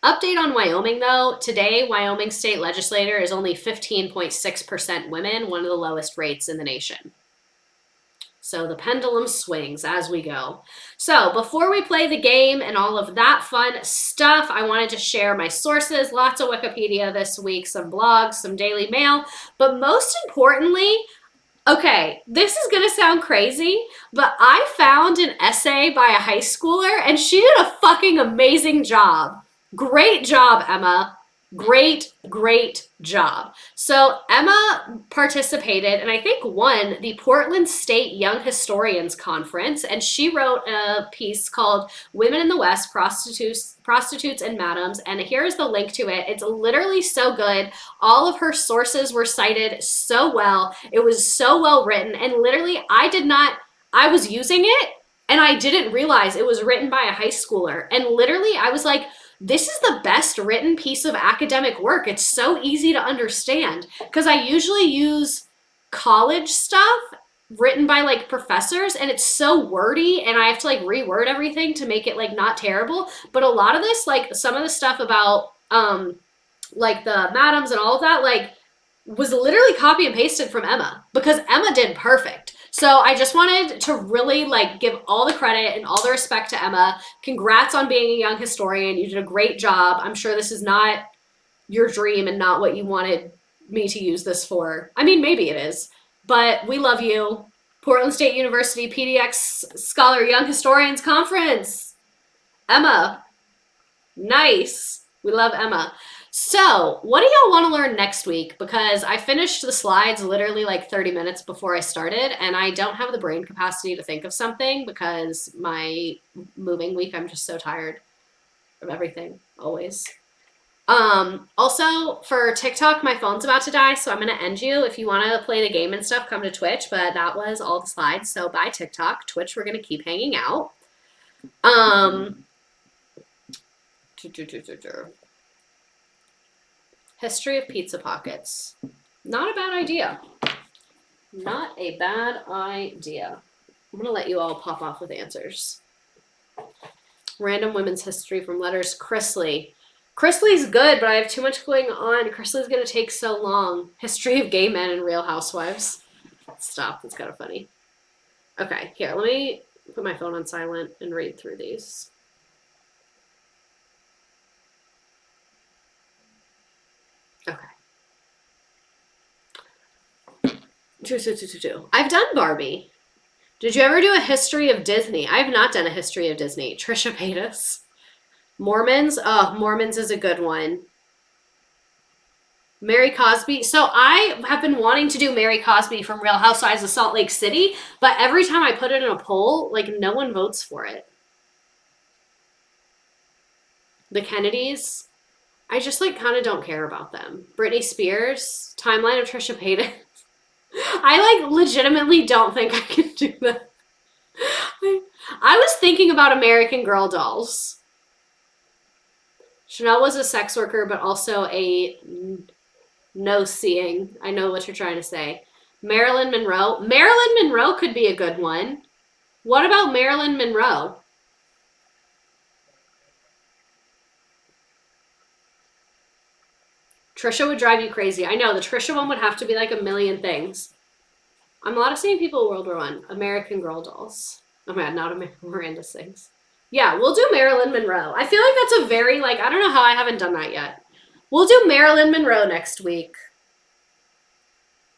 update on Wyoming, though. Today, Wyoming state legislator is only 15.6% women, one of the lowest rates in the nation. So the pendulum swings as we go. So before we play the game and all of that fun stuff, I wanted to share my sources, lots of Wikipedia this week, some blogs, some Daily Mail, but most importantly, okay, this is going to sound crazy, but I found an essay by a high schooler and she did a fucking amazing job. Great job, Emma. Great, great job. So Emma participated and I think won the Portland State Young Historians Conference, and she wrote a piece called Women in the West, Prostitutes and Madams, and here's the link to it. It's literally so good. All of her sources were cited so well. It was so well written, and literally I was using it and I didn't realize it was written by a high schooler, and literally I was like, this is the best written piece of academic work. It's so easy to understand because I usually use college stuff written by like professors and it's so wordy and I have to like reword everything to make it like not terrible. But a lot of this, like some of the stuff about like the madams and all of that, like was literally copy and pasted from Emma because Emma did perfect. So I just wanted to really like give all the credit and all the respect to Emma. Congrats on being a young historian. You did a great job. I'm sure this is not your dream and not what you wanted me to use this for. I mean, maybe it is, but we love you. Portland State University PDX Scholar Young Historians Conference. Emma. Nice. We love Emma. So, what do y'all want to learn next week? Because I finished the slides literally like 30 minutes before I started, and I don't have the brain capacity to think of something because my moving week, I'm just so tired of everything, always. Also, for TikTok, my phone's about to die, so I'm going to end you. If you want to play the game and stuff, come to Twitch, but that was all the slides. So, bye, TikTok. Twitch, we're going to keep hanging out. History of pizza pockets. Not a bad idea. Not a bad idea. I'm going to let you all pop off with answers. Random women's history from letters. Chrisley. Chrisley's good, but I have too much going on. Chrisley's going to take so long. History of gay men and Real Housewives. Stop. That's kind of funny. Okay, here. Let me put my phone on silent and read through these. Okay. I've done Barbie. Did you ever do a history of Disney? I have not done a history of Disney. Trisha Paytas. Mormons? Oh, Mormons is a good one. Mary Cosby. So I have been wanting to do Mary Cosby from Real Housewives of Salt Lake City, but every time I put it in a poll, like no one votes for it. The Kennedys. I just like kind of don't care about them. Britney Spears. Timeline of Trisha Paytas. I like legitimately don't think I can do that. I was thinking about American Girl dolls. Chanel was a sex worker, but also a no-seeing. I know what you're trying to say. Marilyn Monroe. Marilyn Monroe could be a good one. What about Marilyn Monroe? Trisha would drive you crazy. I know, the Trisha one would have to be like a million things. I'm a lot of seeing people World War I. American Girl dolls. Oh my god, not Miranda Sings. Yeah, we'll do Marilyn Monroe. I feel like that's a very, like, I don't know how I haven't done that yet. We'll do Marilyn Monroe next week.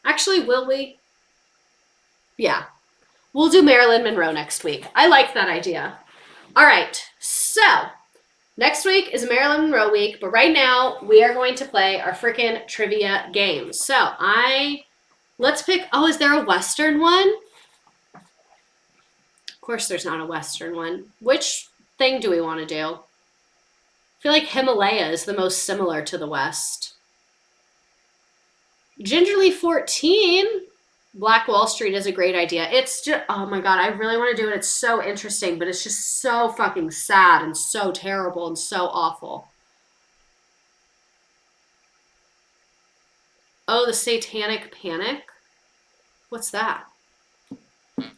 Actually, will we? Yeah. We'll do Marilyn Monroe next week. I like that idea. All right, so next week is Marilyn Monroe week, but right now we are going to play our freaking trivia game. So let's pick, oh, is there a Western one? Of course there's not a Western one. Which thing do we want to do? I feel like Himalaya is the most similar to the West. Gingerly 14. Black Wall Street is a great idea. It's just, oh my god, I really want to do it. It's so interesting, but it's just so fucking sad and so terrible and so awful. Oh, the Satanic Panic? What's that?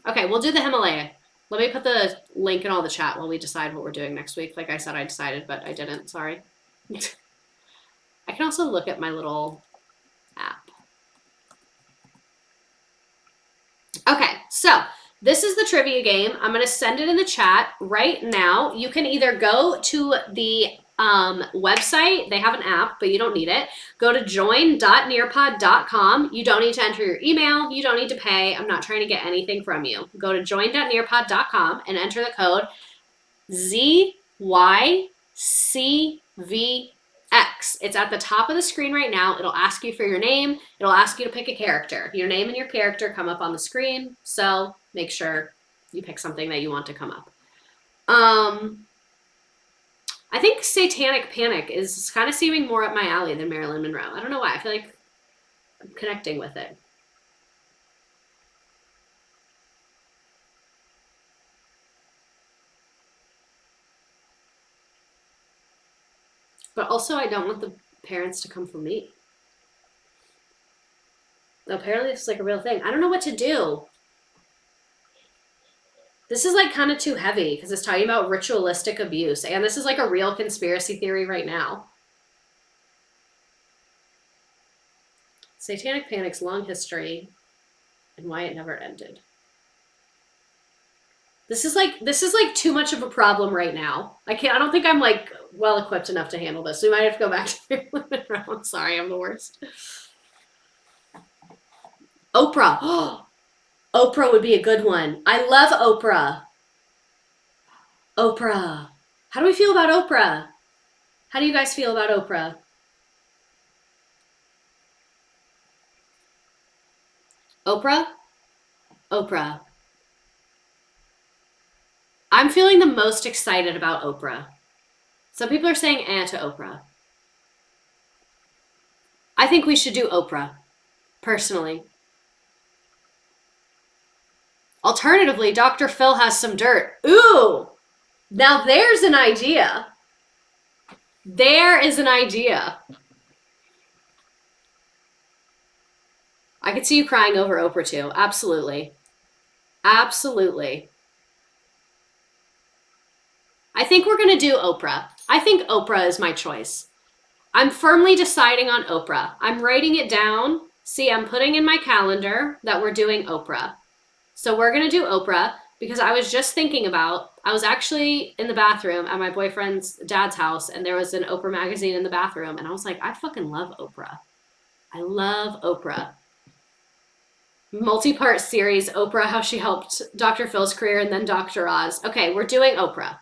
Okay, we'll do the Himalaya. Let me put the link in all the chat while we decide what we're doing next week. Like I said, I decided, but I didn't. Sorry. I can also look at my little app. Okay, so this is the trivia game. I'm going to send it in the chat right now. You can either go to the website. They have an app, but you don't need it. Go to join.nearpod.com. You don't need to enter your email. You don't need to pay. I'm not trying to get anything from you. Go to join.nearpod.com and enter the code ZYCVX. It's at the top of the screen right now. It'll ask you for your name. It'll ask you to pick a character. Your name and your character come up on the screen, so make sure you pick something that you want to come up. I think Satanic Panic is kind of seeming more up my alley than Marilyn Monroe. I don't know why. I feel like I'm connecting with it. But also, I don't want the parents to come for me. Apparently, this is like a real thing. I don't know what to do. This is like kind of too heavy because it's talking about ritualistic abuse. And this is like a real conspiracy theory right now. Satanic Panic's long history and why it never ended. This is like too much of a problem right now. I don't think I'm like well equipped enough to handle this. We might have to go back to limit round. Sorry, I'm the worst. Oprah. Oprah would be a good one. I love Oprah. Oprah. How do we feel about Oprah? How do you guys feel about Oprah? Oprah? Oprah. I'm feeling the most excited about Oprah. Some people are saying to Oprah. I think we should do Oprah, personally. Alternatively, Dr. Phil has some dirt. Ooh! Now there's an idea. There is an idea. I could see you crying over Oprah too. Absolutely. Absolutely. I think we're going to do Oprah. I think Oprah is my choice. I'm firmly deciding on Oprah. I'm writing it down. See, I'm putting in my calendar that we're doing Oprah. So we're going to do Oprah because I was just thinking about, I was actually in the bathroom at my boyfriend's dad's house and there was an Oprah magazine in the bathroom and I was like, I fucking love Oprah. I love Oprah. Multi-part series, Oprah, how she helped Dr. Phil's career and then Dr. Oz. Okay, we're doing Oprah.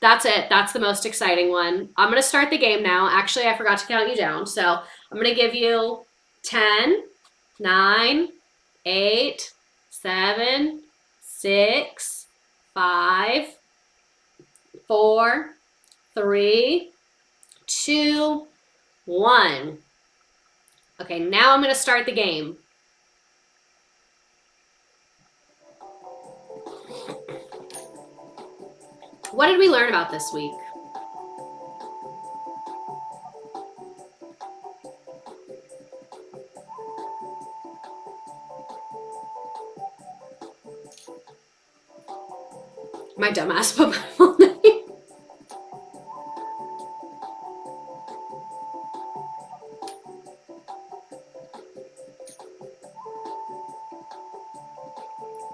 That's it. That's the most exciting one. I'm going to start the game now. Actually, I forgot to count you down. So I'm going to give you 10, 9, 8, 7, 6, 5, 4, 3, 2, 1. Okay, now I'm going to start the game. What did we learn about this week? My dumbass put my full name.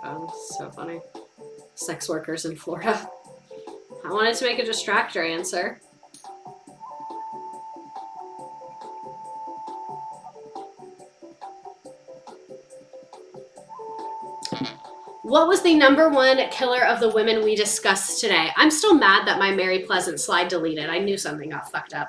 Oh, so funny. Sex workers in Florida. I wanted to make a distractor answer. What was the #1 killer of the women we discussed today? I'm still mad that my Mary Pleasant slide deleted. I knew something got fucked up.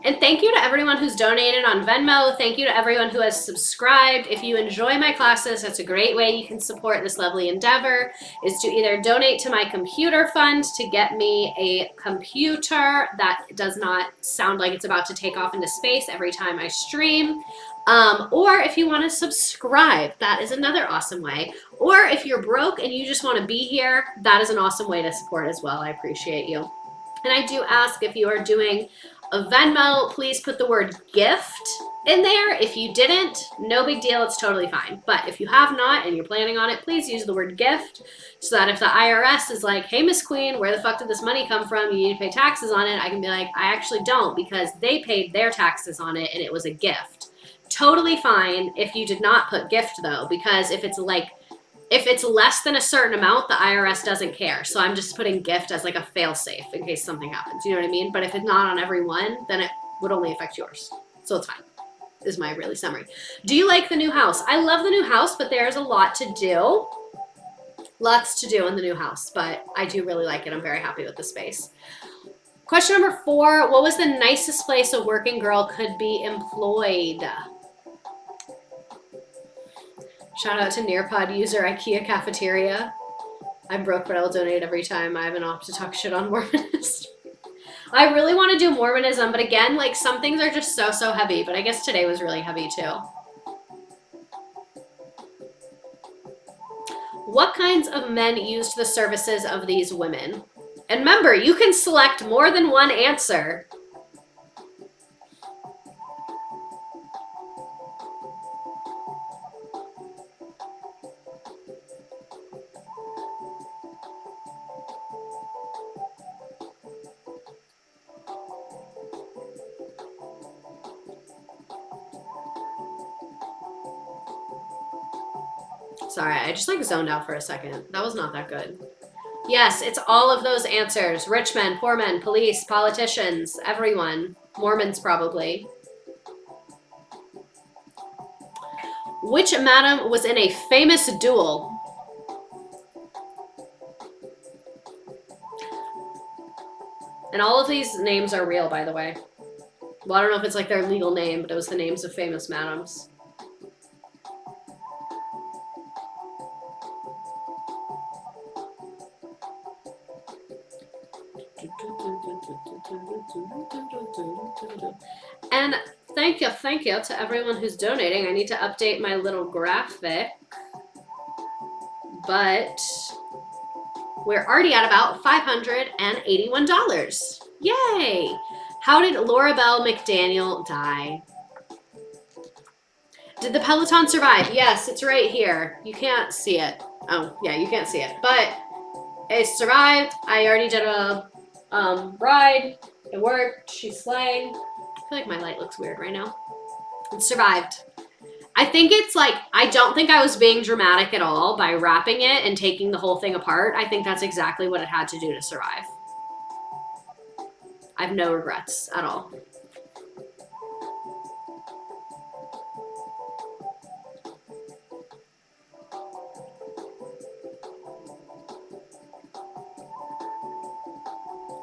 And thank you to everyone who's donated on Venmo. Thank you to everyone who has subscribed. If you enjoy my classes, that's a great way you can support this lovely endeavor, is to either donate to my computer fund to get me a computer that does not sound like it's about to take off into space every time I stream. Or if you want to subscribe, that is another awesome way. Or if you're broke and you just want to be here, that is an awesome way to support as well. I appreciate you. And I do ask, if you are doing a Venmo, please put the word gift in there. If you didn't, no big deal, it's totally fine. But if you have not and you're planning on it, please use the word gift so that if the IRS is like, hey, Miss Queen, where the fuck did this money come from? You need to pay taxes on it. I can be like, I actually don't, because they paid their taxes on it and it was a gift. Totally fine if you did not put gift though, because if it's less than a certain amount, the IRS doesn't care. So I'm just putting gift as like a fail safe in case something happens. You know what I mean? But if it's not on every one, then it would only affect yours. So it's fine, is my really summary. Do you like the new house? I love the new house, but there's a lot to do. Lots to do in the new house, but I do really like it. I'm very happy with the space. Question number 4, what was the nicest place a working girl could be employed? Shout out to Nearpod user IKEA Cafeteria. I'm broke, but I'll donate every time I have an op to talk shit on Mormonism. I really want to do Mormonism, but again, like some things are just so heavy, but I guess today was really heavy too. What kinds of men used the services of these women? And remember, you can select more than one answer. Sorry, I just like zoned out for a second. That was not that good. Yes, it's all of those answers. Rich men, poor men, police, politicians, everyone. Mormons probably. Which madam was in a famous duel? And all of these names are real, by the way. Well, I don't know if it's like their legal name, but it was the names of famous madams. And thank you to everyone who's donating. I need to update my little graphic, but we're already at about $581. Yay! How did Laura Bell McDaniel die? Did the Peloton survive? Yes, it's right here. You can't see it. Oh, yeah, you can't see it. But it survived. I already did a ride. It worked. She's slaying. I feel like my light looks weird right now. It survived. I think it's like, I don't think I was being dramatic at all by wrapping it and taking the whole thing apart. I think that's exactly what it had to do to survive. I have no regrets at all.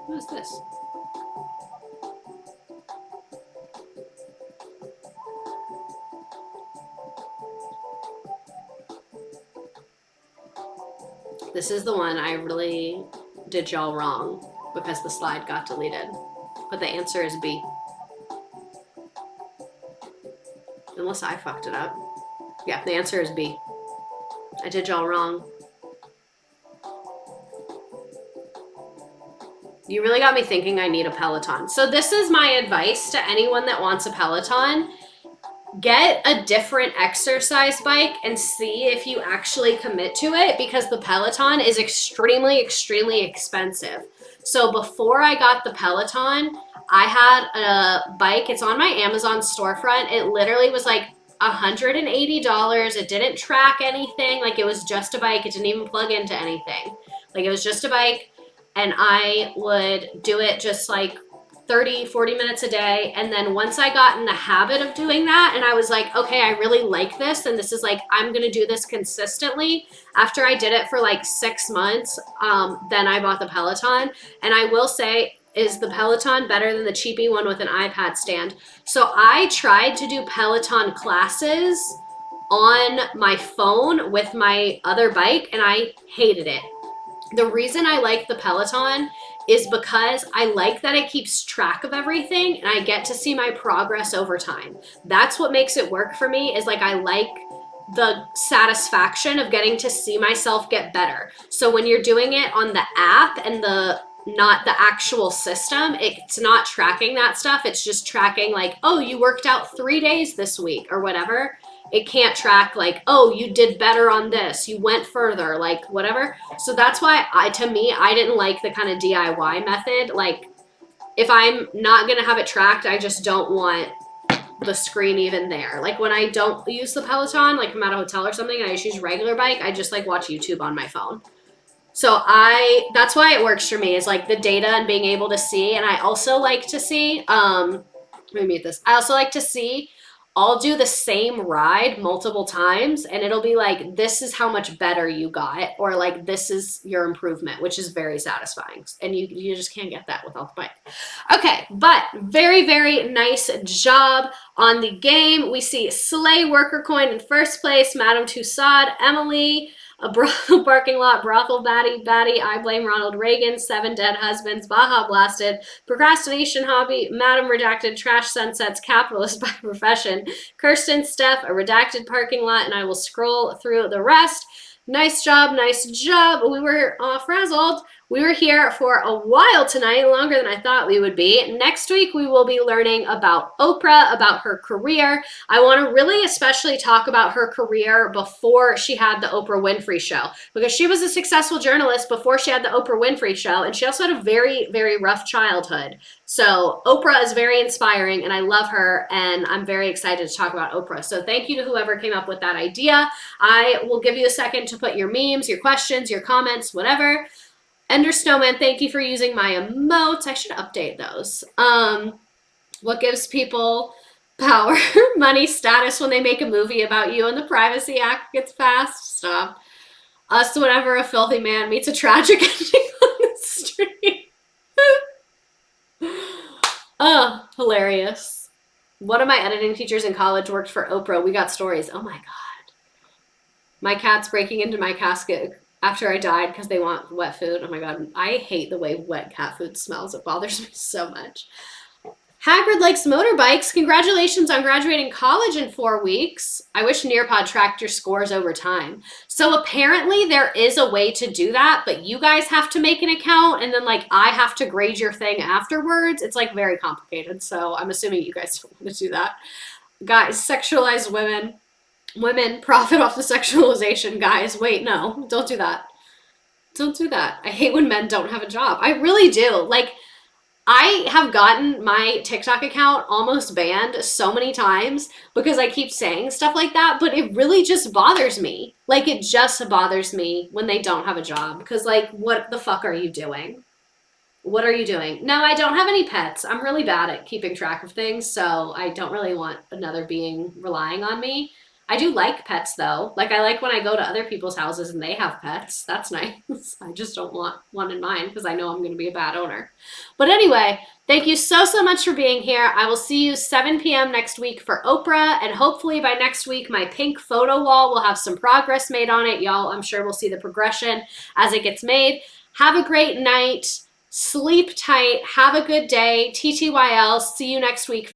What is this? This is the one I really did y'all wrong because the slide got deleted. But the answer is B. Unless I fucked it up. Yeah, the answer is B. I did y'all wrong. You really got me thinking I need a Peloton. So this is my advice to anyone that wants a Peloton. Get a different exercise bike and see if you actually commit to it, because the Peloton is extremely, extremely expensive. So before I got the Peloton, I had a bike. It's on my Amazon storefront. It literally was like $180. It didn't track anything. Like, it was just a bike. It didn't even plug into anything. Like, it was just a bike. And I would do it just like 30, 40 minutes a day. And then once I got in the habit of doing that, and I was like, okay, I really like this, and this is like, I'm gonna do this consistently. After I did it for like 6 months, then I bought the Peloton. And I will say, is the Peloton better than the cheapy one with an iPad stand? So I tried to do Peloton classes on my phone with my other bike, and I hated it. The reason I like the Peloton is because I like that it keeps track of everything and I get to see my progress over time. That's what makes it work for me, is like, I like the satisfaction of getting to see myself get better. So when you're doing it on the app and not the actual system, it's not tracking that stuff. It's just tracking like, oh, you worked out 3 days this week or whatever. It can't track like, oh, you did better on this, you went further, like whatever. So that's why to me, I didn't like the kind of DIY method. Like, if I'm not gonna have it tracked, I just don't want the screen even there. Like, when I don't use the Peloton, like I'm at a hotel or something and I just use regular bike, I just like watch YouTube on my phone. So that's why it works for me, is like the data and being able to see. And I also like to see, let me mute this. I also like to see, I'll do the same ride multiple times and it'll be like, this is how much better you got, or like, this is your improvement, which is very satisfying. And you just can't get that without the bike. Okay, but very, very nice job on the game. We see Slay Worker Coin in first place, Madame Tussaud, Emily, a brothel parking lot, brothel Maddie, I blame Ronald Reagan, 7 dead husbands, Baja Blasted, procrastination hobby, Madam Redacted, trash sunsets, capitalist by profession, Kirsten, Steph, a redacted parking lot, and I will scroll through the rest. Nice job, nice job. We were frazzled. We were here for a while tonight, longer than I thought we would be. Next week, we will be learning about Oprah, about her career. I want to really especially talk about her career before she had the Oprah Winfrey Show, because she was a successful journalist before she had the Oprah Winfrey Show, and she also had a very, very rough childhood. So Oprah is very inspiring, and I love her, and I'm very excited to talk about Oprah. So thank you to whoever came up with that idea. I will give you a second to put your memes, your questions, your comments, whatever. Ender Snowman, thank you for using my emotes. I should update those. What gives people power, money, status when they make a movie about you and the Privacy Act gets passed? Stop. Us whenever a filthy man meets a tragic ending on the street. Oh, hilarious. One of my editing teachers in college worked for Oprah. We got stories. Oh my God. My cat's breaking into my casket after I died because they want wet food. Oh my God. I hate the way wet cat food smells. It bothers me so much. Hagrid likes motorbikes. Congratulations on graduating college in 4 weeks. I wish Nearpod tracked your scores over time. So apparently there is a way to do that, but you guys have to make an account and then like I have to grade your thing afterwards. It's like very complicated. So I'm assuming you guys don't want to do that. Guys, sexualize women. Women profit off the sexualization, guys. Wait, no, don't do that. Don't do that. I hate when men don't have a job. I really do. Like, I have gotten my TikTok account almost banned so many times because I keep saying stuff like that, but it really just bothers me. Like, it just bothers me when they don't have a job because, like, what the fuck are you doing? What are you doing? No, I don't have any pets. I'm really bad at keeping track of things, so I don't really want another being relying on me. I do like pets though. Like I like when I go to other people's houses and they have pets. That's nice. I just don't want one in mine because I know I'm going to be a bad owner. But anyway, thank you so much for being here. I will see you 7 p.m. next week for Oprah. And hopefully by next week, my pink photo wall will have some progress made on it. Y'all, I'm sure we'll see the progression as it gets made. Have a great night. Sleep tight. Have a good day. TTYL. See you next week.